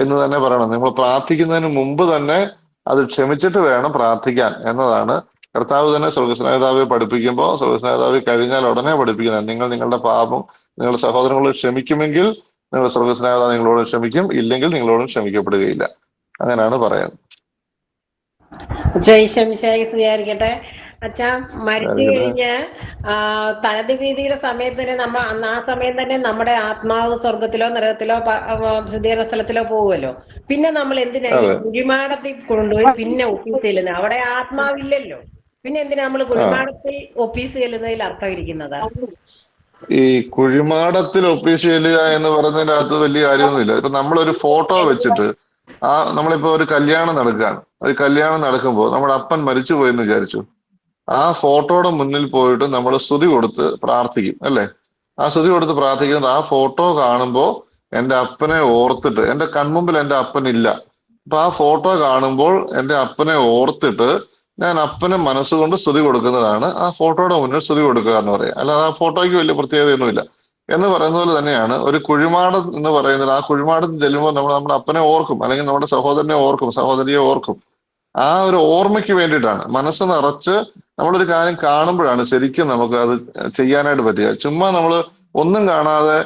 എന്ന് തന്നെ പറയണം. നമ്മൾ പ്രാർത്ഥിക്കുന്നതിന് മുമ്പ് തന്നെ അത് ക്ഷമിച്ചിട്ട് വേണം പ്രാർത്ഥിക്കാൻ എന്നതാണ് കർത്താവ് തന്നെ സ്വർഗസ്നാതാവെ പഠിപ്പിക്കുമ്പോൾ, സ്വർഗസ്നാതാവ് കഴിഞ്ഞാൽ ഉടനെ പഠിപ്പിക്കുന്നത്, നിങ്ങൾ നിങ്ങളുടെ പാപം നിങ്ങളുടെ സഹോദരങ്ങളോട് ക്ഷമിക്കുമെങ്കിൽ നിങ്ങളുടെ സ്വർഗസ്നാതാവ് നിങ്ങളോട് ക്ഷമിക്കും, ഇല്ലെങ്കിൽ നിങ്ങളോടും ക്ഷമിക്കപ്പെടുകയില്ല. അങ്ങനെയാണ് പറയുന്നത്. സ്വീകരിക്കട്ടെ. അച്ഛാ, മരിച്ചു കഴിഞ്ഞ് തനതുവീതിയുടെ സമയത്ത് തന്നെ ആ സമയം തന്നെ നമ്മുടെ ആത്മാവ് സ്വർഗത്തിലോ നരകത്തിലോ ശുദ്ധീകരണ സ്ഥലത്തിലോ പോകുമല്ലോ. പിന്നെ നമ്മൾ എന്തിനാ കുഴിമാടത്തിൽ കൊണ്ടുപോയി പിന്നെ ഒപ്പീസ് ചെല്ലുന്നത്? അവിടെ ആത്മാവില്ലല്ലോ. പിന്നെ എന്തിനാ നമ്മൾ കുഴിമാടത്തിൽ ഒപ്പീസ് ചെല്ലുന്നതിൽ അർത്ഥം ഇരിക്കുന്നത്? ഈ കുഴിമാടത്തിൽ ഒപ്പീസ് ചെല്ലുക എന്ന് പറയുന്നതിന്റെ അകത്ത് വലിയ കാര്യമൊന്നുമില്ല. ഇപ്പൊ നമ്മളൊരു ഫോട്ടോ വെച്ചിട്ട് നമ്മളിപ്പോ ഒരു കല്യാണം നടക്കുകയാണ്. ഒരു കല്യാണം നടക്കുമ്പോൾ നമ്മുടെ അപ്പൻ മരിച്ചു പോയെന്ന് വിചാരിച്ചു. ആ ഫോട്ടോയുടെ മുന്നിൽ പോയിട്ട് നമ്മൾ സ്തുതി കൊടുത്ത് പ്രാർത്ഥിക്കും, അല്ലേ? ആ സ്തുതി കൊടുത്ത് പ്രാർത്ഥിക്കുന്നത് ആ ഫോട്ടോ കാണുമ്പോൾ എൻ്റെ അപ്പനെ ഓർത്തിട്ട്, എൻ്റെ കൺമുമ്പിൽ എൻ്റെ അപ്പനില്ല. അപ്പൊ ആ ഫോട്ടോ കാണുമ്പോൾ എൻ്റെ അപ്പനെ ഓർത്തിട്ട് ഞാൻ അപ്പന് മനസ്സുകൊണ്ട് സ്തുതി കൊടുക്കുന്നതാണ് ആ ഫോട്ടോയുടെ മുന്നിൽ സ്തുതി കൊടുക്കുക എന്ന് പറയാം. അല്ലാതെ ആ ഫോട്ടോയ്ക്ക് വലിയ പ്രത്യേകതയൊന്നുമില്ല. എന്ന് പറയുന്ന പോലെ തന്നെയാണ് ഒരു കുഴിമാടം എന്ന് പറയുന്നത്. ആ കുഴിമാടത്തിൽ ചെല്ലുമ്പോൾ നമ്മൾ നമ്മുടെ അപ്പനെ ഓർക്കും, അല്ലെങ്കിൽ നമ്മുടെ സഹോദരനെ ഓർക്കും, സഹോദരിയെ ഓർക്കും. ആ ഒരു ഓർമ്മയ്ക്ക് വേണ്ടിയിട്ടാണ്. മനസ്സ് നിറച്ച് നമ്മളൊരു കാര്യം കാണുമ്പോഴാണ് ശരിക്കും നമുക്ക് അത് ചെയ്യാനായിട്ട് പറ്റുക. ചുമ്മാ നമ്മൾ ഒന്നും കാണാതെ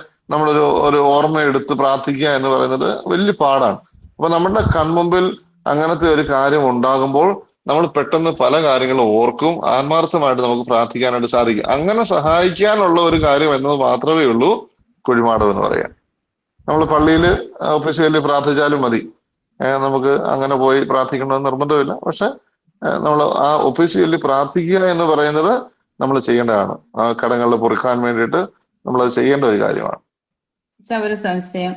ഒരു ഓർമ്മ എടുത്ത് പ്രാർത്ഥിക്കുക എന്ന് പറയുന്നത് വലിയ പാടാണ്. അപ്പൊ നമ്മുടെ കൺമുമ്പിൽ അങ്ങനത്തെ ഒരു കാര്യം ഉണ്ടാകുമ്പോൾ നമ്മൾ പെട്ടെന്ന് പല കാര്യങ്ങളും ഓർക്കും, ആത്മാർത്ഥമായിട്ട് നമുക്ക് പ്രാർത്ഥിക്കാനായിട്ട് സാധിക്കും. അങ്ങനെ സഹായിക്കാനുള്ള ഒരു കാര്യം എന്നത് മാത്രമേ ഉള്ളൂ കുഴിമാടം എന്ന് പറയാം. നമ്മൾ പള്ളിയിൽ ഒഫീഷ്യലി പ്രാർത്ഥിച്ചാലും മതി, നമുക്ക് അങ്ങനെ പോയി പ്രാർത്ഥിക്കണമെന്ന് നിർബന്ധമില്ല. പക്ഷെ നമ്മൾ ആ ഒഫീഷ്യലി പ്രാർത്ഥിക്കുക എന്ന് പറയുന്നത് നമ്മൾ ചെയ്യേണ്ടതാണ്. ആ കടങ്ങൾ പൊറുക്കാൻ വേണ്ടിയിട്ട് നമ്മൾ അത് ചെയ്യേണ്ട ഒരു കാര്യമാണ്. ഒരു സംശയം,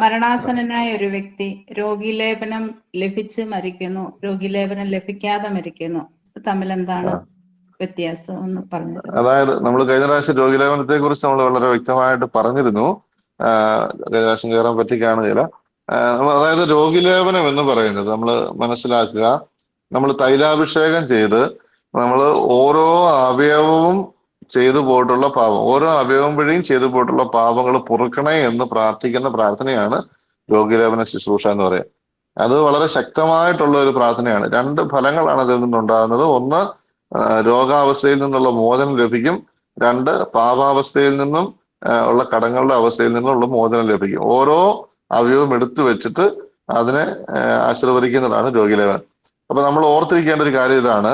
മരണാസന്നനായ ഒരു വ്യക്തി രോഗീലേപനം ലഭിച്ച് മരിക്കുന്നു, രോഗീലേപനം ലഭിക്കാതെ മരിക്കുന്നു, തമ്മിൽ എന്താണ് വ്യത്യാസം ഒന്ന് പറഞ്ഞു? അതായത് നമ്മൾ കഴിഞ്ഞ പ്രാവശ്യം രോഗീലേപനത്തെ കുറിച്ച് നമ്മൾ വളരെ വ്യക്തമായിട്ട് പറഞ്ഞിരുന്നു. കഴിഞ്ഞ പ്രാവശ്യം കയറാൻ പറ്റിക്കാണുകയില്ല. അതായത് രോഗീലേപനം എന്ന് പറയുന്നത് നമ്മൾ മനസ്സിലാക്കുക, നമ്മൾ തൈലാഭിഷേകം ചെയ്ത് നമ്മൾ ഓരോ അവയവവും ചെയ്തു പോയിട്ടുള്ള പാപം, ഓരോ അവയവം വഴിയും ചെയ്തു പോയിട്ടുള്ള പാപങ്ങൾ പൊറുക്കണേ എന്ന് പ്രാർത്ഥിക്കുന്ന പ്രാർത്ഥനയാണ് രോഗീലേപന ശുശ്രൂഷ എന്ന് പറയുന്നത്. അത് വളരെ ശക്തമായിട്ടുള്ള ഒരു പ്രാർത്ഥനയാണ്. 2 ഫലങ്ങളാണ് അതിൽ നിന്നുണ്ടാകുന്നത്. 1, രോഗാവസ്ഥയിൽ നിന്നുള്ള മോചനം ലഭിക്കും. 2, പാപാവസ്ഥയിൽ നിന്നും ഉള്ള കടങ്ങളുടെ അവസ്ഥയിൽ നിന്നുള്ള മോചനം ലഭിക്കും. ഓരോ അവയവം എടുത്തു വെച്ചിട്ട് അതിനെ ആശീർവദിക്കുന്നതാണ് രോഗീലേപനം. അപ്പൊ നമ്മൾ ഓർത്തിരിക്കേണ്ട ഒരു കാര്യം ഇതാണ്,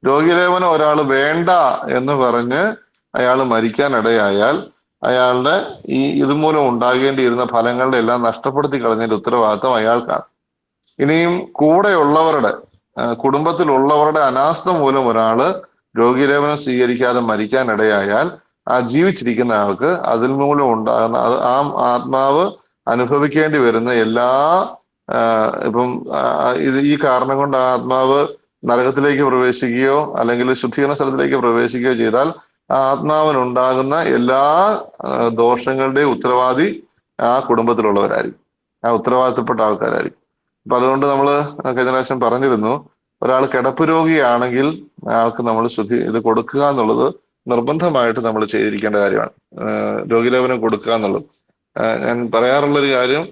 രോഗീലേപനം ഒരാൾ വേണ്ട എന്ന് പറഞ്ഞ് അയാൾ മരിക്കാനിടയായാൽ അയാളുടെ ഇതുമൂലം ഉണ്ടാകേണ്ടിയിരുന്ന ഫലങ്ങളുടെ എല്ലാം നഷ്ടപ്പെടുത്തി കളഞ്ഞതിന്റെ ഉത്തരവാദിത്വം അയാൾക്കാണ്. ഇനിയും കൂടെയുള്ളവരുടെ കുടുംബത്തിലുള്ളവരുടെ അനാസ്ഥ മൂലം ഒരാള് രോഗീലേപനം സ്വീകരിക്കാതെ മരിക്കാനിടയായാൽ ആ ജീവിച്ചിരിക്കുന്ന ആൾക്ക് അതിൽ മൂലം ഉണ്ടാകുന്ന ആ ആത്മാവ് അനുഭവിക്കേണ്ടി വരുന്ന എല്ലാ ഈ കാരണം കൊണ്ട് ആ ആത്മാവ് നരകത്തിലേക്ക് പ്രവേശിക്കുകയോ അല്ലെങ്കിൽ ശുദ്ധീകരണ സ്ഥലത്തിലേക്ക് പ്രവേശിക്കുകയോ ചെയ്താൽ ആ ആത്മാവിനുണ്ടാകുന്ന എല്ലാ ദോഷങ്ങളുടെയും ഉത്തരവാദി ആ കുടുംബത്തിലുള്ളവരായിരിക്കും, ആ ഉത്തരവാദിത്തപ്പെട്ട ആൾക്കാരായിരിക്കും. അപ്പൊ അതുകൊണ്ട് നമ്മൾ കഴിഞ്ഞ പ്രാവശ്യം പറഞ്ഞിരുന്നു, ഒരാൾ കിടപ്പ് രോഗിയാണെങ്കിൽ അയാൾക്ക് നമ്മൾ ഇത് കൊടുക്കുക എന്നുള്ളത് നിർബന്ധമായിട്ട് നമ്മൾ ചെയ്തിരിക്കേണ്ട കാര്യമാണ്. രോഗീലേപനം കൊടുക്കുക എന്നുള്ളത്. ഞാൻ പറയാറുള്ളൊരു കാര്യം,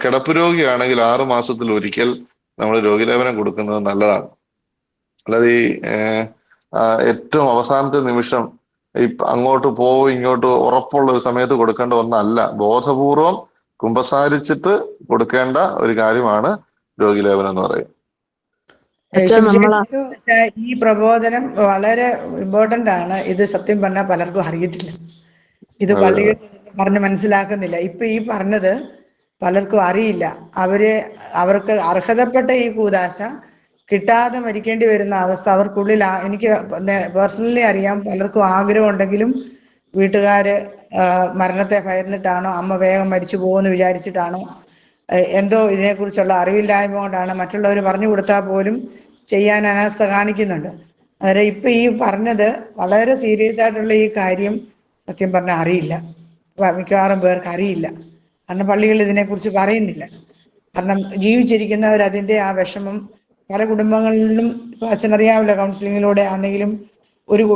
കിടപ്പ് രോഗിയാണെങ്കിൽ 6 മാസത്തിൽ ഒരിക്കൽ നമ്മൾ രോഗിലേപനം കൊടുക്കുന്നത് നല്ലതാണ്. അല്ലാതെ ഈ ഏറ്റവും അവസാനത്തെ നിമിഷം അങ്ങോട്ട് പോവും ഇങ്ങോട്ട് ഉറപ്പുള്ള ഒരു സമയത്ത് കൊടുക്കേണ്ട ഒന്നല്ല. ബോധപൂർവം കുമ്പസാരിച്ചിട്ട് കൊടുക്കേണ്ട ഒരു കാര്യമാണ് രോഗിലേപനം എന്ന് പറയുന്നത്. ഈ പ്രബോധനം വളരെ ഇമ്പോർട്ടന്റ് ആണ്. ഇത് സത്യം പറഞ്ഞാൽ പലർക്കും അറിയത്തില്ല. ഇത് പള്ളികൾ പറഞ്ഞ് മനസ്സിലാക്കുന്നില്ല. ഇപ്പൊ ഈ പറഞ്ഞത് പലർക്കും അറിയില്ല. അവർക്ക് അർഹതപ്പെട്ട ഈ കൂദാശ കിട്ടാതെ മരിക്കേണ്ടി വരുന്ന അവസ്ഥ അവർക്കുള്ളിൽ. എനിക്ക് പേഴ്സണലി അറിയാം, പലർക്കും ആഗ്രഹം ഉണ്ടെങ്കിലും വീട്ടുകാര് മരണത്തെ ഭയന്നിട്ടാണോ, അമ്മ വേഗം മരിച്ചു പോകുമെന്ന് വിചാരിച്ചിട്ടാണോ, എന്തോ ഇതിനെക്കുറിച്ചുള്ള അറിവില്ലായ്മ കൊണ്ടാണ് മറ്റുള്ളവർ പറഞ്ഞു കൊടുത്താൽ പോലും ചെയ്യാൻ അനാസ്ഥ കാണിക്കുന്നുണ്ട്. അന്നേരം ഇപ്പൊ ഈ പറഞ്ഞത് വളരെ സീരിയസ് ആയിട്ടുള്ള ഈ കാര്യം സത്യം പറഞ്ഞാൽ അറിയില്ല. മിക്കവാറും പേർക്ക് അറിയില്ല. കാരണം പള്ളികൾ ഇതിനെക്കുറിച്ച് പറയുന്നില്ല. കാരണം ജീവിച്ചിരിക്കുന്നവർ അതിന്റെ ആ വിഷമം പല കുടുംബങ്ങളിലും, ഇപ്പൊ അച്ഛനറിയാമല്ലോ, കൗൺസിലിങ്ങിലൂടെ ആണെങ്കിലും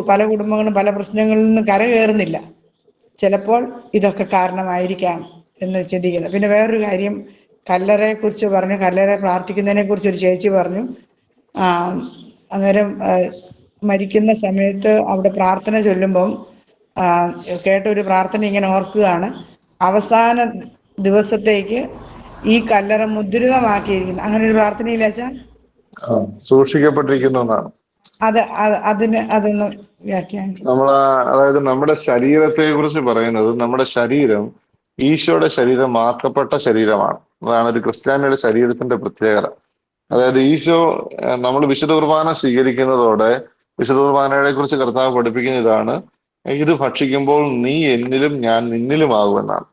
പല കുടുംബങ്ങളും പല പ്രശ്നങ്ങളിൽ നിന്നും കരകയറുന്നില്ല. ചിലപ്പോൾ ഇതൊക്കെ കാരണമായിരിക്കാം എന്ന് ചിന്തിക്കുന്നത്. പിന്നെ വേറൊരു കാര്യം, കല്ലറയെ കുറിച്ച് പറഞ്ഞു. കല്ലറ പ്രാർത്ഥിക്കുന്നതിനെ കുറിച്ച് ഒരു ചേച്ചി പറഞ്ഞു. അന്നേരം മരിക്കുന്ന സമയത്ത് അവിടെ പ്രാർത്ഥന ചൊല്ലുമ്പം കേട്ട ഒരു പ്രാർത്ഥന ഇങ്ങനെ ഓർക്കുകയാണ്, അവസാന ദിവസത്തേക്ക് ഈ കല്ലറ മുദ്രിതമാക്കിയിരിക്കുന്നു. അങ്ങനെ ഒരു പ്രാർത്ഥനയില്ല അച്ഛാ? സൂക്ഷിക്കപ്പെട്ടിരിക്കുന്നു എന്നാണ്. അതൊന്ന് വ്യാഖ്യാനം. അതായത് നമ്മുടെ ശരീരത്തെ കുറിച്ച് പറയുന്നത്, നമ്മുടെ ശരീരം ഈശോയുടെ ശരീരമാക്കപ്പെട്ട ശരീരമാണ്. അതാണ് ഒരു ക്രിസ്ത്യാനിയുടെ ശരീരത്തിന്റെ പ്രത്യേകത. അതായത് ഈശോ, നമ്മൾ വിശുദ്ധ കുർബാന സ്വീകരിക്കുന്നതോടെ വിശുദ്ധ കുർബാനയെ കുറിച്ച് കർത്താവ് പഠിപ്പിക്കുന്ന ഇതാണ്: ഇത് ഭക്ഷിക്കുമ്പോൾ നീ എന്നിലും ഞാൻ നിന്നിലുമാകുമെന്നാണ്.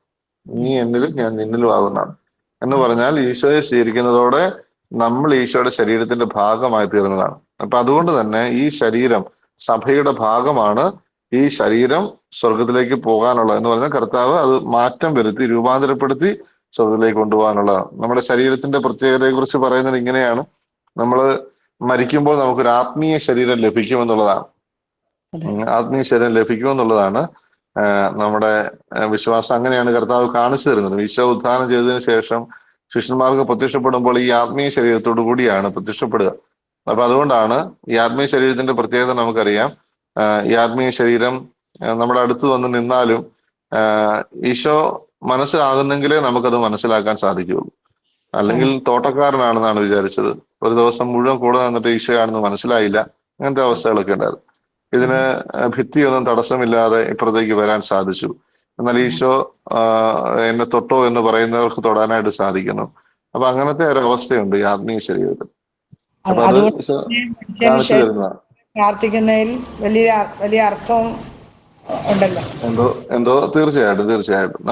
നീ എന്നിലും ഞാൻ നിന്നിലുമാകുമെന്നാണ് എന്ന് പറഞ്ഞാൽ, ഈശോയെ സ്വീകരിക്കുന്നതോടെ നമ്മൾ ഈശോയുടെ ശരീരത്തിന്റെ ഭാഗമായി തീർന്നതാണ്. അപ്പൊ അതുകൊണ്ട് തന്നെ ഈ ശരീരം സഭയുടെ ഭാഗമാണ്. ഈ ശരീരം സ്വർഗത്തിലേക്ക് പോകാനുള്ളത് എന്ന് പറഞ്ഞാൽ കർത്താവ് അത് മാറ്റം വരുത്തി രൂപാന്തരപ്പെടുത്തി സ്വർഗത്തിലേക്ക് കൊണ്ടുപോകാനുള്ളതാണ്. നമ്മുടെ ശരീരത്തിന്റെ പ്രത്യേകതയെ കുറിച്ച് പറയുന്നത് ഇങ്ങനെയാണ്: നമ്മൾ മരിക്കുമ്പോൾ നമുക്കൊരു ആത്മീയ ശരീരം ലഭിക്കുമെന്നുള്ളതാണ്. ആത്മീയ ശരീരം ലഭിക്കുമെന്നുള്ളതാണ് നമ്മുടെ വിശ്വാസം. അങ്ങനെയാണ് കർത്താവ് കാണിച്ചു തരുന്നത്. ഈശോ ഉദ്ധാനം ചെയ്തതിനു ശേഷം ശിഷ്യന്മാർക്ക് പ്രത്യക്ഷപ്പെടുമ്പോൾ ഈ ആത്മീയ ശരീരത്തോടു കൂടിയാണ് പ്രത്യക്ഷപ്പെടുക. അപ്പൊ അതുകൊണ്ടാണ് ഈ ആത്മീയ ശരീരത്തിന്റെ പ്രത്യേകത നമുക്കറിയാം. ഈ ആത്മീയ ശരീരം നമ്മുടെ അടുത്ത് വന്ന് നിന്നാലും ഈശോ മനസ്സിലാകുന്നെങ്കിലേ നമുക്കത് മനസ്സിലാക്കാൻ സാധിക്കുകയുള്ളൂ. അല്ലെങ്കിൽ തോട്ടക്കാരനാണെന്നാണ് വിചാരിച്ചത്. ഒരു ദിവസം മുഴുവൻ കൂടെ നിന്നിട്ട് ഈശോയാണെന്ന് മനസ്സിലായില്ല. അങ്ങനത്തെ അവസ്ഥകളൊക്കെ ഉണ്ടായിരുന്നു. ഇതിന് ഭിത്തിയൊന്നും തടസ്സമില്ലാതെ ഇപ്പുറത്തേക്ക് വരാൻ സാധിച്ചു. എന്നാൽ ഈശോ എന്നെ തൊട്ടോ എന്ന് പറയുന്നവർക്ക് തൊടാനായിട്ട് സാധിക്കുന്നു. അപ്പൊ അങ്ങനത്തെ ഒരു അവസ്ഥയുണ്ട് ഈ ആത്മീയ ശരീരത്തിൽ. അപ്പൊ അത് കാണിച്ചു തരുന്നതാണ്. പ്രാർത്ഥിക്കുന്നതിൽ വലിയ അർത്ഥവും ഉണ്ടല്ലോ. എന്തോ തീർച്ചയായിട്ടും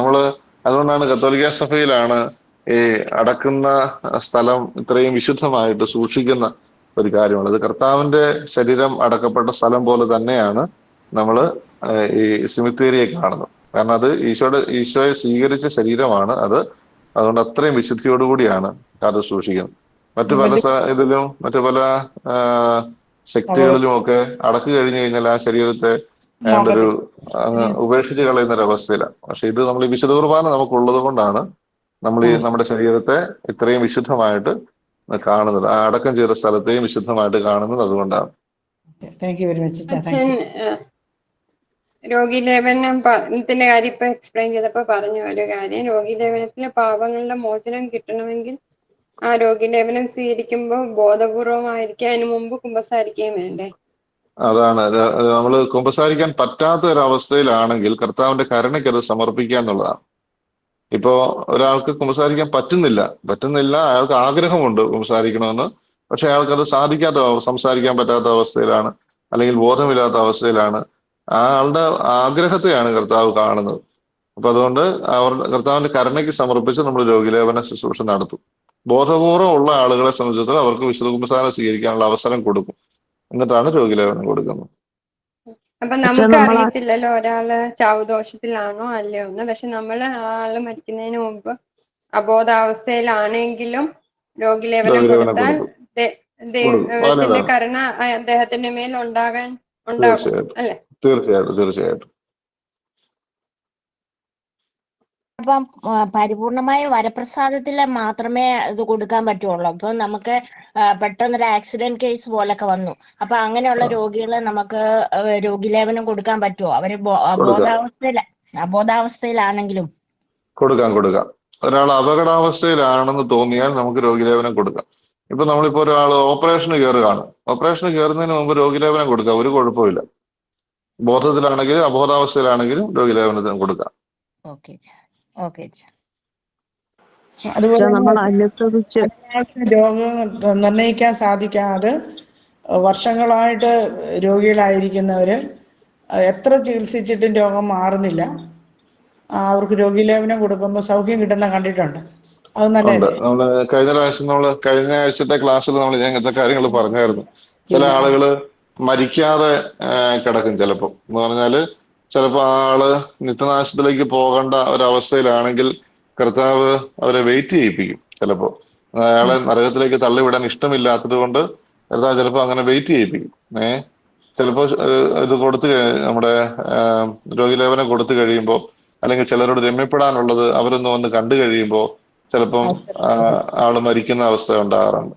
അതുകൊണ്ടാണ് കത്തോലിക്ക സഭയിലാണ് ഈ അടക്കുന്ന സ്ഥലം ഇത്രയും വിശുദ്ധമായിട്ട് സൂക്ഷിക്കുന്ന ഒരു കാര്യമുള്ളത്. കർത്താവിന്റെ ശരീരം അടക്കപ്പെട്ട സ്ഥലം പോലെ തന്നെയാണ് നമ്മൾ ഈ സിമിത്തേരിയെ കാണുന്നത്. കാരണം അത് ഈശോയെ സ്വീകരിച്ച ശരീരമാണ് അത്. അതുകൊണ്ട് അത്രയും വിശുദ്ധിയോടുകൂടിയാണ് അത് സൂക്ഷിക്കുന്നത്. മറ്റു പല സെക്റ്റുകളിലും ഒക്കെ അടക്കി കഴിഞ്ഞു കഴിഞ്ഞാൽ ആ ശരീരത്തെ ഒരു ഉപേക്ഷിച്ച് കളയുന്ന ഒരു അവസ്ഥയിലാണ്. പക്ഷെ ഇത് നമ്മൾ ഈ വിശുദ്ധ കുർബാന നമുക്കുള്ളത് കൊണ്ടാണ് നമ്മൾ ഈ നമ്മുടെ ശരീരത്തെ ഇത്രയും വിശുദ്ധമായിട്ട് കാണുന്നത്. ആ അടക്കം ചെയ്ത സ്ഥലത്തെയും വിശുദ്ധമായിട്ട് കാണുന്നത് അതുകൊണ്ടാണ്. അച്ഛൻ രോഗീലേപനത്തിന്റെ കാര്യം ഇപ്പൊ എക്സ്പ്ലെയിൻ ചെയ്തപ്പോ പറഞ്ഞ ഒരു കാര്യം, രോഗീലേപനത്തിന് പാപങ്ങളുടെ മോചനം കിട്ടണമെങ്കിൽ ആ രോഗീലേപനം സ്വീകരിക്കുമ്പോൾ ബോധപൂർവമായിരിക്കും, അതിനു മുമ്പ് കുമ്പസാരിക്കുകയും വേണ്ടേ? അതാണ് നമ്മൾ കുമ്പസാരിക്കാൻ പറ്റാത്ത ഒരു അവസ്ഥയിലാണെങ്കിൽ കർത്താവിന്റെ കരുണയ്ക്ക് അത് സമർപ്പിക്കുക എന്നുള്ളതാണ്. ഇപ്പോ ഒരാൾക്ക് കുമ്പസാരിക്കാൻ പറ്റുന്നില്ല, അയാൾക്ക് ആഗ്രഹമുണ്ട് കുമ്പസാരിക്കണമെന്ന്, പക്ഷെ അയാൾക്കത് സംസാരിക്കാൻ പറ്റാത്ത അവസ്ഥയിലാണ്, അല്ലെങ്കിൽ ബോധമില്ലാത്ത അവസ്ഥയിലാണ്. ആ ആളുടെ ആഗ്രഹത്തെയാണ് കർത്താവ് കാണുന്നത്. അപ്പൊ അതുകൊണ്ട് കർത്താവിന്റെ കരുണയ്ക്ക് സമർപ്പിച്ച് നമ്മൾ രോഗിലേപന ശുശ്രൂഷ നടത്തും. ബോധപൂർവ്വം ഉള്ള ആളുകളെ സംബന്ധിച്ചിടത്തോളം അവർക്ക് വിശുദ്ധ കുമ്പസാരം സ്വീകരിക്കാനുള്ള അവസരം കൊടുക്കും. എന്നിട്ടാണ് രോഗിലേപനം കൊടുക്കുന്നത്. അപ്പൊ നമുക്ക് അറിയത്തില്ലല്ലോ ഒരാള് ചാവുദോഷത്തിലാണോ അല്ലയോ എന്ന്. പക്ഷെ നമ്മള് ആള് മരിക്കുന്നതിന് മുമ്പ് അബോധാവസ്ഥയിലാണെങ്കിലും രോഗിലേപനം കൊടുത്താൽ ദൈവത്തിന്റെ കരുണ അദ്ദേഹത്തിന്റെ മേൽ ഉണ്ടാകും അല്ലെ? തീർച്ചയായിട്ടും. അപ്പം പരിപൂർണമായ വരപ്രസാദത്തില് മാത്രമേ ഇത് കൊടുക്കാൻ പറ്റുള്ളൂ. അപ്പൊ നമുക്ക് പെട്ടെന്നൊരു ആക്സിഡന്റ് കേസ് പോലൊക്കെ വന്നു. അപ്പൊ അങ്ങനെയുള്ള രോഗികളെ നമുക്ക് രോഗിലേപനം കൊടുക്കാൻ പറ്റുമോ? അവര് അബോധാവസ്ഥയിലാണെങ്കിലും കൊടുക്കാം. ഒരാൾ അപകടാവസ്ഥയിലാണെന്ന് തോന്നിയാൽ നമുക്ക് രോഗിലേപനം കൊടുക്കാം. ഇപ്പൊ നമ്മളിപ്പോ ഒരാൾ ഓപ്പറേഷന് കയറുകയാണ്. ഓപ്പറേഷന് കയറുന്നതിന് മുമ്പ് രോഗിലേപനം കൊടുക്കാം, ഒരു കുഴപ്പമില്ല. ബോധത്തിലാണെങ്കിലും അബോധാവസ്ഥയിലാണെങ്കിലും രോഗിലേപനത്തിന് കൊടുക്കാം. അതുപോലെ രോഗം നിർണ്ണയിക്കാൻ സാധിക്കാതെ വർഷങ്ങളായിട്ട് രോഗികളായിരിക്കുന്നവര് എത്ര ചികിത്സിച്ചിട്ടും രോഗം മാറുന്നില്ല. അവർക്ക് രോഗീലേപനം കൊടുക്കുമ്പോൾ സൗഖ്യം കിട്ടുന്ന കണ്ടിട്ടുണ്ട്. അത് നല്ലതല്ലേ? നമ്മള് കഴിഞ്ഞ ആഴ്ചത്തെ ക്ലാസ്സിൽ നമ്മൾ ഇങ്ങനത്തെ കാര്യങ്ങൾ പറഞ്ഞായിരുന്നു. ചില ആളുകള് മരിക്കാതെ കിടക്കും ചിലപ്പോ. എന്ന് പറഞ്ഞാല് ചിലപ്പോ ആള് നിത്യനാശത്തിലേക്ക് പോകേണ്ട ഒരവസ്ഥയിലാണെങ്കിൽ കർത്താവ് അവരെ വെയിറ്റ് ചെയ്യിപ്പിക്കും. ചിലപ്പോ അയാളെ നരകത്തിലേക്ക് തള്ളിവിടാൻ ഇഷ്ടമില്ലാത്തത് കൊണ്ട് കർത്താവ് ചിലപ്പോ അങ്ങനെ വെയിറ്റ് ചെയ്യിപ്പിക്കും. ചിലപ്പോ ഇത് നമ്മുടെ രോഗിലേപനം കൊടുത്തു കഴിയുമ്പോൾ, അല്ലെങ്കിൽ ചിലരോട് രമ്യപ്പെടാനുള്ളത് അവരൊന്ന് വന്ന് കണ്ടു കഴിയുമ്പോൾ ചിലപ്പം ആള് മരിക്കുന്ന അവസ്ഥ ഉണ്ടാകാറുണ്ട്.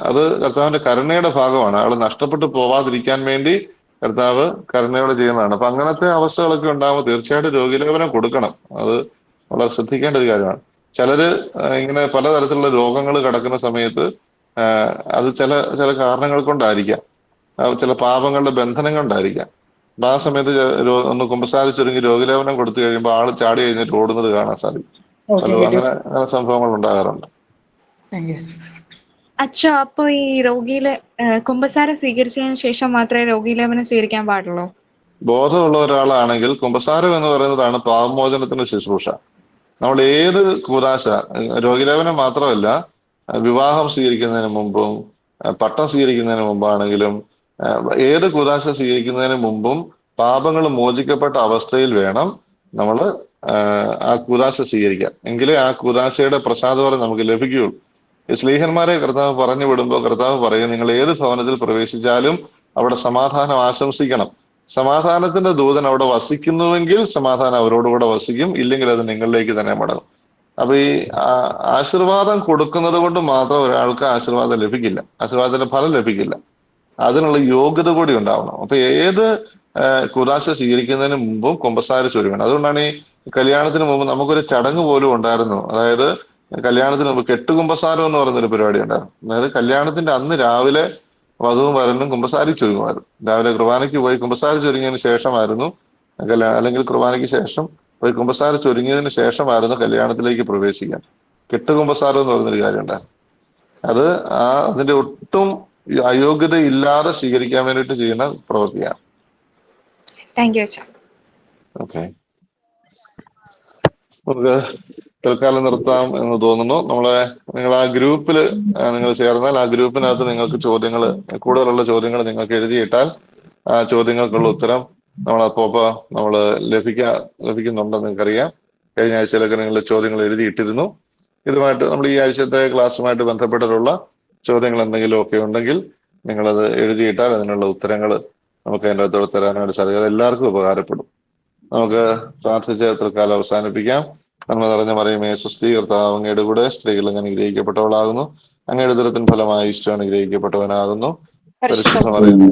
അത് കർത്താവിന്റെ കരുണയുടെ ഭാഗമാണ്. ആള് നഷ്ടപ്പെട്ടു പോവാതിരിക്കാൻ വേണ്ടി കർത്താവ് കരുണയോടെ ചെയ്യുന്നതാണ്. അപ്പൊ അങ്ങനത്തെ അവസ്ഥകളൊക്കെ ഉണ്ടാകുമ്പോൾ തീർച്ചയായിട്ടും രോഗിലേപനം കൊടുക്കണം. അത് വളരെ ശ്രദ്ധിക്കേണ്ട ഒരു കാര്യമാണ്. ചിലര് ഇങ്ങനെ പലതരത്തിലുള്ള രോഗങ്ങൾ കിടക്കുന്ന സമയത്ത് അത് ചില കാരണങ്ങൾ കൊണ്ടായിരിക്കാം, ചില പാപങ്ങളുടെ ബന്ധനം കൊണ്ടായിരിക്കാം. അപ്പൊ ആ സമയത്ത് ഒന്ന് കുമ്പസാരിച്ചൊരുങ്ങി രോഗിലേപനം കൊടുത്തു കഴിയുമ്പോൾ ആള് ചാടി കഴിഞ്ഞിട്ട് ഓടുന്നത് കാണാൻ സാധിക്കും. അങ്ങനെ സംഭവങ്ങൾ ഉണ്ടാകാറുണ്ട്. അച്ഛാ, അപ്പൊ ഈ രോഗിയിലെ കുമ്പസാരം സ്വീകരിച്ചതിന് ശേഷം മാത്രമേ രോഗീലേപനം സ്വീകരിക്കാൻ പാടുള്ളൂ? ബോധമുള്ള ഒരാളാണെങ്കിൽ കുമ്പസാരം എന്ന് പറയുന്നതാണ് പാപമോചനത്തിന്റെ ശുശ്രൂഷ. നമ്മൾ ഏത് കൂദാശ, രോഗിലേപനം മാത്രമല്ല, വിവാഹം സ്വീകരിക്കുന്നതിന് മുമ്പും പട്ടം സ്വീകരിക്കുന്നതിന് മുമ്പാണെങ്കിലും ഏത് കൂദാശ സ്വീകരിക്കുന്നതിന് മുമ്പും പാപങ്ങൾ മോചിക്കപ്പെട്ട അവസ്ഥയിൽ വേണം നമ്മൾ ആ കൂദാശ സ്വീകരിക്കാൻ. എങ്കിലേ ആ കൂദാശയുടെ പ്രസാദവരം നമുക്ക് ലഭിക്കുകയുള്ളൂ. ഈ സ്ലീഹന്മാരെ കർത്താവ് പറഞ്ഞു വിടുമ്പോൾ കർത്താവ് പറയും, നിങ്ങൾ ഏത് ഭവനത്തിൽ പ്രവേശിച്ചാലും അവിടെ സമാധാനം ആശംസിക്കണം. സമാധാനത്തിന്റെ ദൂതൻ അവിടെ വസിക്കുന്നുവെങ്കിൽ സമാധാനം അവരോടുകൂടെ വസിക്കും, ഇല്ലെങ്കിൽ അത് നിങ്ങളിലേക്ക് തന്നെ മടങ്ങും. അപ്പൊ ഈ ആശീർവാദം കൊടുക്കുന്നത് കൊണ്ട് മാത്രം ഒരാൾക്ക് ആശീർവാദം ലഭിക്കില്ല, ആശീർവാദത്തിന്റെ ഫലം ലഭിക്കില്ല. അതിനുള്ള യോഗ്യത കൂടി ഉണ്ടാവണം. അപ്പൊ ഏത് കൂദാശ സ്വീകരിക്കുന്നതിന് മുമ്പും കുമ്പസാരിച്ചൊരുങ്ങണം. അതുകൊണ്ടാണ് ഈ കല്യാണത്തിന് മുമ്പ് നമുക്കൊരു ചടങ്ങ് പോലും ഉണ്ടായിരുന്നു. അതായത് കല്യാണത്തിന് മുമ്പ് കെട്ടുകുമ്പസാരം എന്ന് പറയുന്നൊരു പരിപാടി ഉണ്ടായിരുന്നു. അതായത് കല്യാണത്തിന്റെ അന്ന് രാവിലെ വധുവും വരനും കുമ്പസാരിച്ചൊരുങ്ങുമായിരുന്നു. രാവിലെ കുർബാനയ്ക്ക് പോയി കുമ്പസാരിച്ചൊരുങ്ങിയതിന് ശേഷമായിരുന്നു അല്ലെങ്കിൽ കുർബാനയ്ക്ക് ശേഷം പോയി കുമ്പസാരിച്ചൊരുങ്ങിയതിന് ശേഷമായിരുന്നു കല്യാണത്തിലേക്ക് പ്രവേശിക്കാൻ. കെട്ടുകുമ്പസാരം എന്ന് പറയുന്നൊരു കാര്യം ഉണ്ടായിരുന്നു. അത് അതിന്റെ ഒട്ടും അയോഗ്യത ഇല്ലാതെ സ്വീകരിക്കാൻ വേണ്ടിയിട്ട് ചെയ്യുന്ന പ്രവൃത്തിയാണ്. ഓക്കെ, നമുക്ക് തൽക്കാലം നിർത്താം എന്ന് തോന്നുന്നു. നിങ്ങൾ ആ ഗ്രൂപ്പിൽ നിങ്ങൾ ചേർന്നാൽ ആ ഗ്രൂപ്പിനകത്ത് നിങ്ങൾക്ക് കൂടുതലുള്ള ചോദ്യങ്ങൾ നിങ്ങൾക്ക് എഴുതിയിട്ടാൽ ആ ചോദ്യങ്ങൾക്കുള്ള ഉത്തരം നമ്മൾ ലഭിക്കുന്നുണ്ടെന്ന് നിങ്ങൾക്കറിയാം. കഴിഞ്ഞ ആഴ്ചയിലൊക്കെ നിങ്ങൾ ചോദ്യങ്ങൾ എഴുതിയിട്ടിരുന്നു. ഇതുമായിട്ട് നമ്മൾ ഈ ആഴ്ചത്തെ ക്ലാസ്സുമായിട്ട് ബന്ധപ്പെട്ടിട്ടുള്ള ചോദ്യങ്ങൾ എന്തെങ്കിലും ഒക്കെ ഉണ്ടെങ്കിൽ നിങ്ങളത് എഴുതിയിട്ടാൽ അതിനുള്ള ഉത്തരങ്ങൾ നമുക്ക് അതിൻ്റെ അകത്തോടെ തരാനായിട്ട് സാധിക്കും. അത് എല്ലാവർക്കും ഉപകാരപ്പെടും. നമുക്ക് പ്രാർത്ഥിച്ച് തൽക്കാലം അവസാനിപ്പിക്കാം. നന്മ നിറഞ്ഞ മറിയമേ സ്വസ്തി, കർത്താവ് അങ്ങയുടെ കൂടെ സ്ത്രീകൾ അങ്ങ് അനുഗ്രഹിക്കപ്പെട്ടവളാകുന്നു. അങ്ങയുടെ ഉദരത്തിൻ ഫലമായി ഈശോ അനുഗ്രഹിക്കപ്പെട്ടവനാകുന്നു. പരിശുദ്ധ മറിയമേ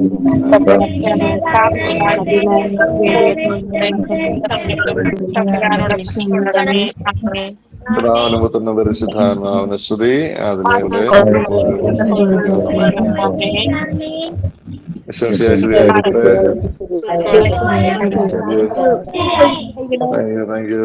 പിതാവിനും പുത്രനും പരിശുദ്ധാത്മാവിനും സ്തുതി. അതിലൂടെ താങ്ക് യു.